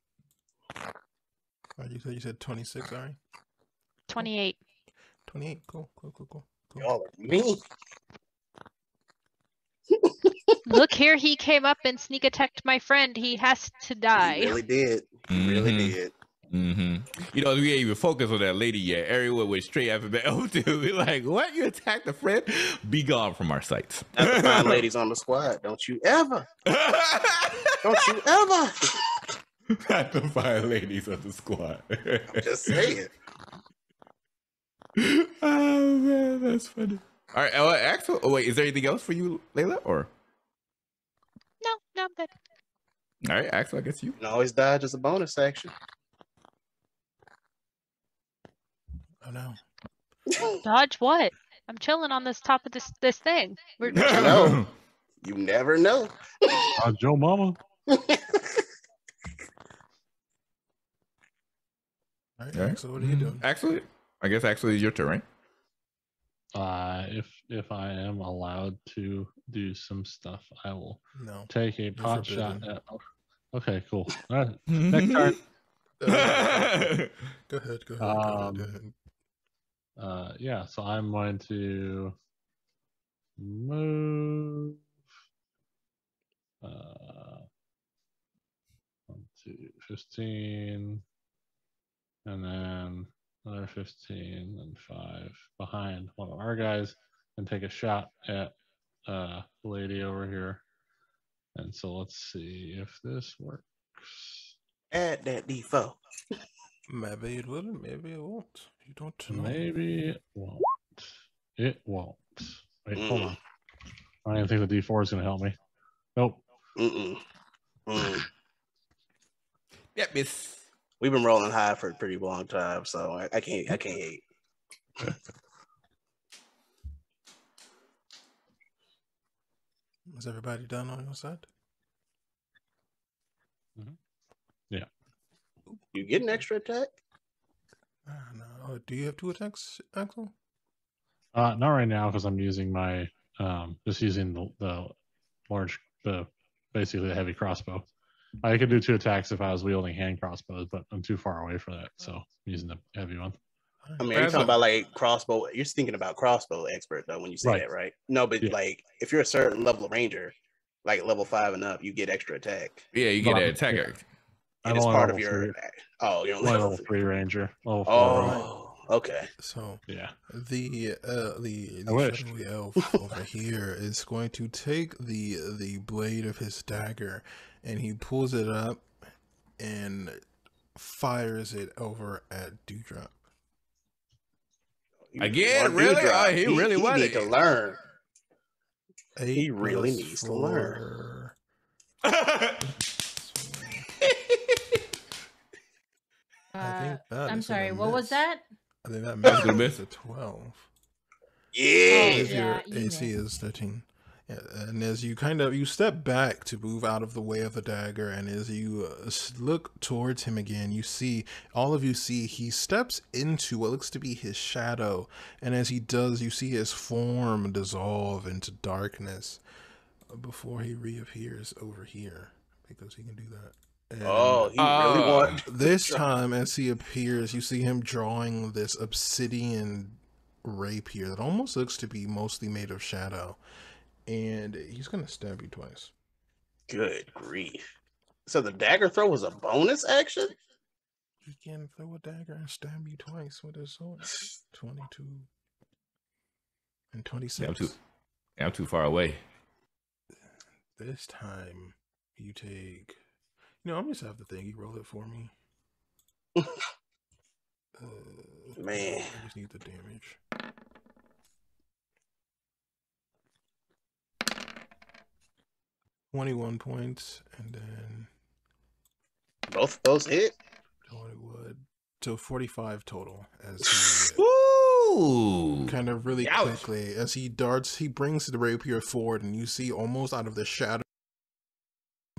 You said 26, all right? 28. 28, cool. Y'all are mean. Look here, he came up and sneak attacked my friend. He has to die. He really did. He really did. Mm-hmm. You know, we ain't even focused on that lady yet. Everyone went straight after the L2. We're like, what? You attacked a friend? Be gone from our sites. Not the fine ladies on the squad. Don't you ever. Don't you ever. Not the fine ladies of the squad. I'm just saying. Oh, man, that's funny. All right, Axel. Oh, wait, is there anything else for you, Layla? Or No, I'm good. all right, Axel, I guess you. You can always dodge as a bonus action. Oh, no. Dodge what? I'm chilling on this top of this thing. We're You chilling. know. You never know. Joe Mama. All right, All right. Axel, what are you doing? Axel, I guess actually is your turn, If I am allowed to do some stuff, I will No. take a pot shot forbidden. at. Okay, cool. All right. right? Next turn. Go ahead. Yeah, so I'm going to move 1, 2, 15, and then another 15 and 5 behind one of our guys and take a shot at the lady over here. And so let's see if this works. Add that default. Maybe it will, maybe it won't. You don't know. Maybe it won't. It won't. Wait, hold on. I don't even think the D4 is going to help me. Nope. Yeah, miss. We've been rolling high for a pretty long time, so I can't hate. Is everybody done on your side? Yeah. You get an extra attack? No. Do you have 2 attacks, Axel? Not right now because I'm using my just using the large, basically the heavy crossbow. I could do 2 attacks if I was wielding hand crossbows, but I'm too far away for that, so I'm using the heavy one. I mean, are you talking about like crossbow? You're thinking about crossbow expert though when you say that, right? No, but like if you're a certain level of ranger, like level 5 and up, you get extra attack. Yeah, you get an attacker. And it's part of your. Oh, you're only level 3 ranger. Level 4. Oh, okay. So yeah, the shadowy elf over here is going to take the blade of his dagger, and he pulls it up and fires it over at Dewdrop. Again, really? Oh, he really wanted need to learn. He really needs to learn. I'm sorry, what was that? I think that misses a 12. Yeah. Your AC is 13. Yeah, and as you you step back to move out of the way of the dagger, and as you look towards him again, you see he steps into what looks to be his shadow, and as he does, you see his form dissolve into darkness before he reappears over here, because he can do that. And he really wants. This time, as he appears, you see him drawing this obsidian rapier that almost looks to be mostly made of shadow. And he's going to stab you twice. Good grief. So the dagger throw was a bonus action? He can throw a dagger and stab you twice with his sword. 22 and 26. I'm too far away. This time, you take... I'm just have the thing. You roll it for me. Man. I just need the damage. $21 points, and then both of those hit. So 45 total. As he kind of really quickly, as he darts, he brings the rapier forward, and you see almost out of the shadow,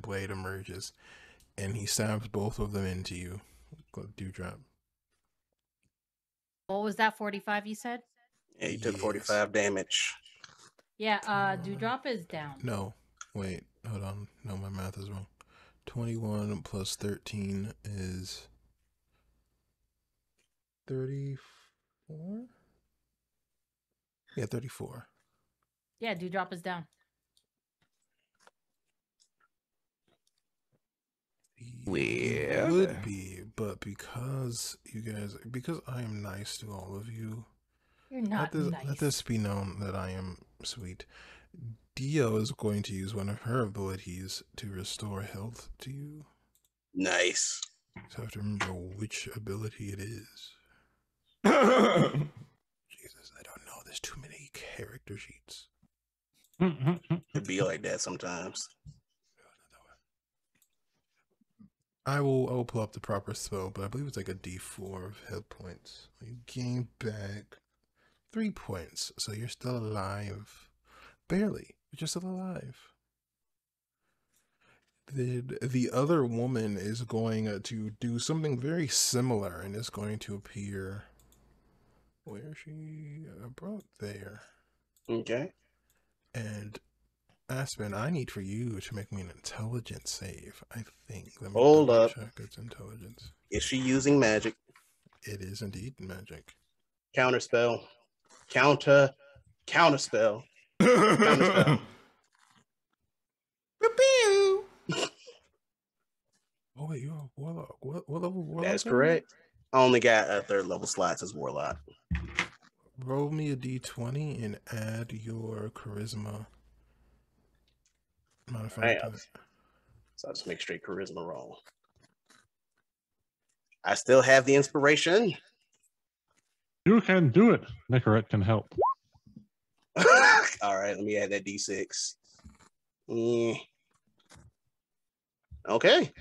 blade emerges, and he stabs both of them into you. Dewdrop. What was that? 45 you said? Yeah, you took 45 damage. Yeah, Dewdrop is down. No. Wait, hold on. No, my math is wrong. 21 plus 13 is 34? Yeah, 34. Yeah, Dewdrop is down. It would be, but because I am nice to all of you, You're not let nice. this be known that I am sweet. Dio is going to use one of her abilities to restore health to you. Nice. So I have to remember which ability it is. Jesus, I don't know. There's too many character sheets. It'd be like that sometimes. I will pull up the proper spell, but I believe it's like a D4 of hit points. You gain back 3 points, so you're still alive. Barely, but you're still alive. The other woman is going to do something very similar and is going to appear. Where is she? About there. Okay. And Aspen, I need for you to make me an intelligence save. I think. Let me Hold double up. check its intelligence. Is she using magic? It is indeed magic. Counterspell. Counterspell. Counterspell. Oh wait, you're a warlock. What level warlock? That's correct. I only got a 3rd level slots as warlock. Roll me a d20 and add your charisma modifier to it. So I'll just make straight charisma roll. I still have the inspiration. You can do it. Nicorette can help. All right, let me add that d6. Okay.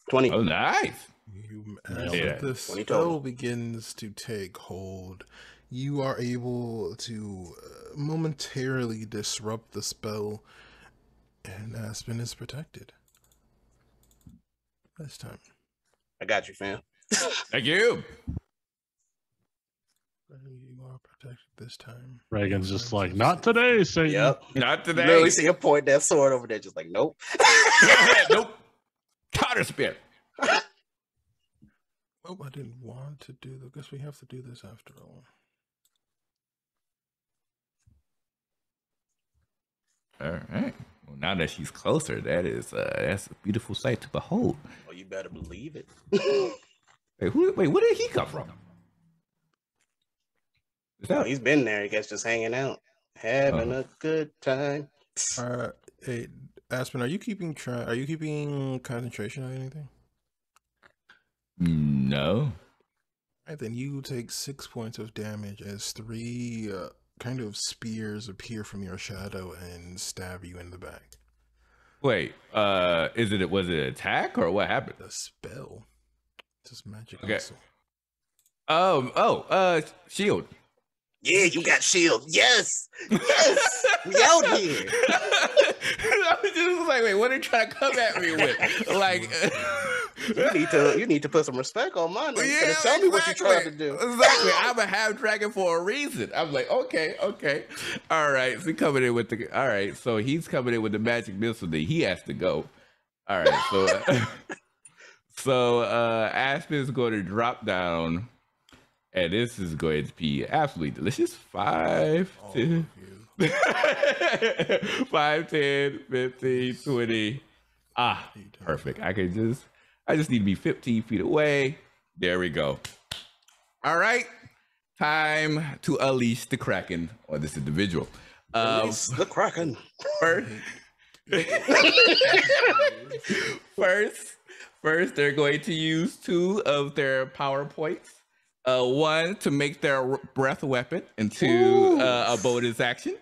20. Oh, nice. As Yeah. the spell begins to take hold, you are able to momentarily disrupt the spell, and Aspen is protected. This time. I got you, fam. Thank you. You are protected this time. Reagan's just like, not today, Satan. Yep. Not today. Literally see him point that sword over there, just like, nope. Nope. Counter spear. Oh, I didn't want to do this. I guess we have to do this after all. All right. Well, now that she's closer, that's a beautiful sight to behold. Oh, you better believe it. Wait, where did he come from? Is that He's been there, I guess, just hanging out, having a good time. Hey, Aspen, are you keeping concentration on anything? No. All right, then you take 6 points of damage as 3 kind of spears appear from your shadow and stab you in the back. Wait, was it an attack or what happened? The spell. Just magic Okay. missile. Shield. Yeah, you got shield. Yes. Yes. We out here. I was just like, wait, what are you trying to come at me with? Like, You need to put some respect on my name. yeah, Tell me what you're trying to do. Exactly. I'm a half dragon for a reason. I'm like, okay. All right. So coming in with so he's coming in with the magic missile that he has to go. All right. So Aspen's going to drop down. And this is going to be absolutely delicious. 5, 10, 5, 10, 15, 20. Perfect. I just need to be 15 feet away. There we go. All right. Time to unleash the Kraken on this individual. Release the Kraken. First, they're going to use 2 of their power points. 1 to make their breath weapon, and 2 a bonus action.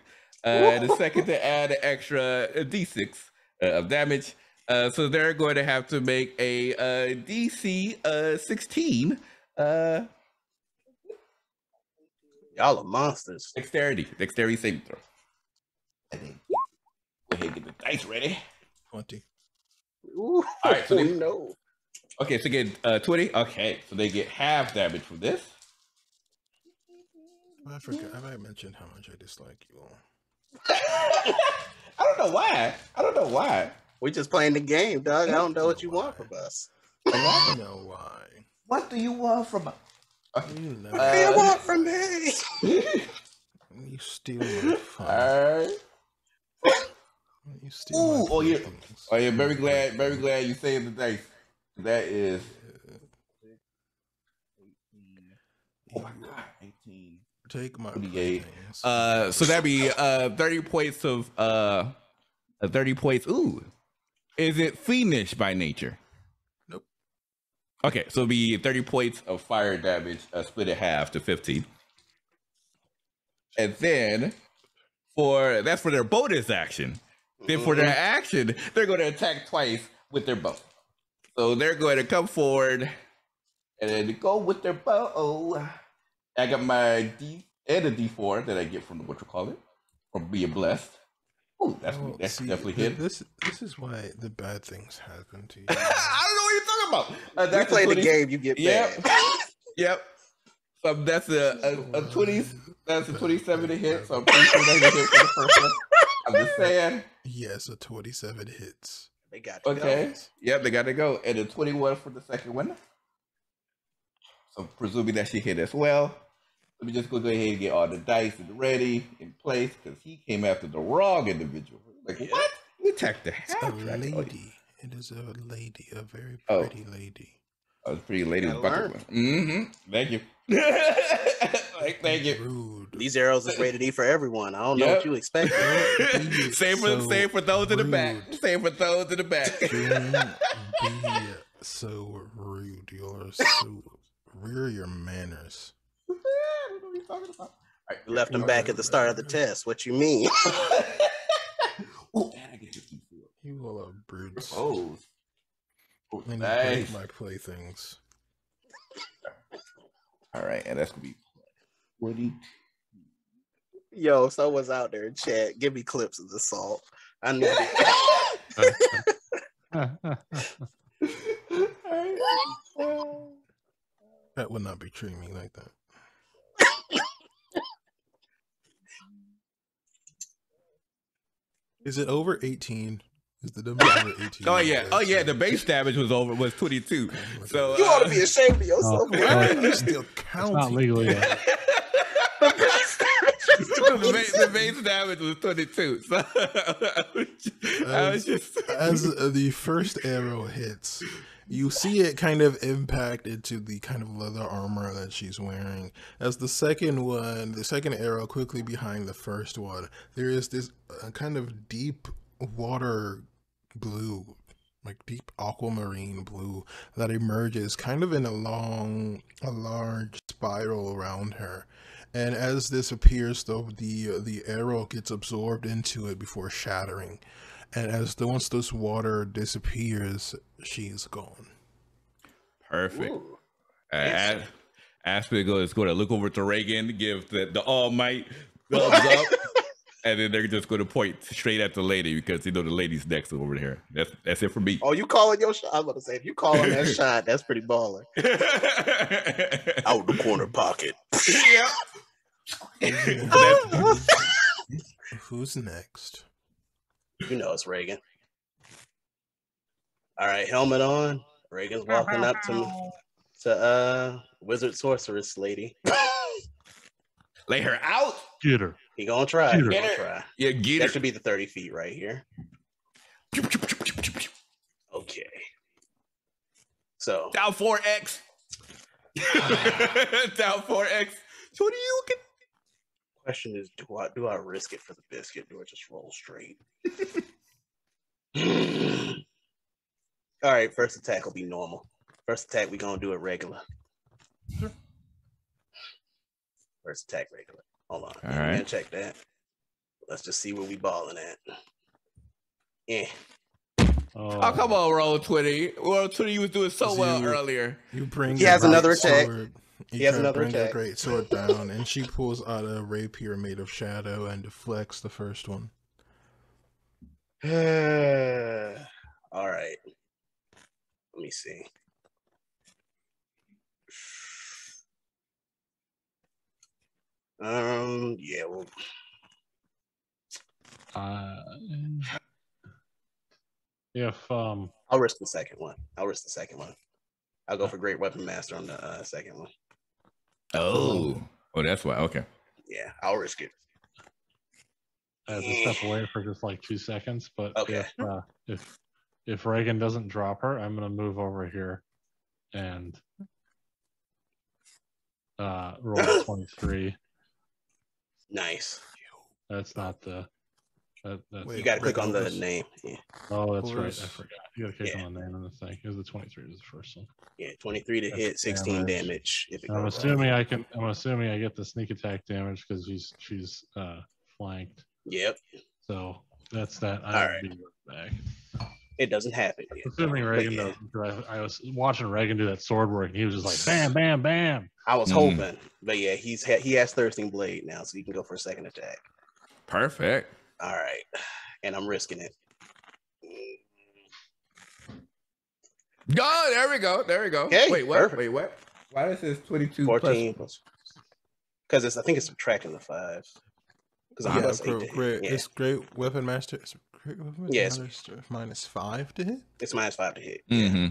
The second to add an extra d6 of damage. So they're going to have to make a DC 16. Y'all are monsters. Dexterity saving throw. Go ahead and get the dice ready. 20. Ooh, All right, so they- no. Okay, so get 20. Okay, so they get half damage from this. I forgot. Have I mentioned how much I dislike you all? I don't know why. We just playing the game, dog. I don't know what you want from us. You know why? What do you want from? You know. What do you want from me? You steal my fun. Alright. You steal my things. Oh yeah, very glad you saved the dice. That is oh my god, 18. Take my 28. things. So that'd be 30 points of 30 points. Ooh. Is it fiendish by nature? Nope. Okay, so it'd be 30 points of fire damage, split it half to 15. And then that's for their bonus action. Then for their action, they're going to attack twice with their bow. So they're going to come forward and then go with their bow. I got my D and a D4 that I get from the from being blessed. Oh, that's definitely hit. This is why the bad things happen to you. I don't know what you're talking about. We play the game, you get bad. Yep. So that's a 20. That's a 27 to hit. So I'm pretty sure that's a hit for the first one. I'm just saying. Yes, a 27 hits. They got to Okay. go. Yep, they got to go. And a 21 for the second one. So presuming that she hit as well. Let me just go ahead and get all the dice ready in place because he came after the wrong individual. Like, what? You attacked the half. A lady. It is a lady, a very Oh. pretty lady. Oh, it's pretty lady. Gotta learn. Thank you. Thank you. Rude. These arrows is rated E for everyone. I don't know what you expect. Same for those in the back. Same for those in the back. Don't be so rude. You're so rear your manners. I don't know what you're talking about. Right, You left them back at the start of the test. What you mean? Oh, and I get your key. You all are brutes. Oh, And you nice. break my playthings. All right, and that's gonna be 20. Yo, someone's out there in chat. Give me clips of the salt. I need it. That would not be treating me like that. Is it over 18? Is the number over 18? Oh yeah. The base damage was 22. So You ought to be ashamed of yourself. Why are you still It's counting? not legally. the base damage was 22. So I was just As the first arrow hits, you see it kind of impact into the kind of leather armor that she's wearing. As the second arrow quickly behind the first one, there is this kind of deep water blue, like deep aquamarine blue that emerges kind of in a large spiral around her. And as this appears, though, the arrow gets absorbed into it before shattering. And once this water disappears, she's gone. perfect. Aspen is going to look over to Reagan, give the all might thumbs up, and then they're just going to point straight at the lady because the lady's next over there. That's it for me. Oh, you calling your shot? I'm gonna say if you calling that shot, that's pretty baller. Out the corner pocket. Who's next? You know it's Reagan. All right, helmet on. Reagan's walking up to wizard sorceress lady. Lay her out. Get her. He gonna try. Get He her. gonna try. Yeah, get That her. should be the 30 feet right here. Okay. So Down 4x. Down 4x. So what do you get? question is, do I risk it for the biscuit? Do I just roll straight? All right, first attack will be normal. First attack, we gonna do it regular. First attack regular. Hold on. All I'm right. gonna check that. Let's just see where we balling at. Yeah. Oh, come on, Roll 20. Roll 20, you was doing so well earlier. You bring He has your another great attack. sword. He has try to another bring your attack. great sword down, and she pulls out a rapier made of shadow and deflects the first one. All right. Let me see. Yeah, well, if I'll risk the second one. I'll go for Great Weapon Master on the second one. Oh, that's why. Okay. Yeah, I'll risk it. I have to step away for just like 2 seconds, but Okay. if Reagan doesn't drop her, I'm gonna move over here and roll 23. Nice. That's not the. That's, You got to click on the name. Yeah. Oh, that's right. I forgot. You got to click on the name of the thing. Here's the 23. Is the first one. Yeah, 23 to hit, 16 damage. If it I'm goes assuming off. I'm assuming I get the sneak attack damage because she's flanked. Yep. So that's that. All right. Be right back. It doesn't happen yet. Assuming Reagan does. I was watching Reagan do that sword work, and he was just like bam, bam, bam. I was hoping, but yeah, he has Thirsting Blade now, so he can go for a second attack. Perfect. All right, and I'm risking it. Oh, there we go. Okay, Wait, what? perfect. Wait, what? Why does this 22 14 plus? Because I think it's subtracting the 5. Because I'm plus 8 to hit. Yeah. It's Great Weapon Master. It's Great Weapon Master. Yes. Minus 5 to hit. It's minus 5 to hit. Mm-hmm. Yeah.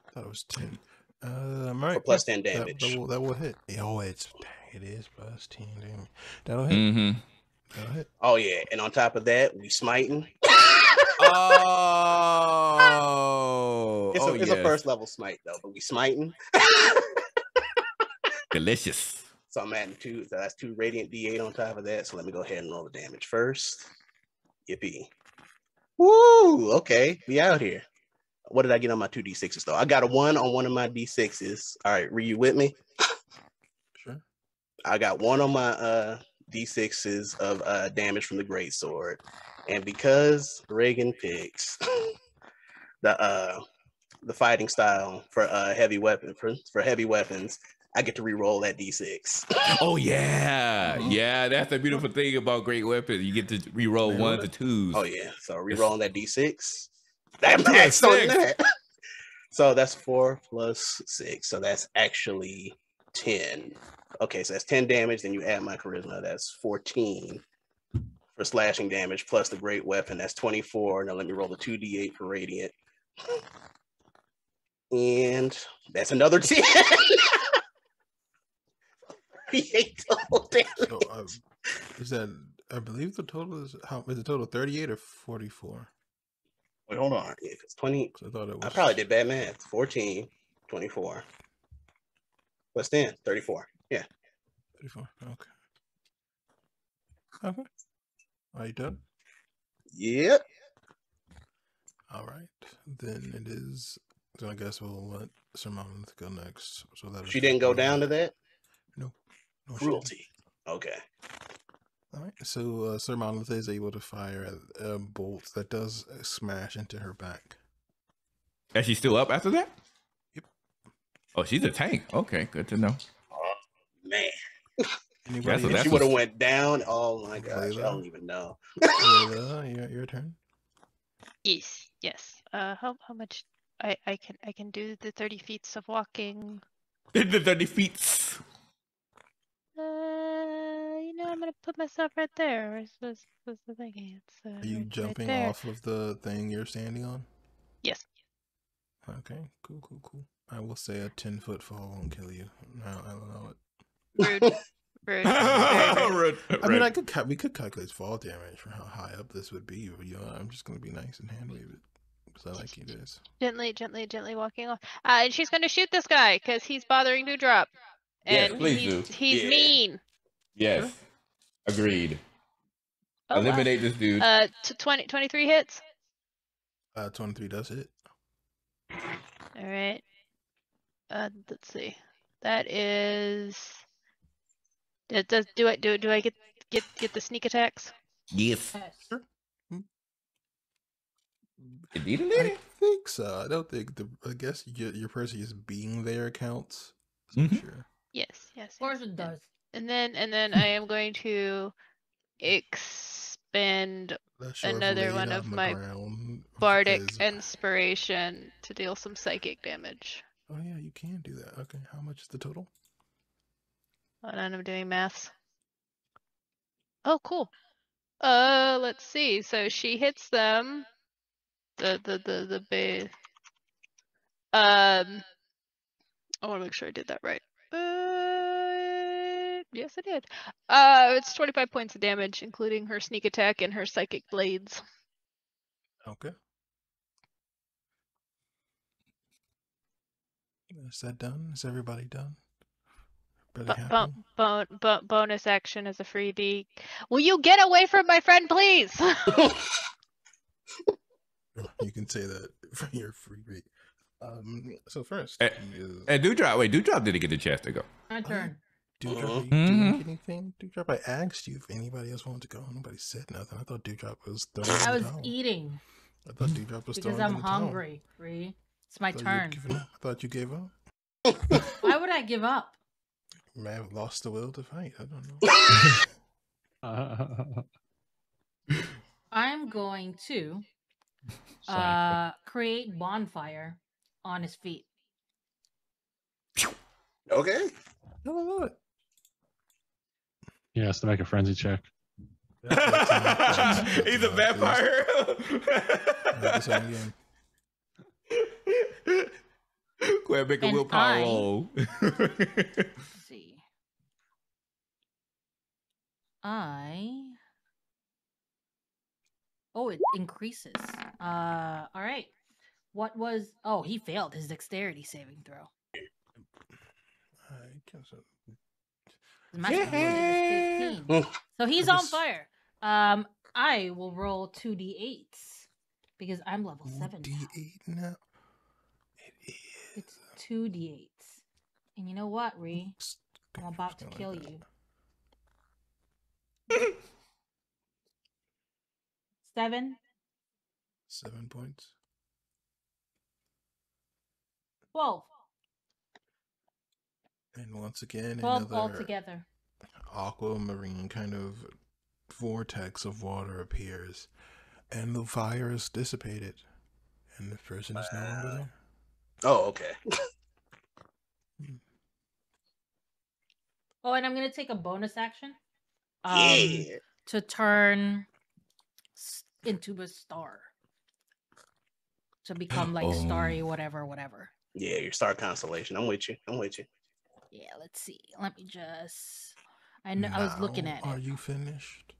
I thought it was 10. Right. For plus 10 damage. That will hit. Oh, it is plus 10 damage. That'll hit. Mm-hmm. That'll hit. Oh yeah, and on top of that, we smiting. Oh, it's a first level smite though, but we smiting. Delicious. So I'm adding 2. So that's 2 radiant D8 on top of that. So let me go ahead and roll the damage first. Yippee! Woo! Okay, we out here. What did I get on my 2 D6s though? I got a 1 on one of my D6s. All right, Ree, you with me? Sure. I got 1 on my D6s of damage from the great sword, and because Reagan picks the fighting style for heavy weapon for heavy weapons, I get to re-roll that D6. Oh yeah, yeah. That's the beautiful thing about great weapons. You get to re-roll 1s to 2s. Oh yeah, so re-rolling that D6. That maxed on that. So that's 4 plus 6, so that's actually 10. Okay, so that's 10 damage. Then you add my charisma. That's 14 for slashing damage plus the great weapon. That's 24. Now let me roll the 2d8 for radiant, and that's another 10. 38 total damage. So, is that? I believe the total is the total 38 or 44? Wait, hold on. Yeah, it's 20. I thought it was. I probably did bad math. 14, 24 plus 10, 34. Yeah. 34. Okay. Are you done? Yep. All right. Then it is. So I guess we'll let Sir Monolith go next. So that She didn't go down to that? No. Cruelty. Okay. All right. So Sir Monolith is able to fire a bolt that does smash into her back. Is she still up after that? Yep. Oh, she's a tank. Okay, good to know. Oh, man. Anybody If she would have went down, oh my gosh, I don't even know. Layla, your turn. Yes. How much I can do the 30 feet of walking. The 30 feet. I'm gonna put myself right there. What's the thing? It's Are you jumping off of the thing you're standing on? Yes. Okay, cool. I will say a 10-foot fall won't kill you. No, I don't know it. Rude. Rude. Rude. I mean, we could calculate fall damage for how high up this would be. But, I'm just gonna be nice and hand wave it because I like you guys. Gently walking off. And she's gonna shoot this guy because he's bothering to drop. Yes, And please do. he's mean. Yes. Agreed. Oh, Eliminate this dude. 23 hits. 23 does hit. All right. Let's see. That is. Do I get the sneak attacks? Yes. Sure. Indeed. I think so. I don't think I guess your person just being there counts. Mhm. Sure. Yes. Of course it does. And then I am going to expend another one of my bardic inspiration to deal some psychic damage. Oh yeah, you can do that. Okay, how much is the total? Hold on, I'm doing maths. Oh, cool. Let's see. So she hits them the base. I want to make sure I did that right. Yes, I did. It's 25 points of damage, including her sneak attack and her psychic blades. Okay. Is that done? Is everybody done? Everybody happy? Bonus action as a freebie. Will you get away from my friend, please? You can say that for your freebie. So first is Dewdrop. Wait, Dewdrop didn't get a chance to go. My turn. Dewdrop, are you doing anything? Dewdrop, I asked you if anybody else wanted to go. Nobody said nothing. I thought Dewdrop was throwing I in was the towel. eating I thought Dewdrop was because throwing I'm in the towel. hungry, Ree. It's my turn. I thought you gave up. Why would I give up? You may have lost the will to fight. I don't know. I'm going to create bonfire on his feet. Okay. I love it. He has to make a frenzy check. He's a vampire. Go ahead, make a willpower roll. Let's see. Oh, it increases. All right. What was? Oh, he failed his dexterity saving throw. I guess so. His magic is 15. So he's on fire. I will roll 2d8s because I'm level 7 now. D8 now. It is. It's 2d8s. And you know what, Ree? I'm about to kill you. 7. 7 points. 12. And once again, 12 another altogether. aquamarine kind of vortex of water appears, and the fire is dissipated, and the person is no longer there. Oh, okay. Oh, and I'm going to take a bonus action. Yeah. To turn into a star. To become like starry whatever. Yeah, your star constellation. I'm with you. Yeah, let's see. Let me just... I know. I was looking at it. Are you finished?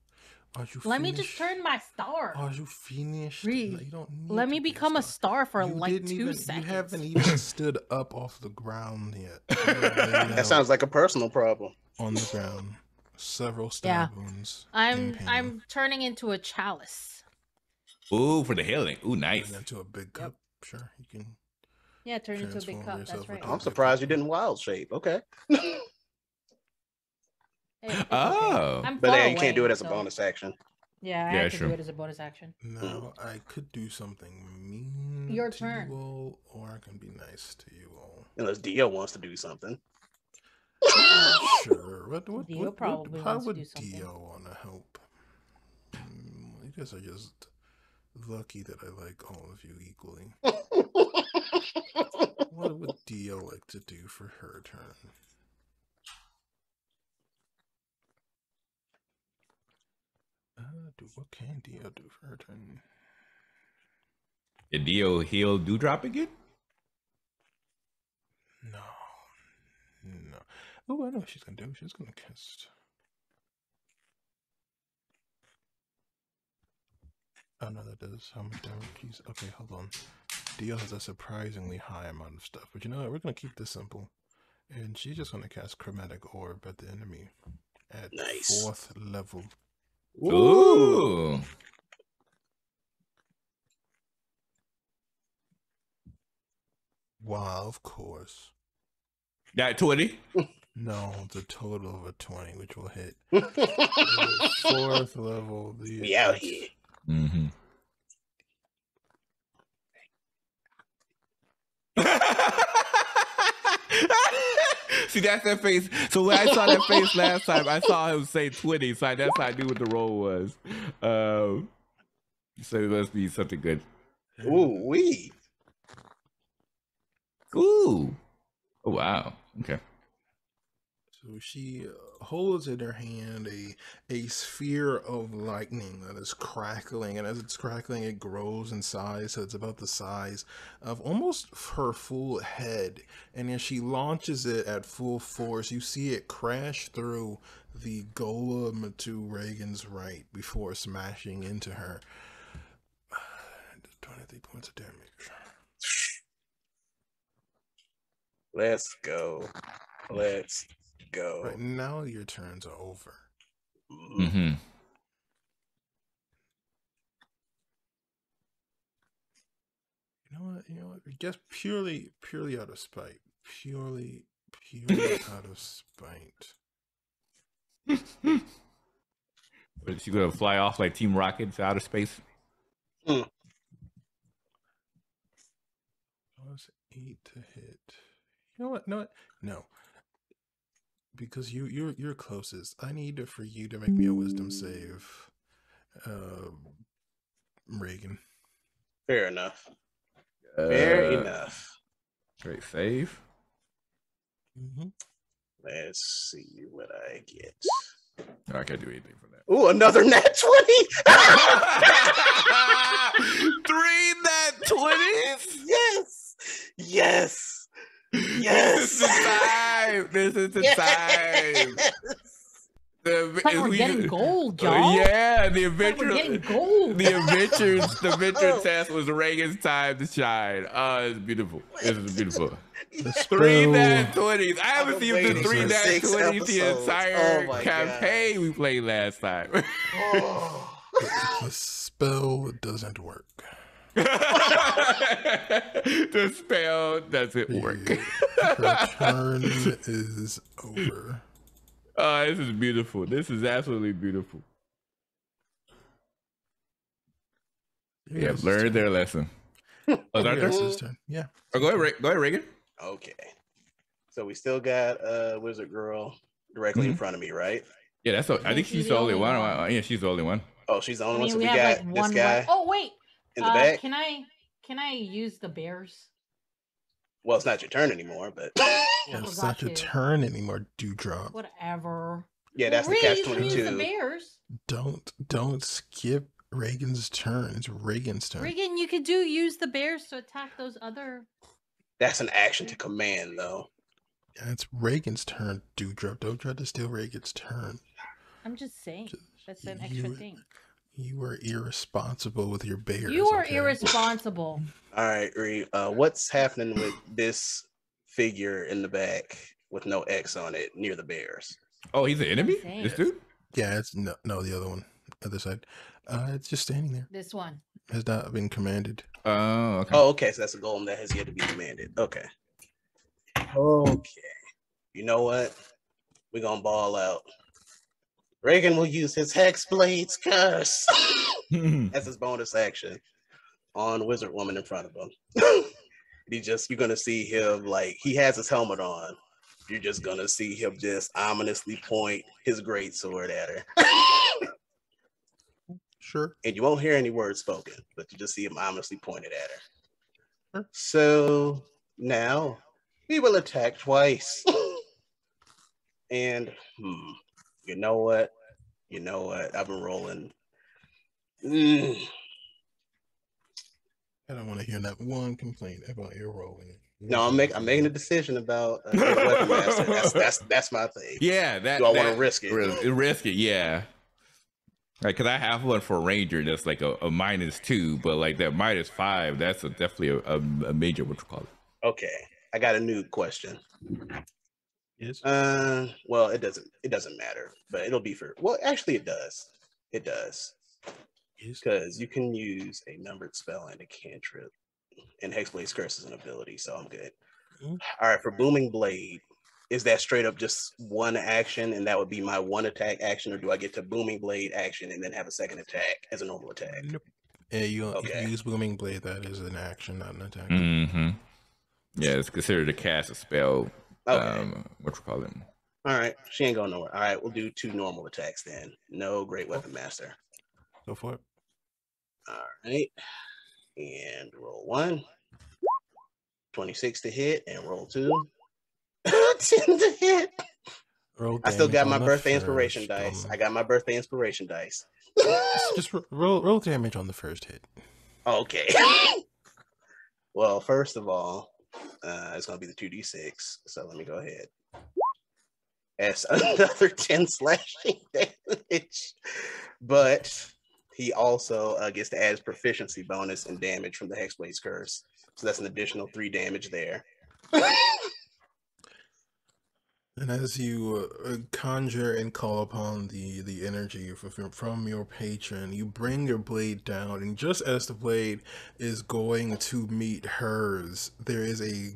Let me just turn my star. Are you finished? Ree, No, you don't need let to me be become a star for like 2 seconds. You haven't even stood up off the ground yet. That sounds like a personal problem. On the ground. Several star wounds. I'm turning into a chalice. Ooh, for the healing. Ooh, nice. Turn into a big cup. Sure, you can. Yeah, turn into a big cup. That's right. I'm surprised you didn't wild shape. Okay. I'm but far you can't do it as a so... bonus action. Yeah, I can do it as a bonus action. No, I could do something mean Your to turn. you all, or I can be nice to you all. Unless Dio wants to do something. Sure. Dio probably how wants would to do something. Dio want to help? You guys are just lucky that I like all of you equally. What would Dio like to do for her turn? What can Dio do for her turn? Did Dio heal Dewdrop again? No. Oh, I know what she's gonna do. She's gonna cast. Oh no, that does how much damage? Jeez. Okay, hold on. Dio has a surprisingly high amount of stuff, but you know what? We're gonna keep this simple, and she's just gonna cast Chromatic Orb at the enemy at 4th level. Ooh. Wow, of course. Got 20? No, it's a total of a 20, which will hit. 4th level. We out here. Mm-hmm. See, that's that face. So when I saw that face last time, I saw him say 20, so that's how I knew what the roll was. So it must be something good. Ooh, wee. Ooh. Oh, wow. Okay. So she holds in her hand a sphere of lightning that is crackling, and as it's crackling, it grows in size. So it's about the size of almost her full head. And as she launches it at full force, you see it crash through the golem to Reagan's right before smashing into her. 23 points of damage. Let's go. Let's go. Right now, your turns are over. Mm-hmm. You know what? Just purely out of spite. Purely out of spite. But she gonna fly off like Team Rocket to outer space? Plus 8 to hit. You know what? No. Because you're closest. I need for you to make me a wisdom save. Reagan. Fair enough. Fair enough. Great save. Mm-hmm. Let's see what I get. No, I can't do anything for that. Ooh, another nat 20. 3 nat 20s? Yes. Yes. Yes. This is the time. This is the time. We're getting gold, y'all. Yeah, the We're adventure. getting gold. The adventure test was Reagan's time to shine. Oh, it's beautiful. This is beautiful. Yes. 3 nat 20s. I haven't seen the waiting 3 for nat 6 20s the episodes. entire Oh my campaign we played last time. Oh. The spell doesn't work. The spell doesn't work. Her turn is over. Oh, this is beautiful. This is absolutely beautiful. Yeah, learn their lesson. Oh, is that Yes, turn. Yeah. Oh, go ahead, Reagan. Okay. So we still got Wizard Girl directly in front of me, right? Yeah, I think she's the only one. Yeah, she's the only one. Oh, she's the only one. So we we have got like this one guy left. Oh wait. in the back. Can I use the bears? Well, it's not your turn anymore, but Yeah, it's not your turn anymore, Dewdrop. Whatever. yeah, that's the Reed, catch you can use the 22. bears. Don't skip Reagan's turn. It's Reagan's turn. Reagan, you could use the bears to attack those other. That's an action to command, though. Yeah, it's Reagan's turn, Dewdrop. Don't try to steal Reagan's turn. I'm just saying. That's an extra thing. You were irresponsible with your bears. You are irresponsible. All right, Reed. What's happening with this figure in the back with no X on it near the bears? Oh, he's an enemy? This dude? Yeah, it's no, the other one, other side. It's just standing there. This one has not been commanded. Oh, okay. Oh, okay. So that's a golem that has yet to be commanded. Okay. Okay. You know what? We're gonna ball out. Reagan will use his Hexblade's curse. That's his bonus action on Wizard Woman in front of him. You're gonna see him like he has his helmet on. You're just gonna see him just ominously point his greatsword at her. Sure. And you won't hear any words spoken, but you just see him ominously pointed at her. Sure. So now we will attack twice. And you know what? I've been rolling. I don't want to hear that one complaint about your rolling. No, I'm making a decision about weapon master. That's my thing. Yeah, do I want to risk it? Risk it, yeah. Like, cause I have one for Ranger that's like a -2, but like that -5, that's definitely a major what you call it. Okay, I got a new question. Yes. Well, it doesn't matter, but it'll be for. Well, actually, it does. It does. Because you can use a numbered spell and a cantrip, and Hexblade's curse is an ability, so I'm good. All right, for Booming Blade, is that straight up just one action, and that would be my one attack action, or do I get to Booming Blade action and then have a second attack as a normal attack? Nope. Yeah, if you use Booming Blade, that is an action, not an attack. Mm-hmm. Yeah, it's considered a cast a spell. Okay. What you call it? All right, she ain't going nowhere. All right, we'll do 2 normal attacks then. No Great Weapon Master. Go for it. All right, and roll 1. 26 to hit, and roll 2. 10 to hit. Roll I still damage got my on the birthday inspiration first, dice. I got my birthday inspiration dice. just roll damage on the first hit. Okay. Well, first of all, it's gonna be the 2d6. So let me go ahead. That's another 10 slashing damage. But he also gets to add his proficiency bonus and damage from the Hexblade's Curse. So that's an additional 3 damage there. And as you conjure and call upon the energy from your patron, you bring your blade down, and just as the blade is going to meet hers, there is a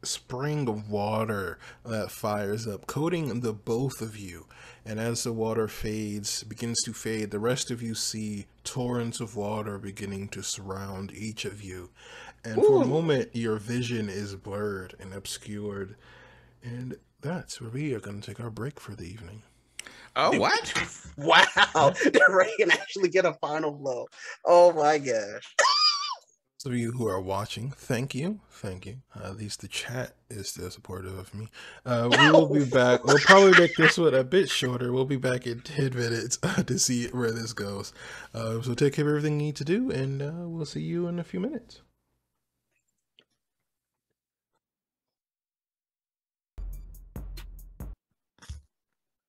spring of water that fires up, coating the both of you. And as the water begins to fade, the rest of you see torrents of water beginning to surround each of you. And for a moment, your vision is blurred and obscured. And that's where we are going to take our break for the evening. Oh, what? Wow. Did Reagan actually get a final blow? Oh my gosh. Those of you who are watching, thank you. At least the chat is still supportive of me. We will be back. We'll probably make this one a bit shorter. We'll be back in 10 minutes to see where this goes. So take care of everything you need to do, and we'll see you in a few minutes.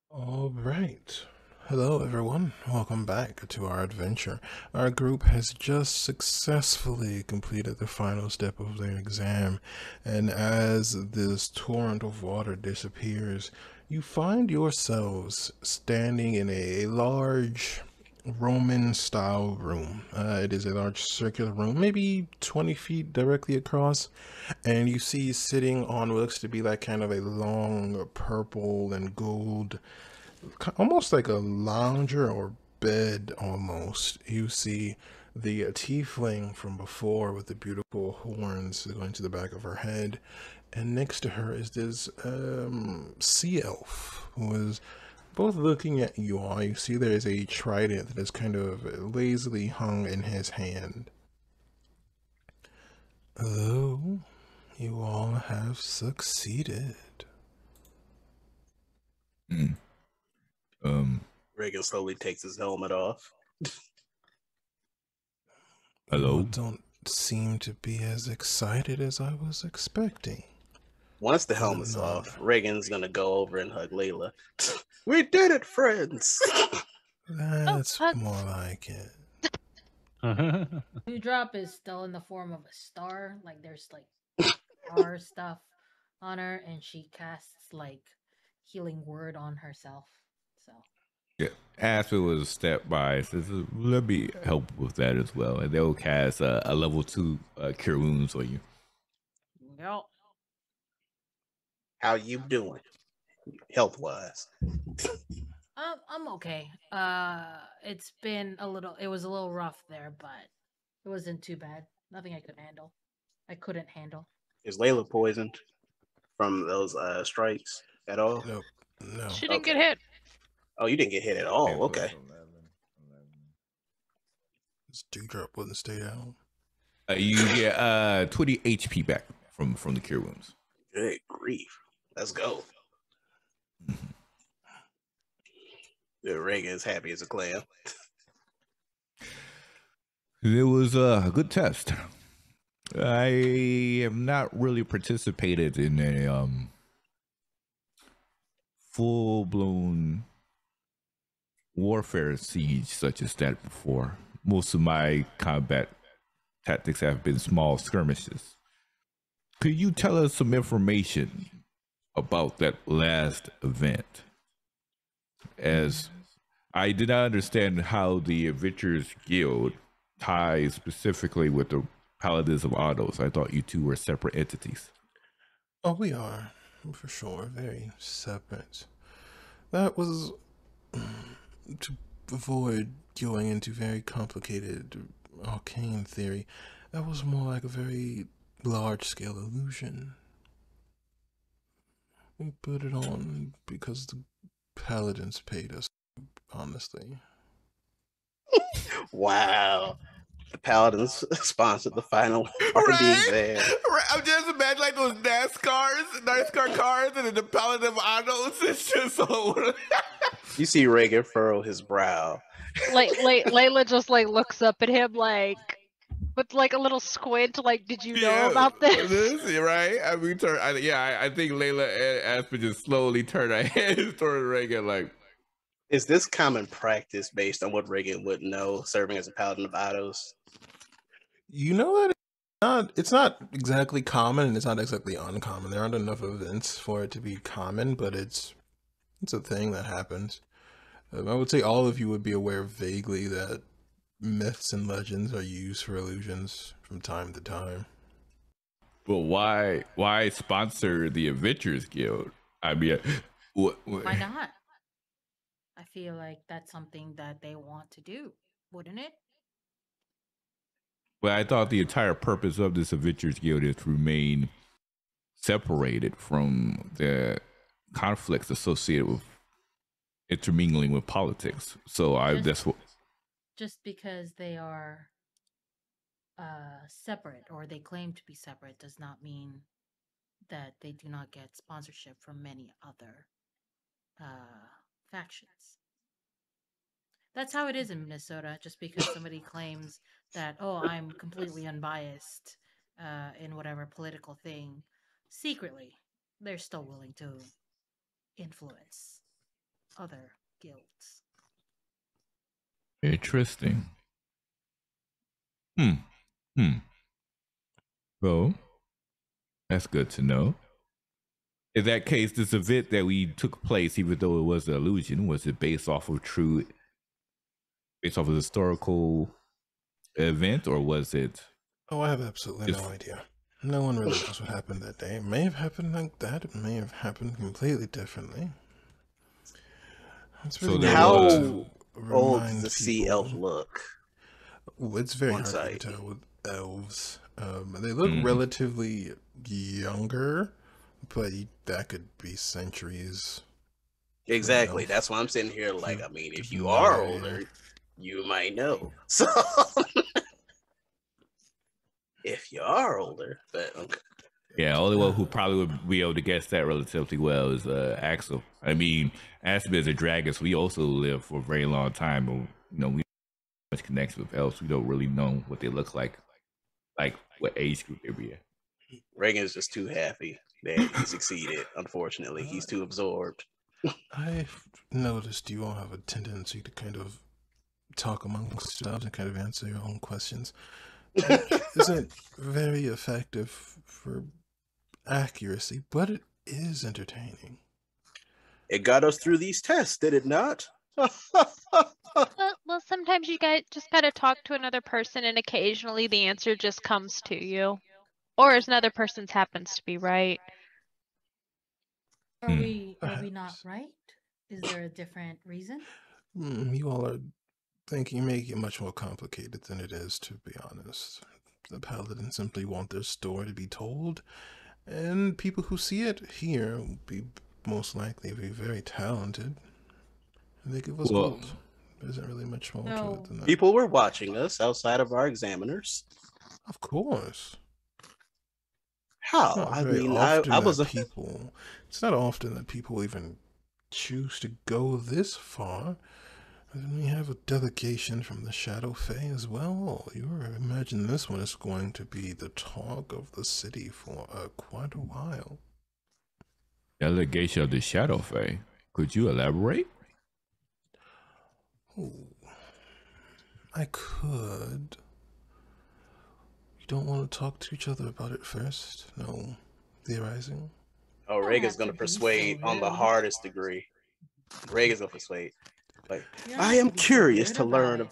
All right. Hello, everyone. Welcome back to our adventure. Our group has just successfully completed the final step of their exam, and as this torrent of water disappears, you find yourselves standing in a large Roman-style room. It is a large circular room, maybe 20 feet directly across, and you see sitting on what looks to be like kind of a long purple and gold, almost like a lounger or bed almost. You see the tiefling from before with the beautiful horns going to the back of her head, and next to her is this sea elf who is both looking at you all. You see there is a trident that is kind of lazily hung in his hand. Hello, you all have succeeded. Reagan slowly takes his helmet off. Hello. You don't seem to be as excited as I was expecting. Once the helmet's off, Reagan's gonna go over and hug Layla. We did it, friends. That's hugs. more like it. Dewdrop is still in the form of a star. Like there's like star stuff on her, and she casts like healing word on herself. So Yeah, Aspen was step by. Says, let me help with that as well, and they'll cast a level 2 cure wounds on you. yep. How you doing, health wise? I'm okay. It's been a little. It was a little rough there, but it wasn't too bad. Nothing I couldn't handle. Is Layla poisoned from those strikes at all? Nope. No. She didn't Okay. get hit. Oh, you didn't get hit at all. Okay. This Dewdrop wouldn't stay down. You get 20 HP back from the cure wounds. Good grief. Let's go. Reagan is happy as a clam. It was a good test. I have not really participated in a full-blown warfare siege such as that before. Most of my combat tactics have been small skirmishes. Could you tell us some information about that last event? As I did not understand how the Adventurers Guild ties specifically with the Paladins of Autos. I thought you two were separate entities. Oh, we are, for sure, very separate. That was to avoid going into very complicated arcane theory. That was more like a very large-scale illusion. We put it on because the Paladins paid us, honestly. Wow. The Paladins sponsored the final part of the exam. Right. I'm just imagining like those NASCAR cars, and then the Paladin of Autos. It's just so. You see Reagan furrow his brow. Layla just like looks up at him like with like a little squint, like, did you know about this? Right? I mean, I think Layla and Aspen just slowly turn their heads toward Reagan, like. Is this common practice based on what Reagan would know, serving as a Paladin of Autos? You know that it's not exactly common, and it's not exactly uncommon. There aren't enough events for it to be common, but it's a thing that happens. I would say all of you would be aware vaguely that myths and legends are used for illusions from time to time. But why sponsor the Adventurers Guild? I mean, Why not? I feel like that's something that they want to do, wouldn't it? Well, I thought the entire purpose of this Adventurers Guild is to remain separated from the conflicts associated with intermingling with politics. So just because they are separate, or they claim to be separate, does not mean that they do not get sponsorship from many other factions. That's how it is in Minnesota. Just because somebody claims that, oh, I'm completely unbiased in whatever political thing, secretly, they're still willing to influence other guilds. Interesting. Well, that's good to know. In that case, this event that we took place, even though it was an illusion, was it based off of a historical event, or was it? Oh, I have absolutely no idea. No one really knows what happened that day. It may have happened like that. It may have happened completely differently. It's really how old does the sea elf look? It's very hard to tell with elves. They look relatively younger, but that could be centuries. Exactly. That's why I'm sitting here like, I mean, if you are older, you might know. So if you are older, but okay. Yeah, only one who probably would be able to guess that relatively well is Axel. I mean, Aspen is a dragon, so we also live for a very long time, but we have much connection with elves. We don't really know what they look like what age group they be in. Reagan is just too happy that he succeeded. Unfortunately, he's too absorbed. I've noticed you all have a tendency to kind of talk amongst yourselves and kind of answer your own questions. It isn't very effective for accuracy, but it is entertaining. It got us through these tests, did it not? Well, sometimes you guys just gotta talk to another person, and occasionally the answer just comes to you, or as another person's happens to be right. Are we not right? Is there a different reason? You all are making it much more complicated than it is, to be honest. The paladins simply want their story to be told, and people who see it here will be most likely be very talented. And they give us gold. There isn't really much more to it than that. People were watching us outside of our examiners. Of course. How? I mean, I was people. It's not often that people even choose to go this far. And we have a delegation from the Shadow Fae as well. You imagine this one is going to be the talk of the city for quite a while. Delegation of the Shadow Fae. Could you elaborate? Oh, I could. You don't want to talk to each other about it first? No theorizing? Oh, Reagan's going to persuade on the hardest degree. Reagan's going to persuade. Like, I am curious to learn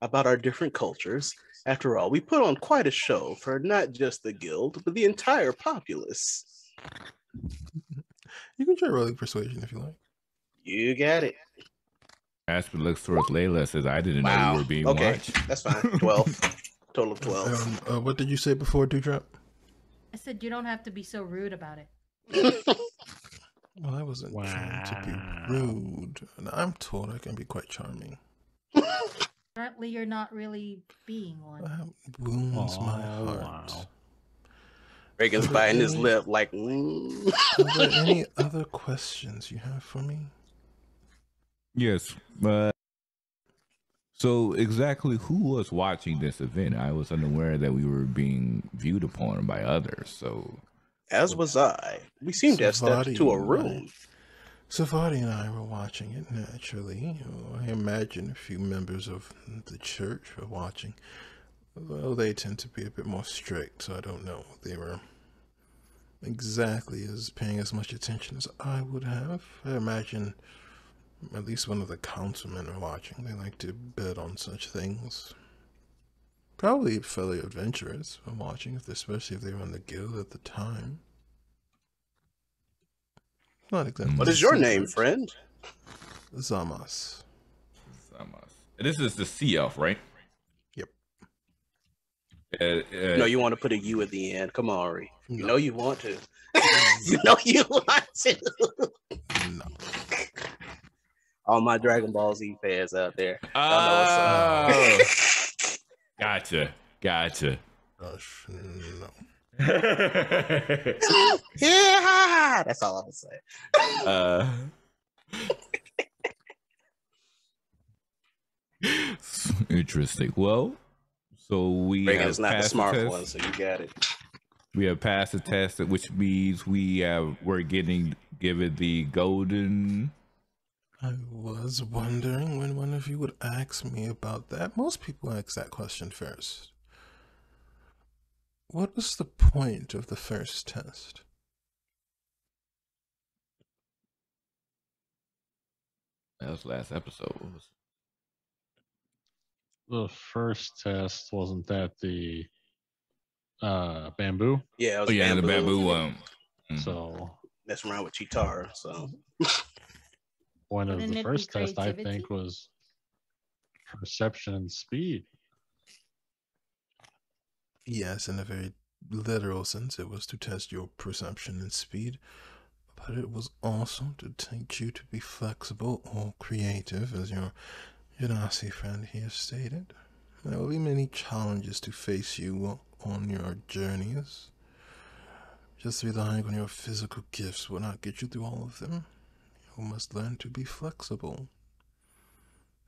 about our different cultures. After all, we put on quite a show for not just the guild, but the entire populace. You can try rolling persuasion if you like. You got it. Aspen looks towards Layla and says, I didn't know you were being watched. That's fine. 12. Total of 12. What did you say before, Dewdrop? I said you don't have to be so rude about it. Well, I wasn't trying to be rude. And I'm told I can be quite charming. Apparently, you're not really being one. That wounds my Oh, heart. wow. Reagan's Are there biting his any- lip like. Are there any other questions you have for me? Yes. So exactly who was watching this event? I was unaware that we were being viewed upon by others. So As was I. We seemed to have stepped into a Savati and room. Savati and I were watching it naturally. I imagine a few members of the church were watching. Well, they tend to be a bit more strict, so I don't know. They were exactly as paying as much attention as I would have. I imagine at least one of the councilmen are watching. They like to bet on such things. Probably fellow adventurers are watching, especially if they were in the guild at the time. Not exactly. What is your name, secret. friend? Zamas. this is the sea elf, right? Yep. No, you want to put a U at the end. Come on, Ree. You No. know you want to. You know you want to. No. All my Dragon Ball Z fans out there. Y'all know Oh, what's up. gotcha. Gosh, no. Yeah, that's all I'm gonna say. Interesting. Well, so we Reagan have is not the passed smart test. one, so you got it. We have passed the test, which means we're getting given the golden. I was wondering when one of you would ask me about that. Most people ask that question first. What was the point of the first test? That was last episode. What was The first test, wasn't that the bamboo? Yeah, it was Oh yeah, the bamboo. bamboo one. Mhm. So Mess around with Chitara. So point of Wouldn't the it be first test, I creativity? think, was perception and speed. Yes, in a very literal sense, it was to test your perception and speed, but it was also to teach you to be flexible or creative, as your Genasi friend here stated. There will be many challenges to face you on your journeys. Just relying on your physical gifts will not get you through all of them. You must learn to be flexible,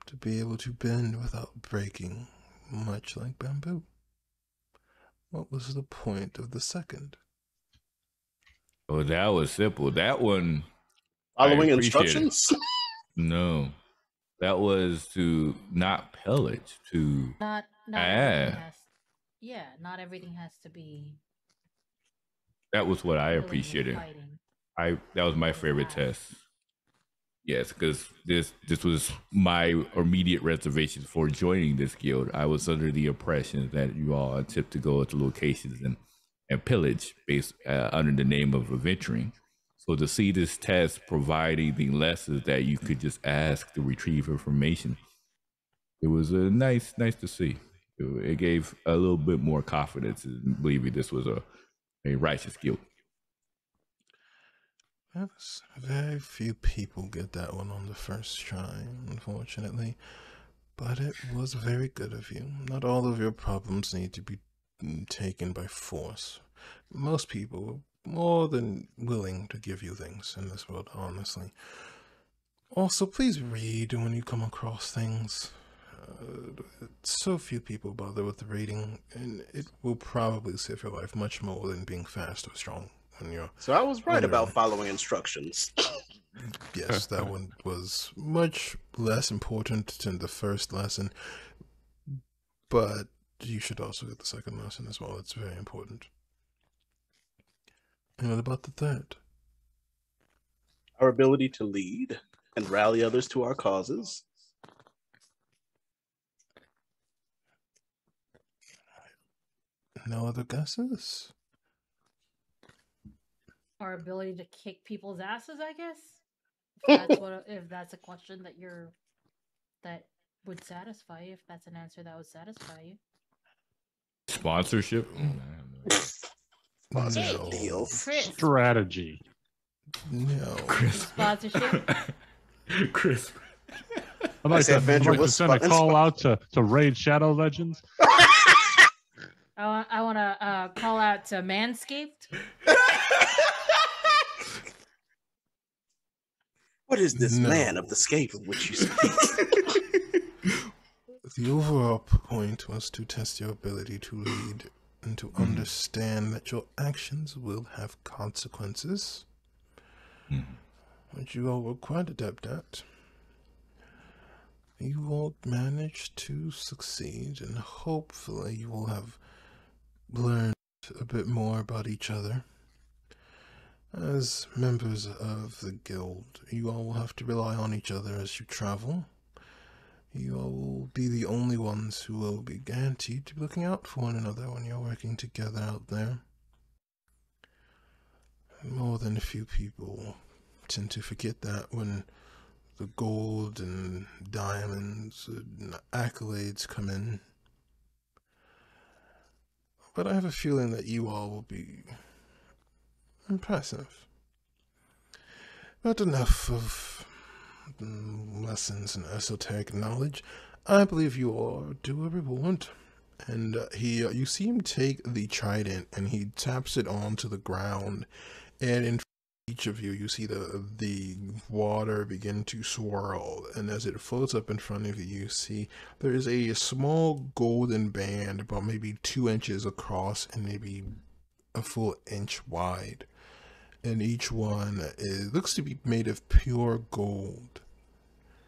to be able to bend without breaking, much like bamboo. What was the point of the second? Oh, that was simple. That one. I following appreciate it. instructions. No, that was to not pillage. To Not Ah. everything has. Yeah, not everything has to be. that was what I killing and appreciated. fighting. That was my favorite test. Yes, because this was my immediate reservation for joining this guild. I was under the impression that you all attempt to go to locations and pillage based under the name of adventuring. So to see this test providing the lessons that you could just ask to retrieve information, it was nice to see. It gave a little bit more confidence in believing this was a righteous guild. Yes, very few people get that one on the first try, unfortunately. But it was very good of you. Not all of your problems need to be taken by force. Most people are more than willing to give you things in this world, honestly. Also, please read when you come across things. So few people bother with reading, and it will probably save your life much more than being fast or strong when you're. So I was right about Wondering. following instructions. Yes, that one was much less important than the first lesson, but you should also get the second lesson as well. It's very important. And what about the third? Our ability to lead and rally others to our causes. No other guesses? Our ability to kick people's asses, I guess. If that's a question that would satisfy you, if that's an answer that would satisfy you. Sponsorship? Sponsorship No. deals. Chris, Strategy. No. Chris. sponsorship. Chris. I'd like to, Adventure I'd like to was send a call out to Raid Shadow Legends. I want to call out to Manscaped. What is this No. man of the scape of which you speak? The overall point was to test your ability to lead and to understand that your actions will have consequences, which you all were quite adept at. You all managed to succeed, and hopefully you will have learned a bit more about each other. As members of the guild, you all will have to rely on each other as you travel. You all will be the only ones who will be guaranteed to be looking out for one another when you're working together out there. More than a few people tend to forget that when the gold and diamonds and accolades come in. But I have a feeling that you all will be impressive. But enough of lessons in esoteric knowledge. I believe you all are due a reward. And you see him take the trident and he taps it onto the ground, and in each of you, you see the water begin to swirl, and as it floats up in front of you, you see there is a small golden band about maybe 2 inches across and maybe a full inch wide. And each one looks to be made of pure gold.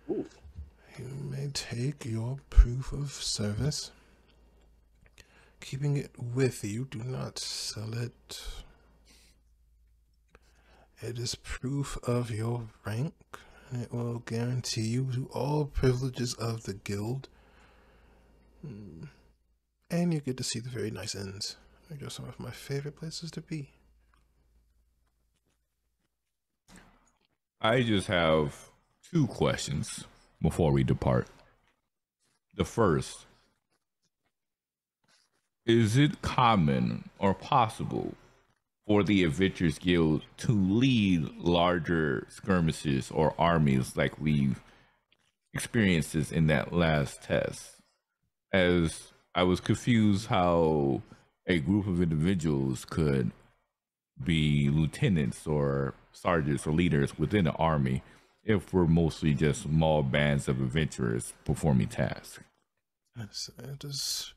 Ooh. You may take your proof of service, keeping it with you. Do not sell it. It is proof of your rank. It will guarantee you all privileges of the guild. And you get to see the very nice inns. They're just some of my favorite places to be. I just have 2 questions before we depart. The first, is it common or possible for the Adventurers Guild to lead larger skirmishes or armies like we've experienced this in that last test? As I was confused how a group of individuals could be lieutenants or sergeants or leaders within the army if we're mostly just small bands of adventurers performing tasks. Yes, it is.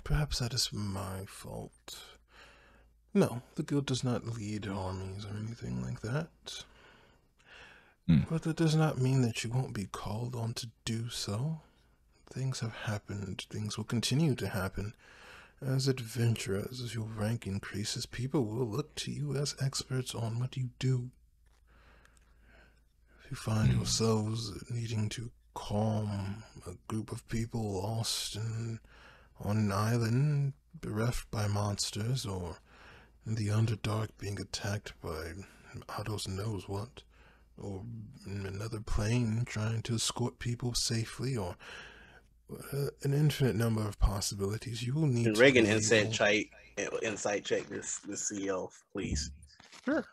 Perhaps that is my fault. No, the guild does not lead armies or anything like that. But that does not mean that you won't be called on to do so. Things have happened. Things will continue to happen. As adventurers, as your rank increases, people will look to you as experts on what you do. If you find yourselves needing to calm a group of people lost on an island, bereft by monsters, or in the Underdark being attacked by Otto's knows what, or in another plane trying to escort people safely, or an infinite number of possibilities, you will need Can to Reagan be insight able... check this CEO, please? Sure.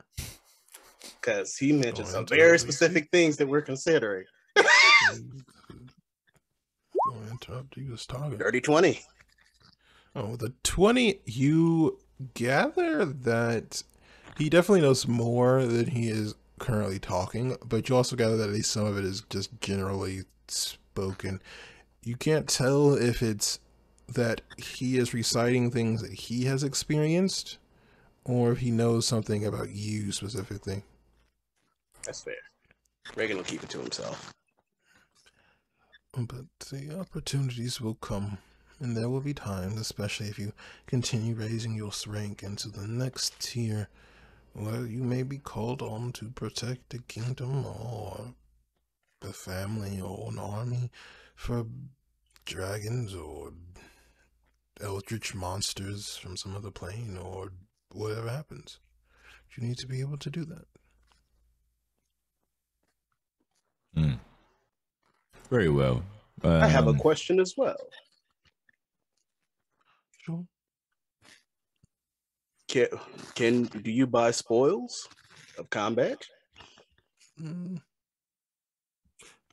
Because he mentioned Go some into very it, specific things that we're considering. Going to interrupt you, this target. Dirty 20. Oh, the 20, you gather that he definitely knows more than he is currently talking, but you also gather that at least some of it is just generally spoken. You can't tell if it's that he is reciting things that he has experienced, or if he knows something about you specifically. That's fair. Reagan will keep it to himself. But the opportunities will come, and there will be times, especially if you continue raising your rank into the next tier, where you may be called on to protect a kingdom or a family or an army for dragons or eldritch monsters from some other plane or whatever happens. You need to be able to do that. Very well. I have a question as well. Sure. Do you buy spoils of combat?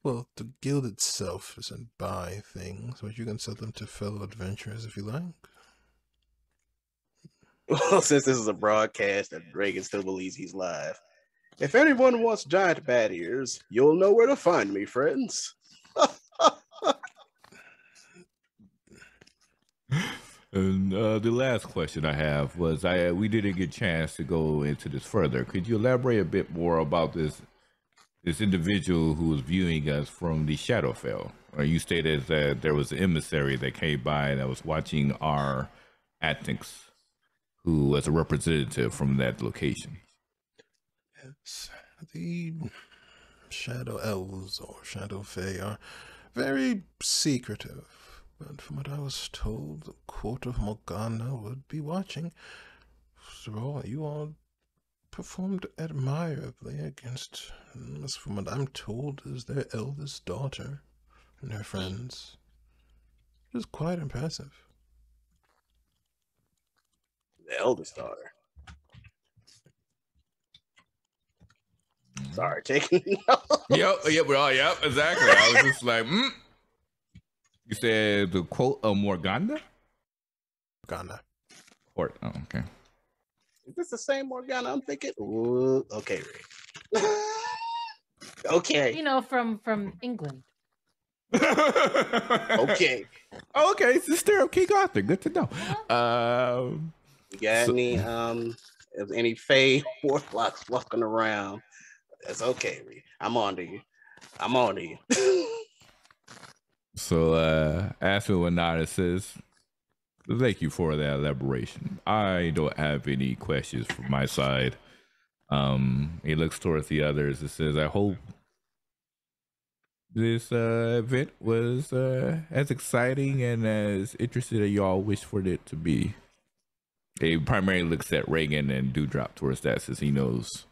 Well, the guild itself doesn't buy things, but you can sell them to fellow adventurers if you like. Well, since this is a broadcast and Reagan still believes he's live, if anyone wants giant bat ears, you'll know where to find me, friends. And the last question I have was, we didn't get a chance to go into this further. Could you elaborate a bit more about this individual who was viewing us from the Shadowfell? Or you stated that there was an emissary that came by that was watching our antics, who was a representative from that location. Yes, the Shadow Elves or Shadow Fae are very secretive, but from what I was told, the court of Morgana would be watching. After all, you all performed admirably against, as from what I'm told, is their eldest daughter and her friends. It is quite impressive. The eldest daughter. Sorry, taking Yep, exactly. I was just like, You said the quote of Morgana? Morgana. Court. Oh, okay. Is this the same Morgana I'm thinking? Ooh, okay, Ray. Okay. You know, from England. Okay. Okay, sister of King Arthur. Good to know. You got any Fae warlocks walking around? That's okay, Ray. I'm on to you. I'm on to you. So, Aspen Wanada says, thank you for that elaboration. I don't have any questions from my side. He looks towards the others and says, I hope this event was as exciting and as interesting as y'all wish for it to be. He primarily looks at Reagan and Dewdrop towards that, since he knows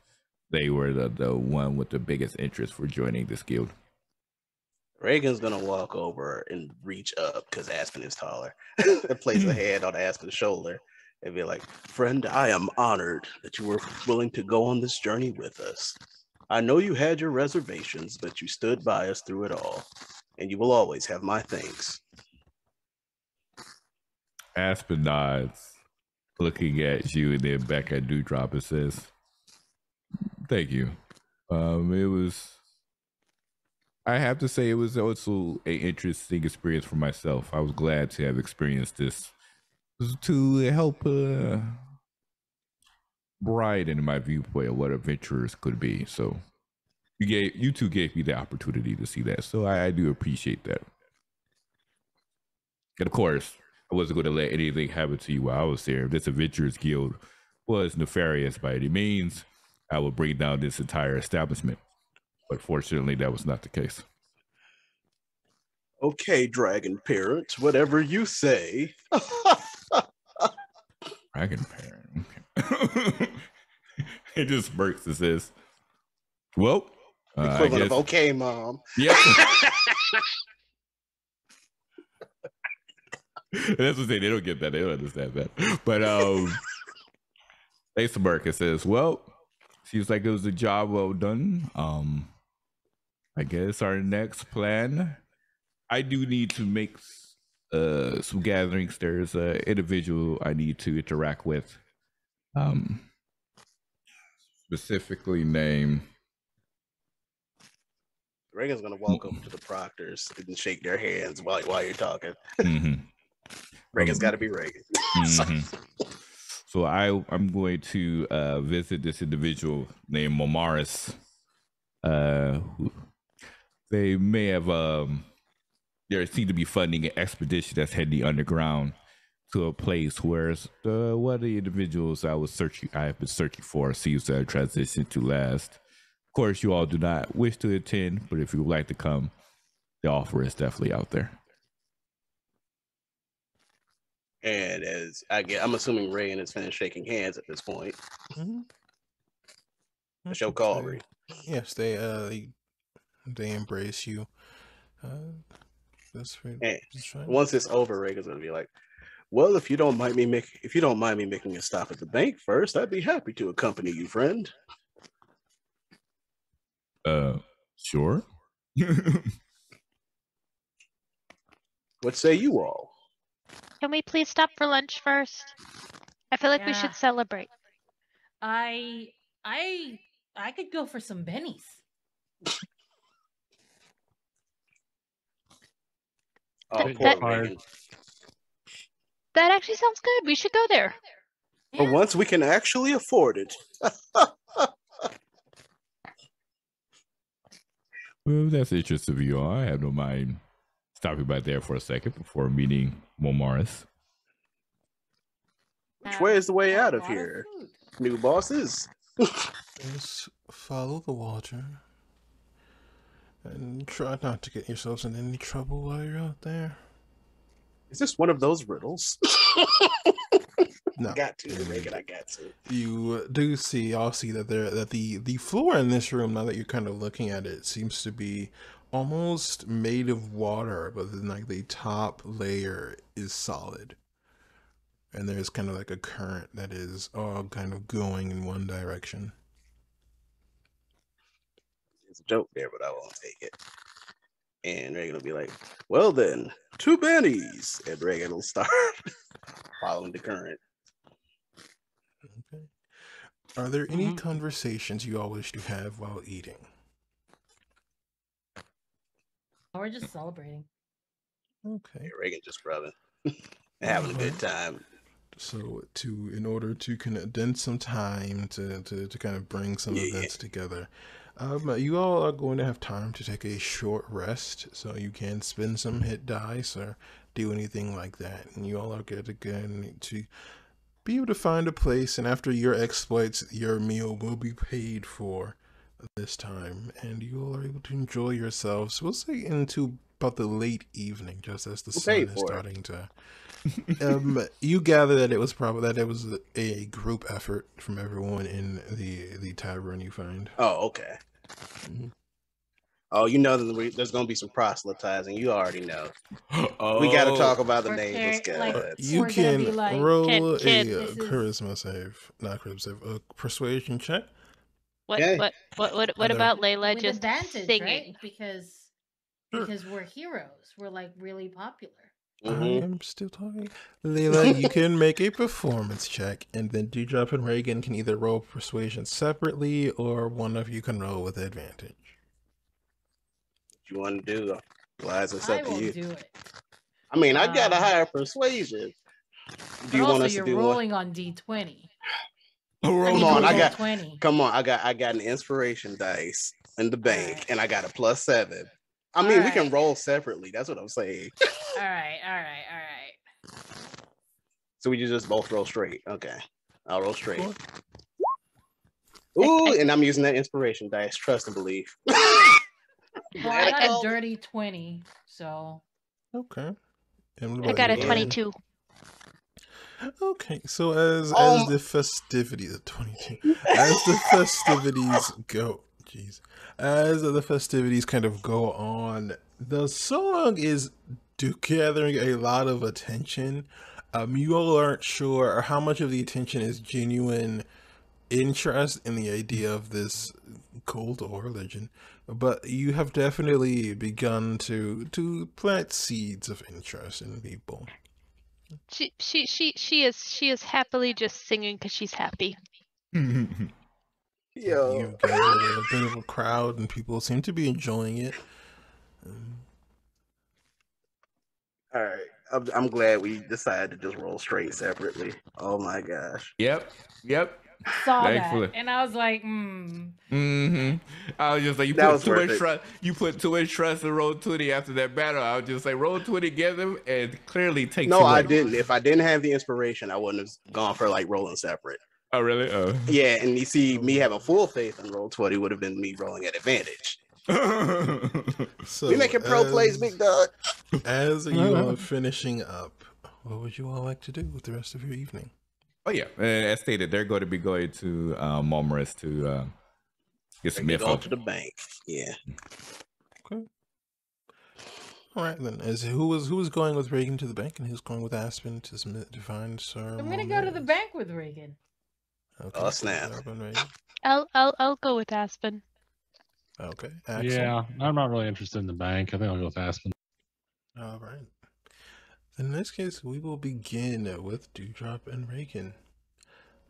they were the one with the biggest interest for joining this guild. Reagan's gonna walk over and reach up because Aspen is taller and place a hand on Aspen's shoulder and be like, friend, I am honored that you were willing to go on this journey with us. I know you had your reservations, but you stood by us through it all, and you will always have my thanks. Aspen nods, looking at you, and then back at Dewdrop and says, thank you. It was, I have to say, it was also an interesting experience for myself. I was glad to have experienced this to help broaden my viewpoint of what adventurers could be. So you two gave me the opportunity to see that. So I do appreciate that. And of course, I wasn't going to let anything happen to you while I was there. If this adventurers guild was nefarious by any means, I would bring down this entire establishment. But fortunately, that was not the case. Okay, dragon parent, whatever you say. Dragon parent. Okay. It just smirks and says, well, Equivalent of okay, mom. Yep. That's what they don't get that. They don't understand that. But they smirk and says, well, seems like it was a job well done. I guess our next plan, I do need to make some gatherings. There's an individual I need to interact with, specifically named. Reagan's gonna walk over to the proctors and shake their hands while you're talking. Mm-hmm. Reagan's got to be Reagan. Mm-hmm. So I'm going to visit this individual named Momaris. They may have there seem to be funding an expedition that's heading underground to a place where one of the individuals I have been searching for seems to have transitioned to last. Of course, you all do not wish to attend, but if you would like to come, the offer is definitely out there. And as I'm assuming Reagan is finished shaking hands at this point. Mm-hmm. The show call, Ray. Yes, they embrace you. That's right. Once it's over, Reagan's gonna be like, "Well, if you don't mind me making a stop at the bank first, I'd be happy to accompany you, friend." Sure. What say you all? Can we please stop for lunch first? I feel like we Yeah. should celebrate. I could go for some bennies. Oh, Get poor fired. Reagan. That actually sounds good. We should go there. But once we can actually afford it. Well, that's interesting of you all. I have no mind stopping by there for a second before meeting Morris. Which way is the way out of A lot here? food. New bosses? Just follow the water. And try not to get yourselves in any trouble while you're out there. Is this one of those riddles? No. Got to, Reagan, I got to. You do see, I'll see that the floor in this room, now that you're kind of looking at it, seems to be almost made of water, but then like the top layer is solid. And there's kind of like a current that is all kind of going in one direction. It's a joke there, but I won't take it. And Reagan will be like, well then, 2 bennies. And Reagan will start following the current. Okay. Are there any conversations you all wish to have while eating? We're just celebrating. Okay. Yeah, Reagan just rubbing. Having a good time. So in order to condense some time to kind of bring some events together, you all are going to have time to take a short rest, so you can spend some hit dice or do anything like that. And you all are good again to be able to find a place, and after your exploits, your meal will be paid for this time, and you all are able to enjoy yourselves. We'll say into about the late evening, just as the sun is starting to. You gather that it was a group effort from everyone in the tavern you find. Oh, okay. Oh, you know that there's going to be some proselytizing. You already know. We got to talk about the nameless gods. You We're gonna be can like, roll a Kid, charisma save, not charisma save, a persuasion check. What Okay. what about Layla with just advantage, singing? right? Because we're heroes. We're like really popular. I am still talking. Layla, you can make a performance check, and then Dewdrop and Reagan can either roll persuasion separately, or one of you can roll with advantage. What you want to do? Liza, it's up I to will you. do it. I mean, I got a higher persuasion. Do you But want also, us to you're do one? rolling on D20. Come on, I got 20. Come on, I got an inspiration dice in the bank, Alright. and I got a +7. I mean, we can Alright. roll separately. That's what I'm saying. All right. So we just both roll straight. Okay, I'll roll straight. Cool. Ooh, and I'm using that inspiration dice. Trust and believe. Well, I got a dirty 20, so. Okay. And what I about got you, a Brian? 22. Okay, so as the festivities, 22, as the festivities go, as the festivities kind of go on, the song is gathering a lot of attention. You all aren't sure how much of the attention is genuine interest in the idea of this cult or religion, but you have definitely begun to plant seeds of interest in people. She is happily just singing because she's happy. Yo, You've gathered a bit of a crowd, and people seem to be enjoying it. all right. I'm glad we decided to just roll straight separately. Oh my gosh. Yep. Saw Thankfully. that, and I was like, I was just like, you That put was too worth much it. trust. You put too much trust in roll 20 after that battle. I was just like, roll 20 together and clearly take. No, too I much. didn't. If I didn't have the inspiration, I wouldn't have gone for like rolling separate. Oh really? Oh. Yeah, and you see, me having full faith in roll 20 would have been me rolling at advantage. So We making pro plays, big dog. As you are finishing up, what would you all like to do with the rest of your evening? Oh yeah, as stated, they're going to be going to Morris to get some Go info. to the bank. Yeah. Okay. All right then. As who was going with Reagan to the bank, and who's going with Aspen to find Sir? I'm gonna go to the bank with Reagan. Okay. Oh, snap. Good job on Reagan. I'll go with Aspen. Okay, Axel. Yeah, I'm not really interested in the bank. I think I'll go with Aspen. All right. In this case, we will begin with Dewdrop and Reagan.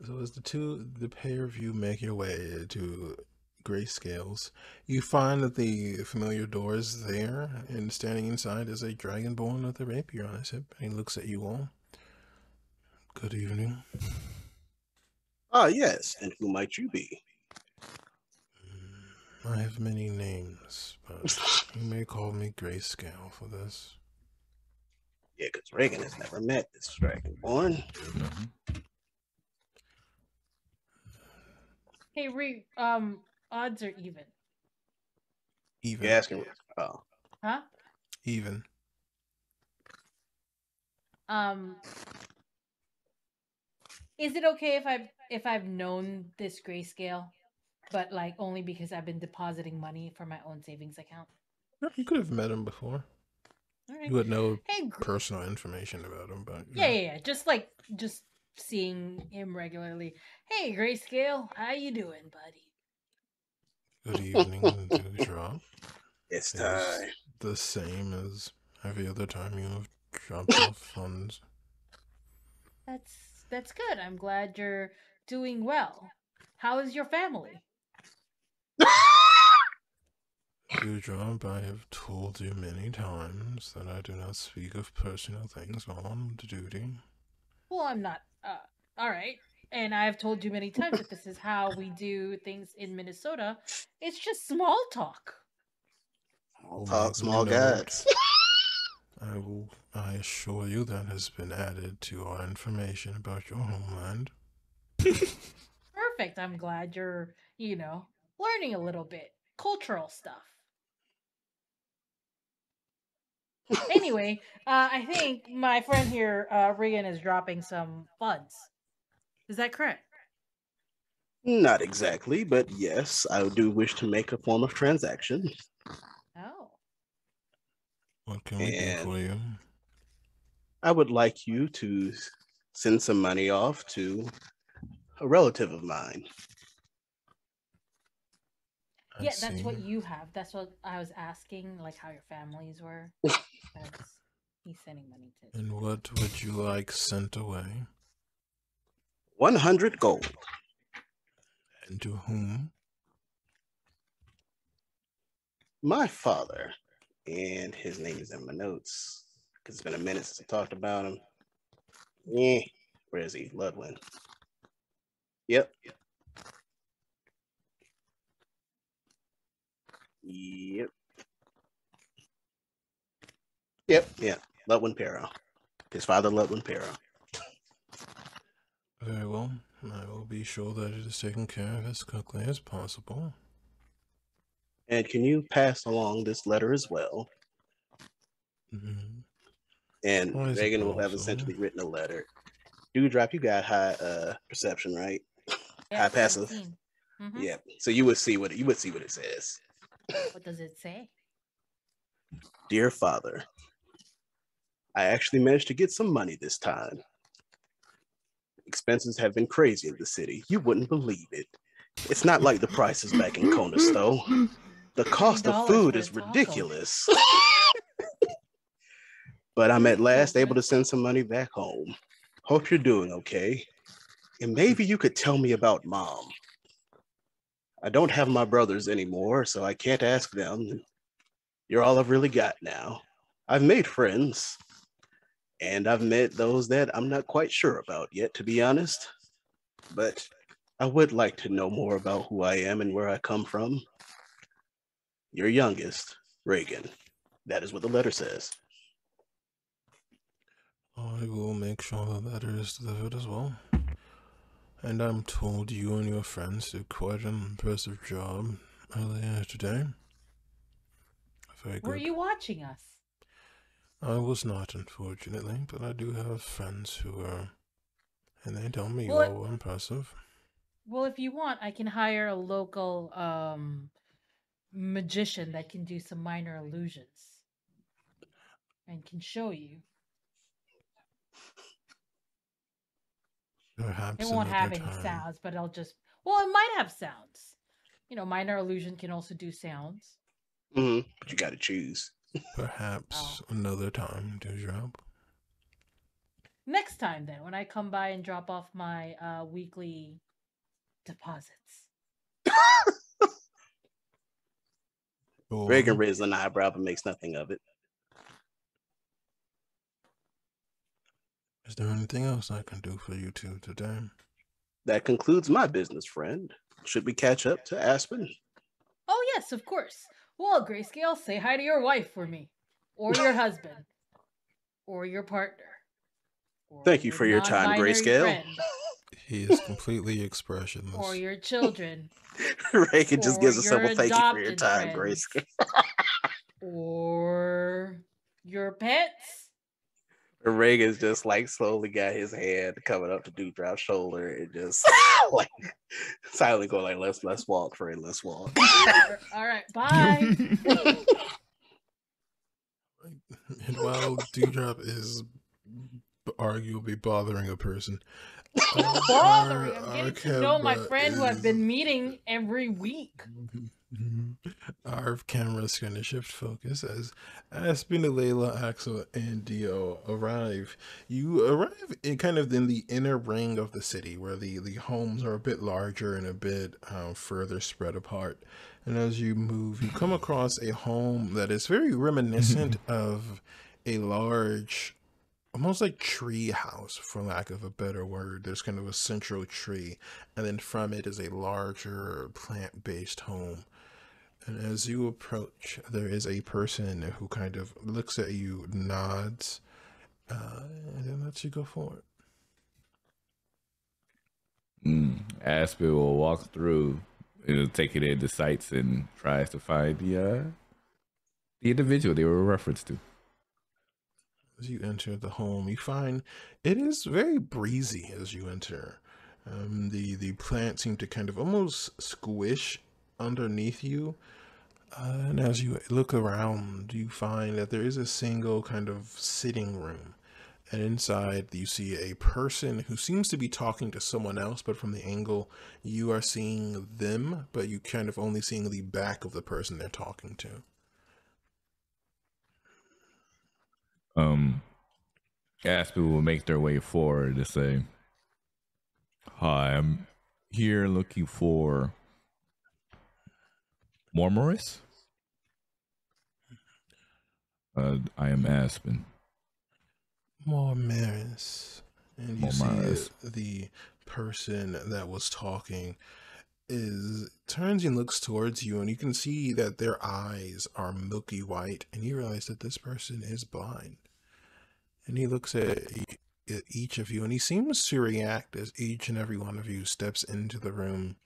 So as the pair of you make your way to Grayscales, you find that the familiar door is there, and standing inside is a dragonborn with a rapier on his hip. And he looks at you all. Good evening. Ah, yes. And who might you be? I have many names, but you may call me Grayscale for this. Yeah, because Reagan has never met this Dragonborn. Hey, odds are even. Even. You're asking. Oh, Huh? Even. Is it okay if I've known this Grayscale, but like only because I've been depositing money for my own savings account? You could have met him before. All right. You would know Hey, personal information about him, but yeah. Just seeing him regularly. Hey, Grayscale, how you doing, buddy? Good evening, Dewdrop. it's Is time. the same as every other time you have dropped off funds. That's good. I'm glad you're doing well. How is your family? Dewdrop, I have told you many times that I do not speak of personal things while on duty. Well, I'm not. All right. And I've told you many times that this is how we do things in Minnesota. It's just small talk. Small We'll talk, make small note. gods. I assure you that has been added to our information about your homeland. Perfect. I'm glad you're, learning a little bit. Cultural stuff. Anyway, I think my friend here, Regan, is dropping some funds. Is that correct? Not exactly, but yes, I do wish to make a form of transaction. Oh. What can we do And for you? I would like you to send some money off to a relative of mine. I Yeah, that's see. what you have. That's what I was asking, like how your families were. That's he's sending money to. And what would you like sent away? 100 gold. And to whom? My father, and his name is in my notes because it's been a minute since I talked about him. Yeah, where is he? Ludwin. Yep. Yep. Yep. Yeah. Ludwin Pero. His father, Ludwin Pero. Very well. I will be sure that it is taken care of as quickly as possible. And can you pass along this letter as well? Mm-hmm. And I Reagan will have suppose so. essentially written a letter. Dewdrop, you got high perception, right? Yeah, High passive. 17. Mm-hmm. Yeah. So you would see what it says. What does it say? Dear Father, I actually managed to get some money this time. Expenses have been crazy in the city. You wouldn't believe it. It's not like the prices back in Conus, though. The cost of $3 food for is a taco. ridiculous. But I'm at last able to send some money back home. Hope you're doing okay. And maybe you could tell me about Mom. I don't have my brothers anymore, so I can't ask them. You're all I've really got now. I've made friends, and I've met those that I'm not quite sure about yet, to be honest. But I would like to know more about who I am and where I come from. Your youngest, Reagan. That is what the letter says. I will make sure the letter is delivered as well. And I'm told you and your friends did quite an impressive job earlier today. Very good. Were you watching us? I was not, unfortunately, but I do have friends who are, and they tell me you Well, all were impressive. Well, if you want, I can hire a local magician that can do some minor illusions and can show you. Perhaps It won't have another any time. sounds, but it'll just. Well, it might have sounds. minor illusion can also do sounds. But you got to choose. Perhaps another time, Dewdrop. Next time, then, when I come by and drop off my weekly deposits. Reagan raises an eyebrow but makes nothing of it. Is there anything else I can do for you two today? That concludes my business, friend. Should we catch up to Aspen? Oh, yes, of course. Well, Grayscale, say hi to your wife for me. Or your husband. Or your partner. Or Thank you for your time, non-binary Grayscale. friend. He is completely expressionless. Or your children. Reagan just gives herself a thank you for your adopted time, friends. Grayscale. Or your pets. Reagan's just like slowly got his hand coming up to Dewdrop's shoulder and just like silently going like, let's walk, friend, let's walk. All right, bye. And while Dewdrop is arguably bothering a person, Bothering. I'm getting to know my camera friend who I've been meeting every week. Our camera's going to shift focus as Aspen, Layla, Axel, and Dio arrive. You arrive in kind of in the inner ring of the city where the homes are a bit larger and a bit further spread apart. And as you move, you come across a home that is very reminiscent of a large, almost like tree house, for lack of a better word. There's kind of a central tree, and then from it is a larger plant-based home. And as you approach, there is a person who kind of looks at you, nods, and then lets you go forward. Aspen will walk through, take it in the sights, and tries to find the individual they were referenced to. As you enter the home, you find it is very breezy as you enter. The plants seem to kind of almost squish underneath you. And as you look around, you find that there is a single kind of sitting room. And inside you see a person who seems to be talking to someone else, but from the angle you are seeing them, but you kind of only seeing the back of the person they're talking to. Aspen will make their way forward to say, "Hi, I'm here looking for Mormoris. I am Aspen." Mormoris. And you Mormoris. see the person that was talking turns and looks towards you, and you can see that their eyes are milky white, and you realize that this person is blind. And he looks at each of you, and he seems to react as each and every one of you steps into the room.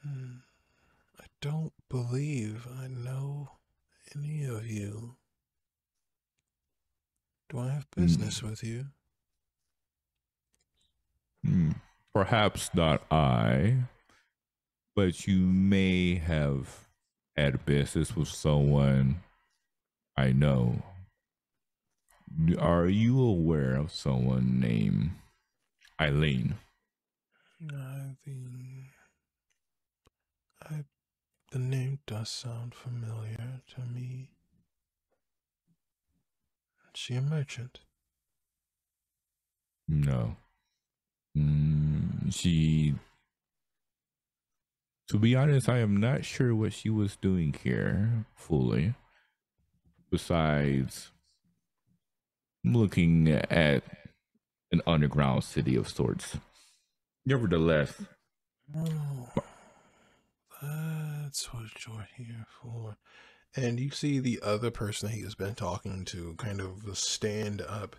I don't believe I know any of you. Do I have business with you? Perhaps not I, but you may have had business with someone I know. Are you aware of someone named Eileen? The name does sound familiar to me. Is she a merchant? No. To be honest, I am not sure what she was doing here fully. Besides looking at an underground city of sorts. Nevertheless. Oh, that's what you're here for. And you see the other person he has been talking to kind of stand up.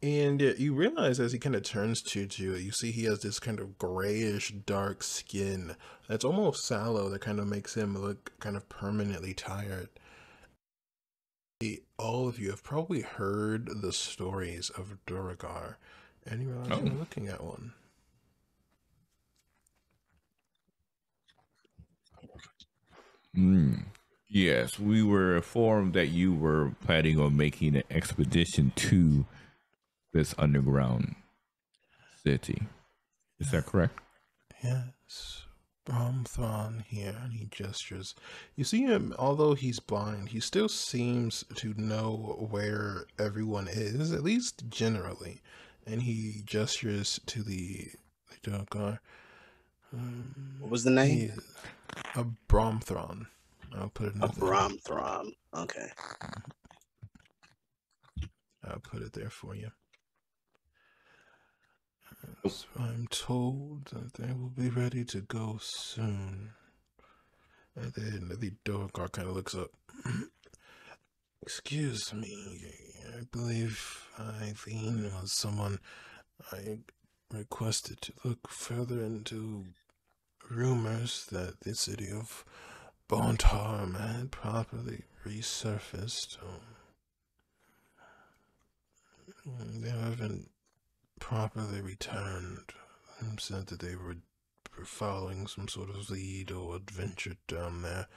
And you realize as he kind of turns to you, you see he has this kind of grayish dark skin that's almost sallow that kind of makes him look kind of permanently tired. All of you have probably heard the stories of Duragar, and you realize you're looking at one. Yes, we were informed that you were planning on making an expedition to this underground city. Is that correct? Yes. Bromthron here, and he gestures. You see him, although he's blind, he still seems to know where everyone is, at least generally. And he gestures to the Dokar. What was the name? He is a Bromthron. I'll put it in A the Bromthron. Okay. I'll put it there for you. So I'm told that they will be ready to go soon. And then the Dokar kind of looks up. Excuse me, I believe Eileen was someone I requested to look further into rumors that the city of Bontarm had properly resurfaced. They haven't properly returned. Said that they were following some sort of lead or adventure down there,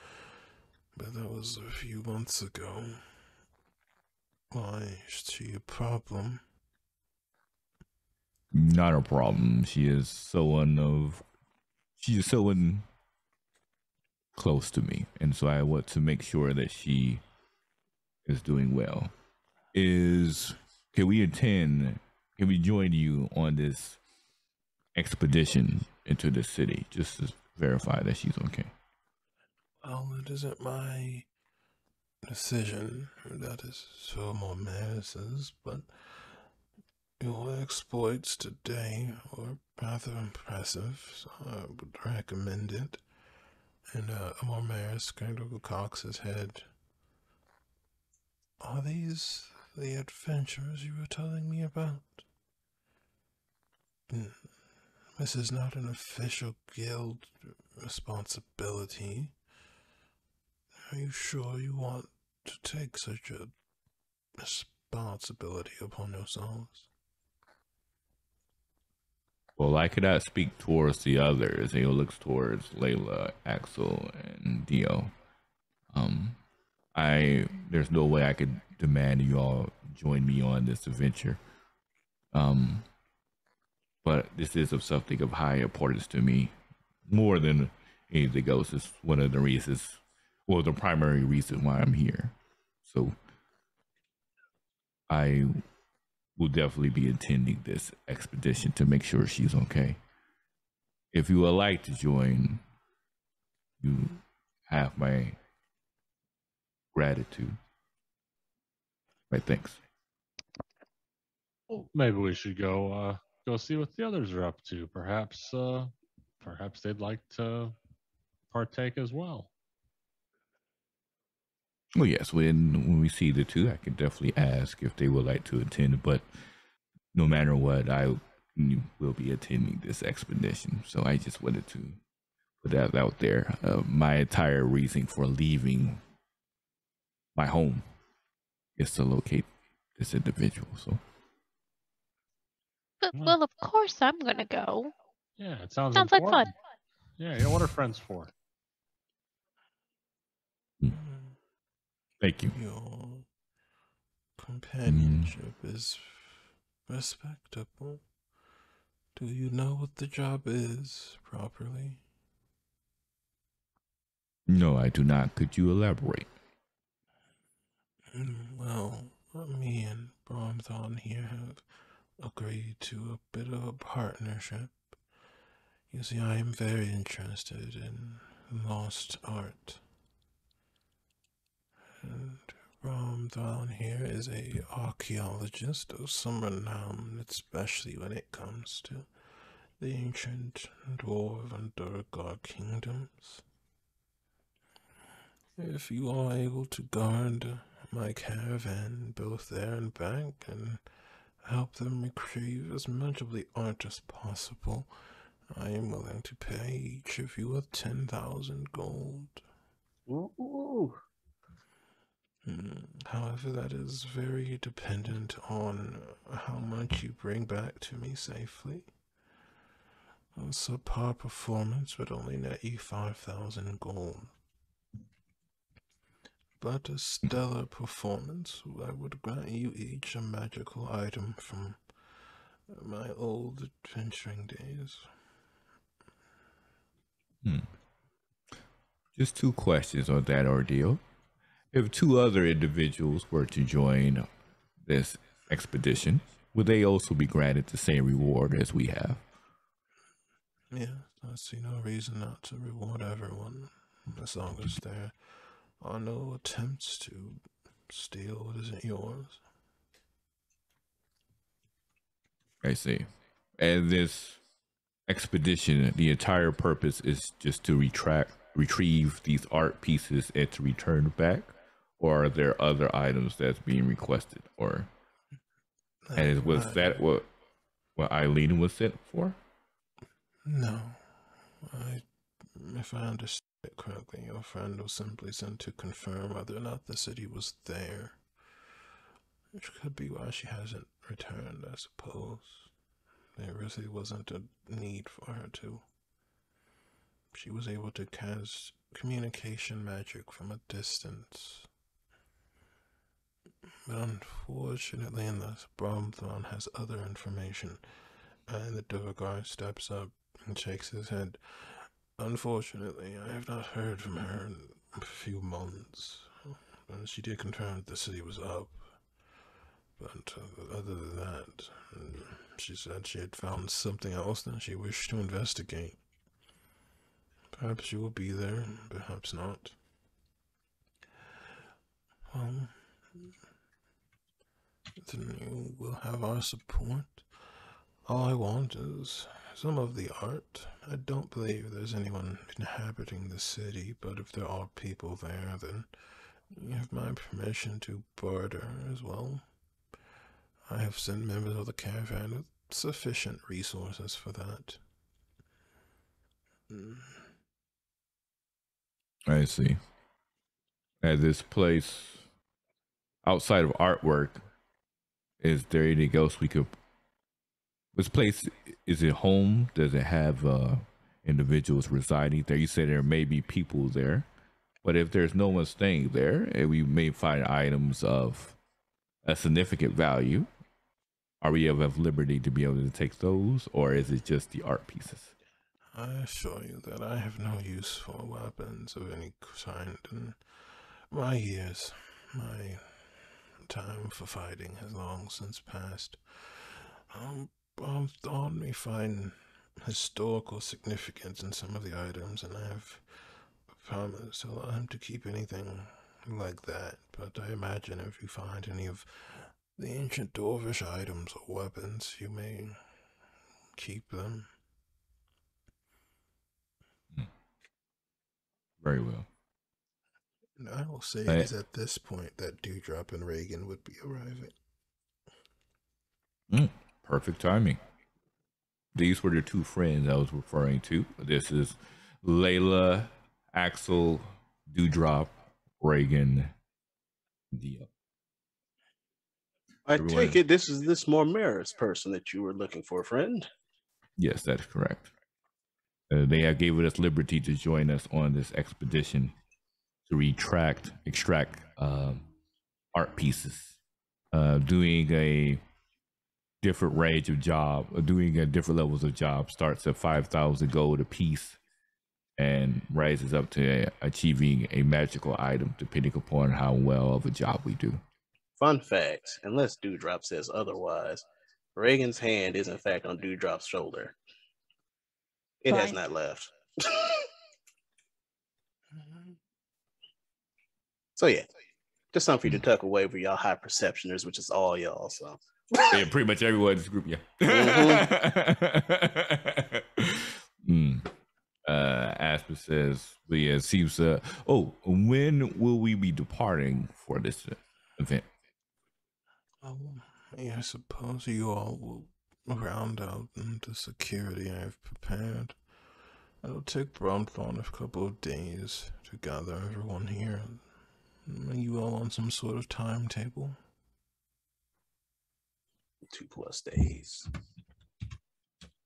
but that was a few months ago. Why, is she a problem? Not a problem. She is someone close to me, and so I want to make sure that she is doing well. Can we join you on this expedition into the city just to verify that she's okay? Well, it isn't my decision. That is more Maris's, but your exploits today were rather impressive, so I would recommend it. And Mormaris kind of cocks his head. Are these the adventures you were telling me about? This is not an official guild responsibility. Are you sure you want to take such a responsibility upon yourselves? Well, I cannot speak towards the others. He looks towards Layla, Axel, and Dio. There's no way I could demand you all join me on this adventure. But this is of something of high importance to me, more than anything else. It's one of the reasons, well, the primary reason why I'm here. So I will definitely be attending this expedition to make sure she's okay. If you would like to join, you have my gratitude. My thanks. Well, maybe we should go see what the others are up to. Perhaps they'd like to partake as well. Well, yes, when we see the two, I can definitely ask if they would like to attend. But no matter what, I will be attending this expedition. So I just wanted to put that out there. My entire reason for leaving my home is to locate this individual. So, Well, of course I'm gonna go. Yeah, it sounds like important. fun. Yeah, you know what are friends for? thank you. Your companionship is respectable. Do you know what the job is properly? No, I do not. Could you elaborate? Well, me and Bromthon here have agreed to a bit of a partnership. You see, I am very interested in lost art. And Bromthon here is a archaeologist of some renown, especially when it comes to the ancient Dwarven and Durgar kingdoms. If you are able to guard my caravan both there and back and help them retrieve as much of the art as possible, I am willing to pay each of you 10,000 gold. Ooh. However, that is very dependent on how much you bring back to me safely. A subpar performance would only net you 5,000 gold. But a stellar performance, I would grant you each a magical item from my old adventuring days. Just two questions on that ordeal. If two other individuals were to join this expedition, would they also be granted the same reward as we have? Yeah, I see no reason not to reward everyone, as long as there are no attempts to steal what isn't yours. I see. And this expedition, the entire purpose is just to retrieve these art pieces and to return back, or are there other items that's being requested? Or and was that what Eileen was sent for? No, if I understood it correctly, your friend was simply sent to confirm whether or not the city was there. Which could be why she hasn't returned, I suppose. There really wasn't a need for her to. She was able to cast communication magic from a distance. But unfortunately, unless Bromthron has other information, and the Duergar steps up and shakes his head. Unfortunately, I have not heard from her in a few months. She did confirm that the city was up. But other than that, she said she had found something else that she wished to investigate. Perhaps you will be there, perhaps not. Well, then you will have our support. All I want is some of the art. I don't believe there's anyone inhabiting the city, but if there are people there, then you have my permission to barter as well. I have sent members of the caravan with sufficient resources for that. I see. At this place, outside of artwork, is there anything else we could? This place, is it home? Does it have individuals residing there? You said there may be people there, but if there's no one staying there, and we may find items of a significant value, are we of liberty to be able to take those, or is it just the art pieces? I assure you that I have no use for weapons of any kind, and my years, my time for fighting has long since passed. I thought we find historical significance in some of the items, and I have promised to allow him to keep anything like that, but I imagine if you find any of the ancient dwarvish items or weapons, you may keep them. Very well. And I will say it is at this point that Dewdrop and Reagan would be arriving. Perfect timing. These were the two friends I was referring to. This is Layla, Axel, Dewdrop, Reagan, Dio. I take it this is this Mormaris person that you were looking for, friend? Yes, that's correct. They have given us liberty to join us on this expedition to extract art pieces, doing a different range of job, doing different levels of job. Starts at 5,000 gold a piece and rises up to achieving a magical item, depending upon how well of a job we do. Fun fact, unless Dewdrop says otherwise, Reagan's hand is in fact on Dewdrop's shoulder. It has not left. So yeah, just something for you to tuck away for y'all high perceptioners, which is all y'all. So yeah, pretty much everyone in this group. Yeah. Aspen says, but yeah, it seems. When will we be departing for this event? I suppose you all will round out the security I have prepared. It'll take Bromthorn a couple of days to gather everyone here. Are you all on some sort of timetable? 2+ days.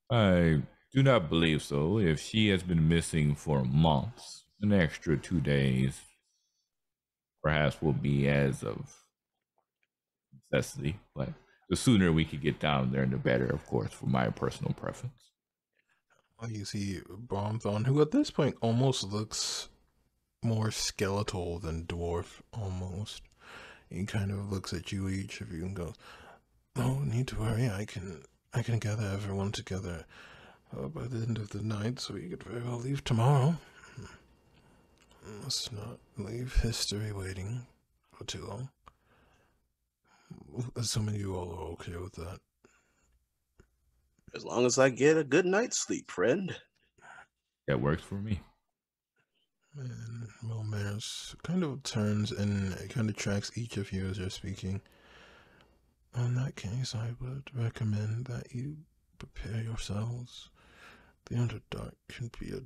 I do not believe so. If she has been missing for months, an extra 2 days perhaps will be as of necessity, but the sooner we could get down there, the better, of course, for my personal preference. Well, you see Bromthorn, who at this point almost looks more skeletal than dwarf almost. He kind of looks at you each of you and goes, "No need to worry. I can gather everyone together by the end of the night, so we could very well leave tomorrow. Let's not leave history waiting for too long. Assuming you all are okay with that." As long as I get a good night's sleep, friend. That works for me. And Wilmaris kind of turns and kind of tracks each of you as you're speaking. In that case, I would recommend that you prepare yourselves. The Underdark can be a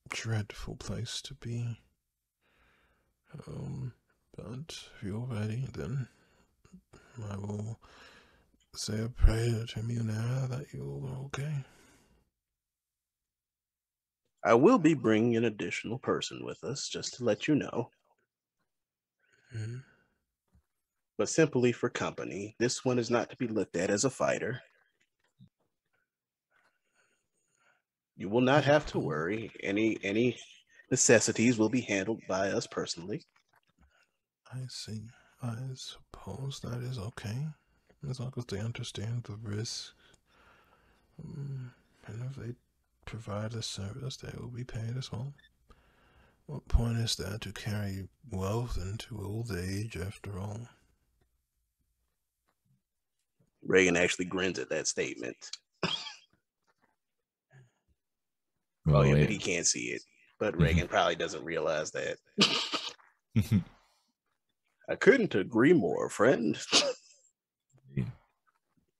dreadful place to be. But if you're ready, then I will say a prayer to Munera that you're okay. I will be bringing an additional person with us, just to let you know. Mm-hmm. But simply for company. This one is not to be looked at as a fighter. You will not have to worry. Any necessities will be handled by us personally. I see. I suppose that is okay, as long as they understand the risk. And if they provide the service, they will be paid as well. What point is there to carry wealth into old age, after all? Reagan actually grins at that statement. Well, yeah, but he can't see it. But Reagan probably doesn't realize that. I couldn't agree more, friend.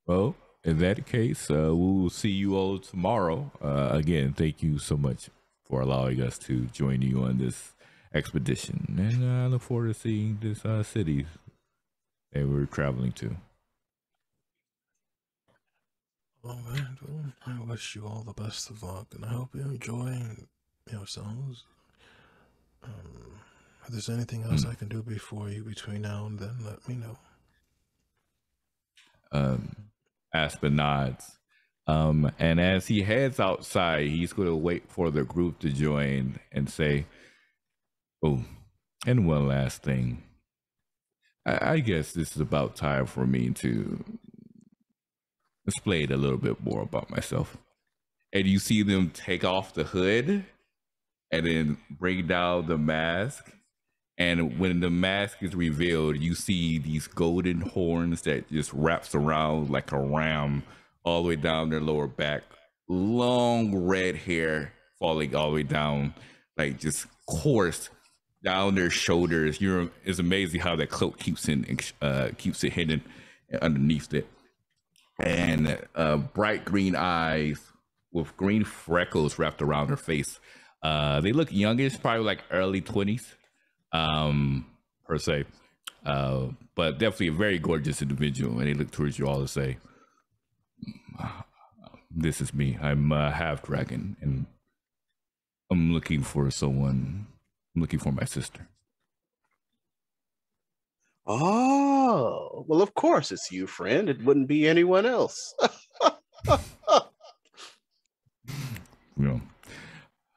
Well, in that case, we will see you all tomorrow. Again, thank you so much for allowing us to join you on this expedition. And I look forward to seeing this city that we're traveling to. All right, well, I wish you all the best of luck, and I hope you enjoy yourselves. If there's anything else I can do before you between now and then, let me know. Aspen nods. And as he heads outside, he's going to wait for the group to join and say, "Oh, and one last thing. I guess this is about time for me to explain a little bit more about myself." And you see them take off the hood and then bring down the mask. And when the mask is revealed, you see these golden horns that just wraps around like a ram all the way down their lower back. Long red hair falling all the way down, like just coarse down their shoulders. It's amazing how that cloak keeps it hidden underneath it. And bright green eyes with green freckles wrapped around her face. They look youngish, probably like early 20s. Per se, but definitely a very gorgeous individual. And they look towards you all to say, "This is me. I'm a half dragon, and I'm looking for someone. I'm looking for my sister." Oh, well, of course it's you, friend. It wouldn't be anyone else.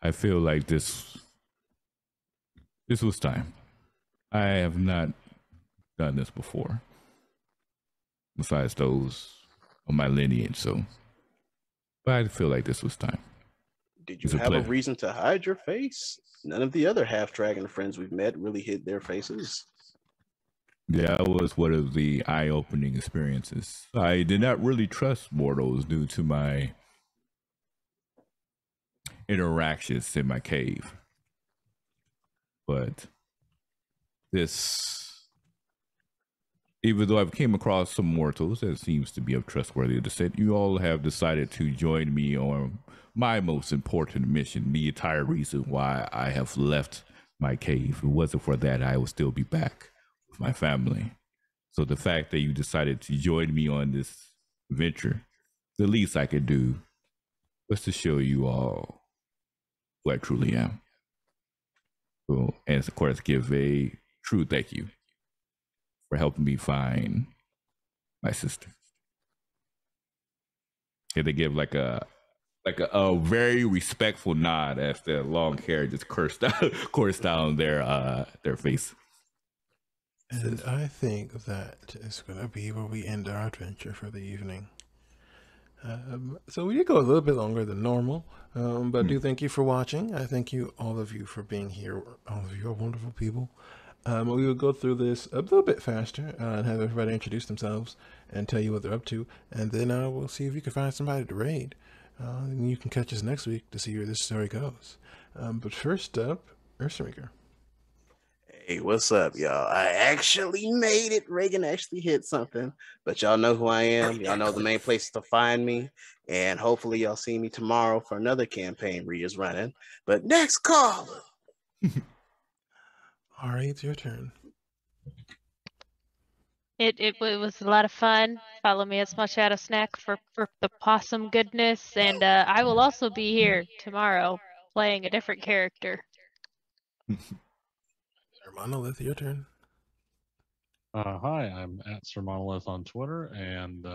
I feel like this was time. I have not done this before, besides those of my lineage, but I feel like this was time. Did you have a reason to hide your face? None of the other half-dragon friends we've met really hid their faces. Yeah, that was one of the eye-opening experiences. I did not really trust mortals due to my interactions in my cave. But this, even though I've came across some mortals that seems to be of trustworthy descent, you all have decided to join me on my most important mission, the entire reason why I have left my cave. If it wasn't for that, I would still be back with my family. So the fact that you decided to join me on this venture, the least I could do was to show you all who I truly am. So, and of course, give a true thank you for helping me find my sister. And they give like a like a very respectful nod as the long hair just coursed down their face. And I think that is going to be where we end our adventure for the evening. So we did go a little bit longer than normal, but I do thank you for watching. I thank you, all of you, for being here. All of you are wonderful people. We will go through this a little bit faster and have everybody introduce themselves and tell you what they're up to, and then we'll see if you can find somebody to raid. And you can catch us next week to see where this story goes. But first up, Ursarinker. Hey, what's up, y'all? I actually made it. Reagan actually hit something, but y'all know who I am. Y'all know the main place to find me, and hopefully y'all see me tomorrow for another campaign Rhea is running. But next caller. All right, it's your turn. It was a lot of fun. Follow me at Small Shadow Snack for the possum goodness, and I will also be here tomorrow playing a different character. Sir Monolith, your turn. Hi, I'm at Sir Monolith on Twitter, and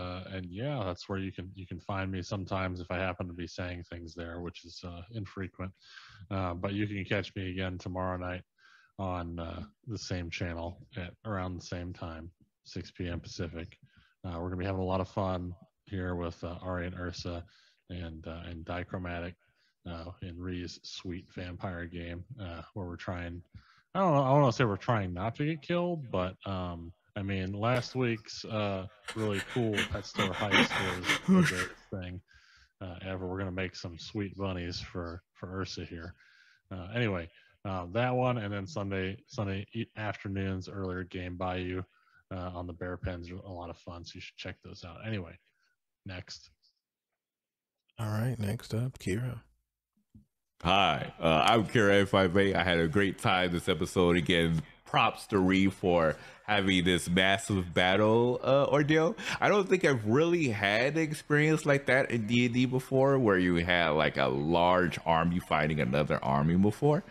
yeah, that's where you can find me sometimes if I happen to be saying things there, which is infrequent. But you can catch me again tomorrow night on the same channel at around the same time, 6 p.m. Pacific. We're gonna be having a lot of fun here with Ari and Ursa and Dichromatic in Ree's sweet vampire game, where we're trying. I don't know. I want to say we're trying not to get killed, but I mean, last week's really cool pet store heist was the greatest thing ever. We're gonna make some sweet bunnies for Ursa here. Anyway, that one, and then Sunday afternoons, earlier game Bayou on the Bear Pens are a lot of fun, so you should check those out. Anyway, next. All right, next up, Kira. Hi, I'm Kira F5A. I had a great time this episode. Again, props to Ree for having this massive battle ordeal. I don't think I've really had an experience like that in D&D before, where you had like a large army fighting another army before.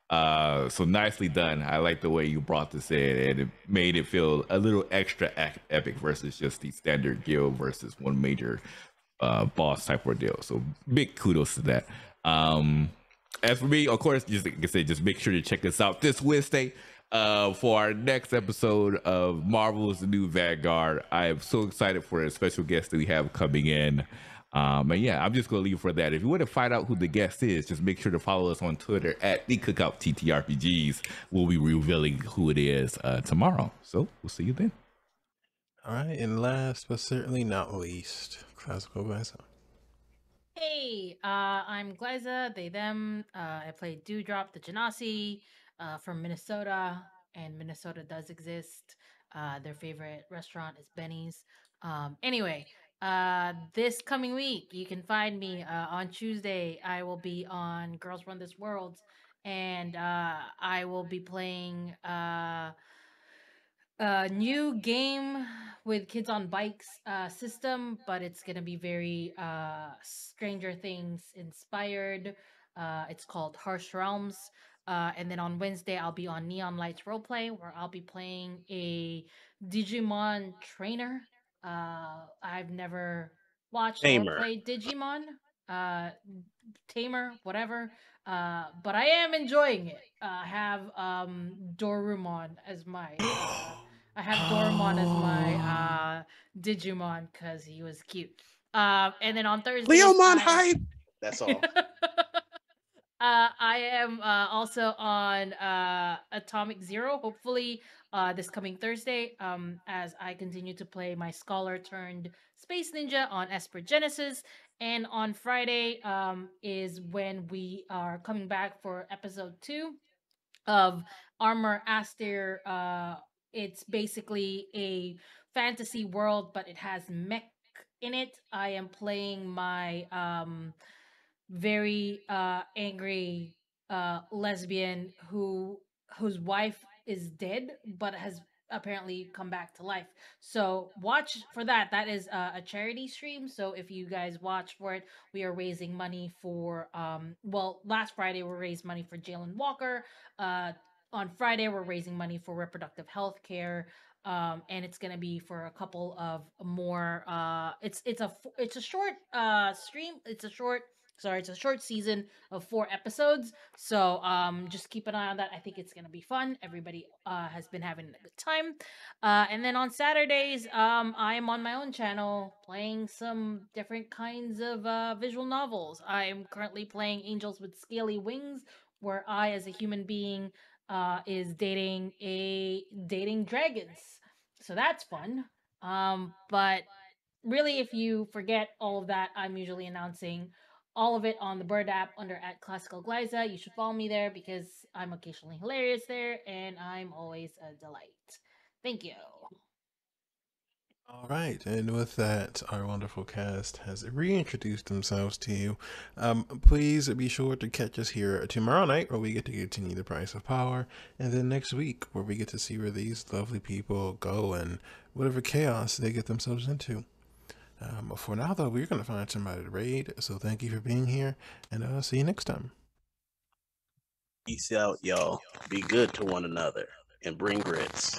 So nicely done. I like the way you brought this in, and it made it feel a little extra epic versus just the standard guild versus one major boss type ordeal. So big kudos to that. As for me, of course, just like I said, just make sure to check us out this Wednesday for our next episode of Marvel's The New Vanguard. I am so excited for a special guest that we have coming in. And yeah, I'm just going to leave it for that. If you want to find out who the guest is, just make sure to follow us on Twitter at the Cookout TTRPGs. We'll be revealing who it is tomorrow. So we'll see you then. All right, and last but certainly not least, Classical Bison. Hey, I'm Glyza, they, them. I play Dewdrop the Genasi from Minnesota, and Minnesota does exist. Their favorite restaurant is Benny's. Anyway, this coming week, you can find me on Tuesday. I will be on Girls Run This World, and I will be playing a new game with kids on bikes system, but it's gonna be very Stranger Things inspired. It's called Harsh Realms. And then on Wednesday I'll be on Neon Lights Roleplay, where I'll be playing a Digimon trainer. I've never watched or Tamer. played Digimon. Uh Tamer, whatever. But I am enjoying it. I have Dorumon as my I have Dorumon as my Digimon because he was cute. And then on Thursdays, Leomon hype. That's all. I am also on Atomic Zero, hopefully this coming Thursday, as I continue to play my Scholar turned Space Ninja on Esper Genesis. And on Friday is when we are coming back for episode 2 of Armor Aster. It's basically a fantasy world, but it has mech in it. I am playing my very angry lesbian whose wife is dead but has apparently come back to life. So watch for that. That is a charity stream. So if you guys watch for it, we are raising money for well, last Friday we raised money for Jalen Walker. On Friday we're raising money for reproductive health care. And it's gonna be for a couple of more it's a short stream. It's a short Sorry, it's a short season of 4 episodes, so just keep an eye on that. I think it's gonna be fun. Everybody has been having a good time. And then on Saturdays, I am on my own channel playing some different kinds of visual novels. I am currently playing Angels with Scaly Wings, where I, as a human being, is dating dragons. So that's fun. But really, if you forget all of that, I'm usually announcing all of it on the Bird app under at Classical Glyza. You should follow me there because I'm occasionally hilarious there and I'm always a delight. Thank you. All right, and with that, our wonderful cast has reintroduced themselves to you. Please be sure to catch us here tomorrow night, where we get to continue the price of power, and then next week, where we get to see where these lovely people go and whatever chaos they get themselves into. For now, though, we're going to find somebody to raid, so thank you for being here, and I'll see you next time. Peace out, y'all. Be good to one another and bring grits.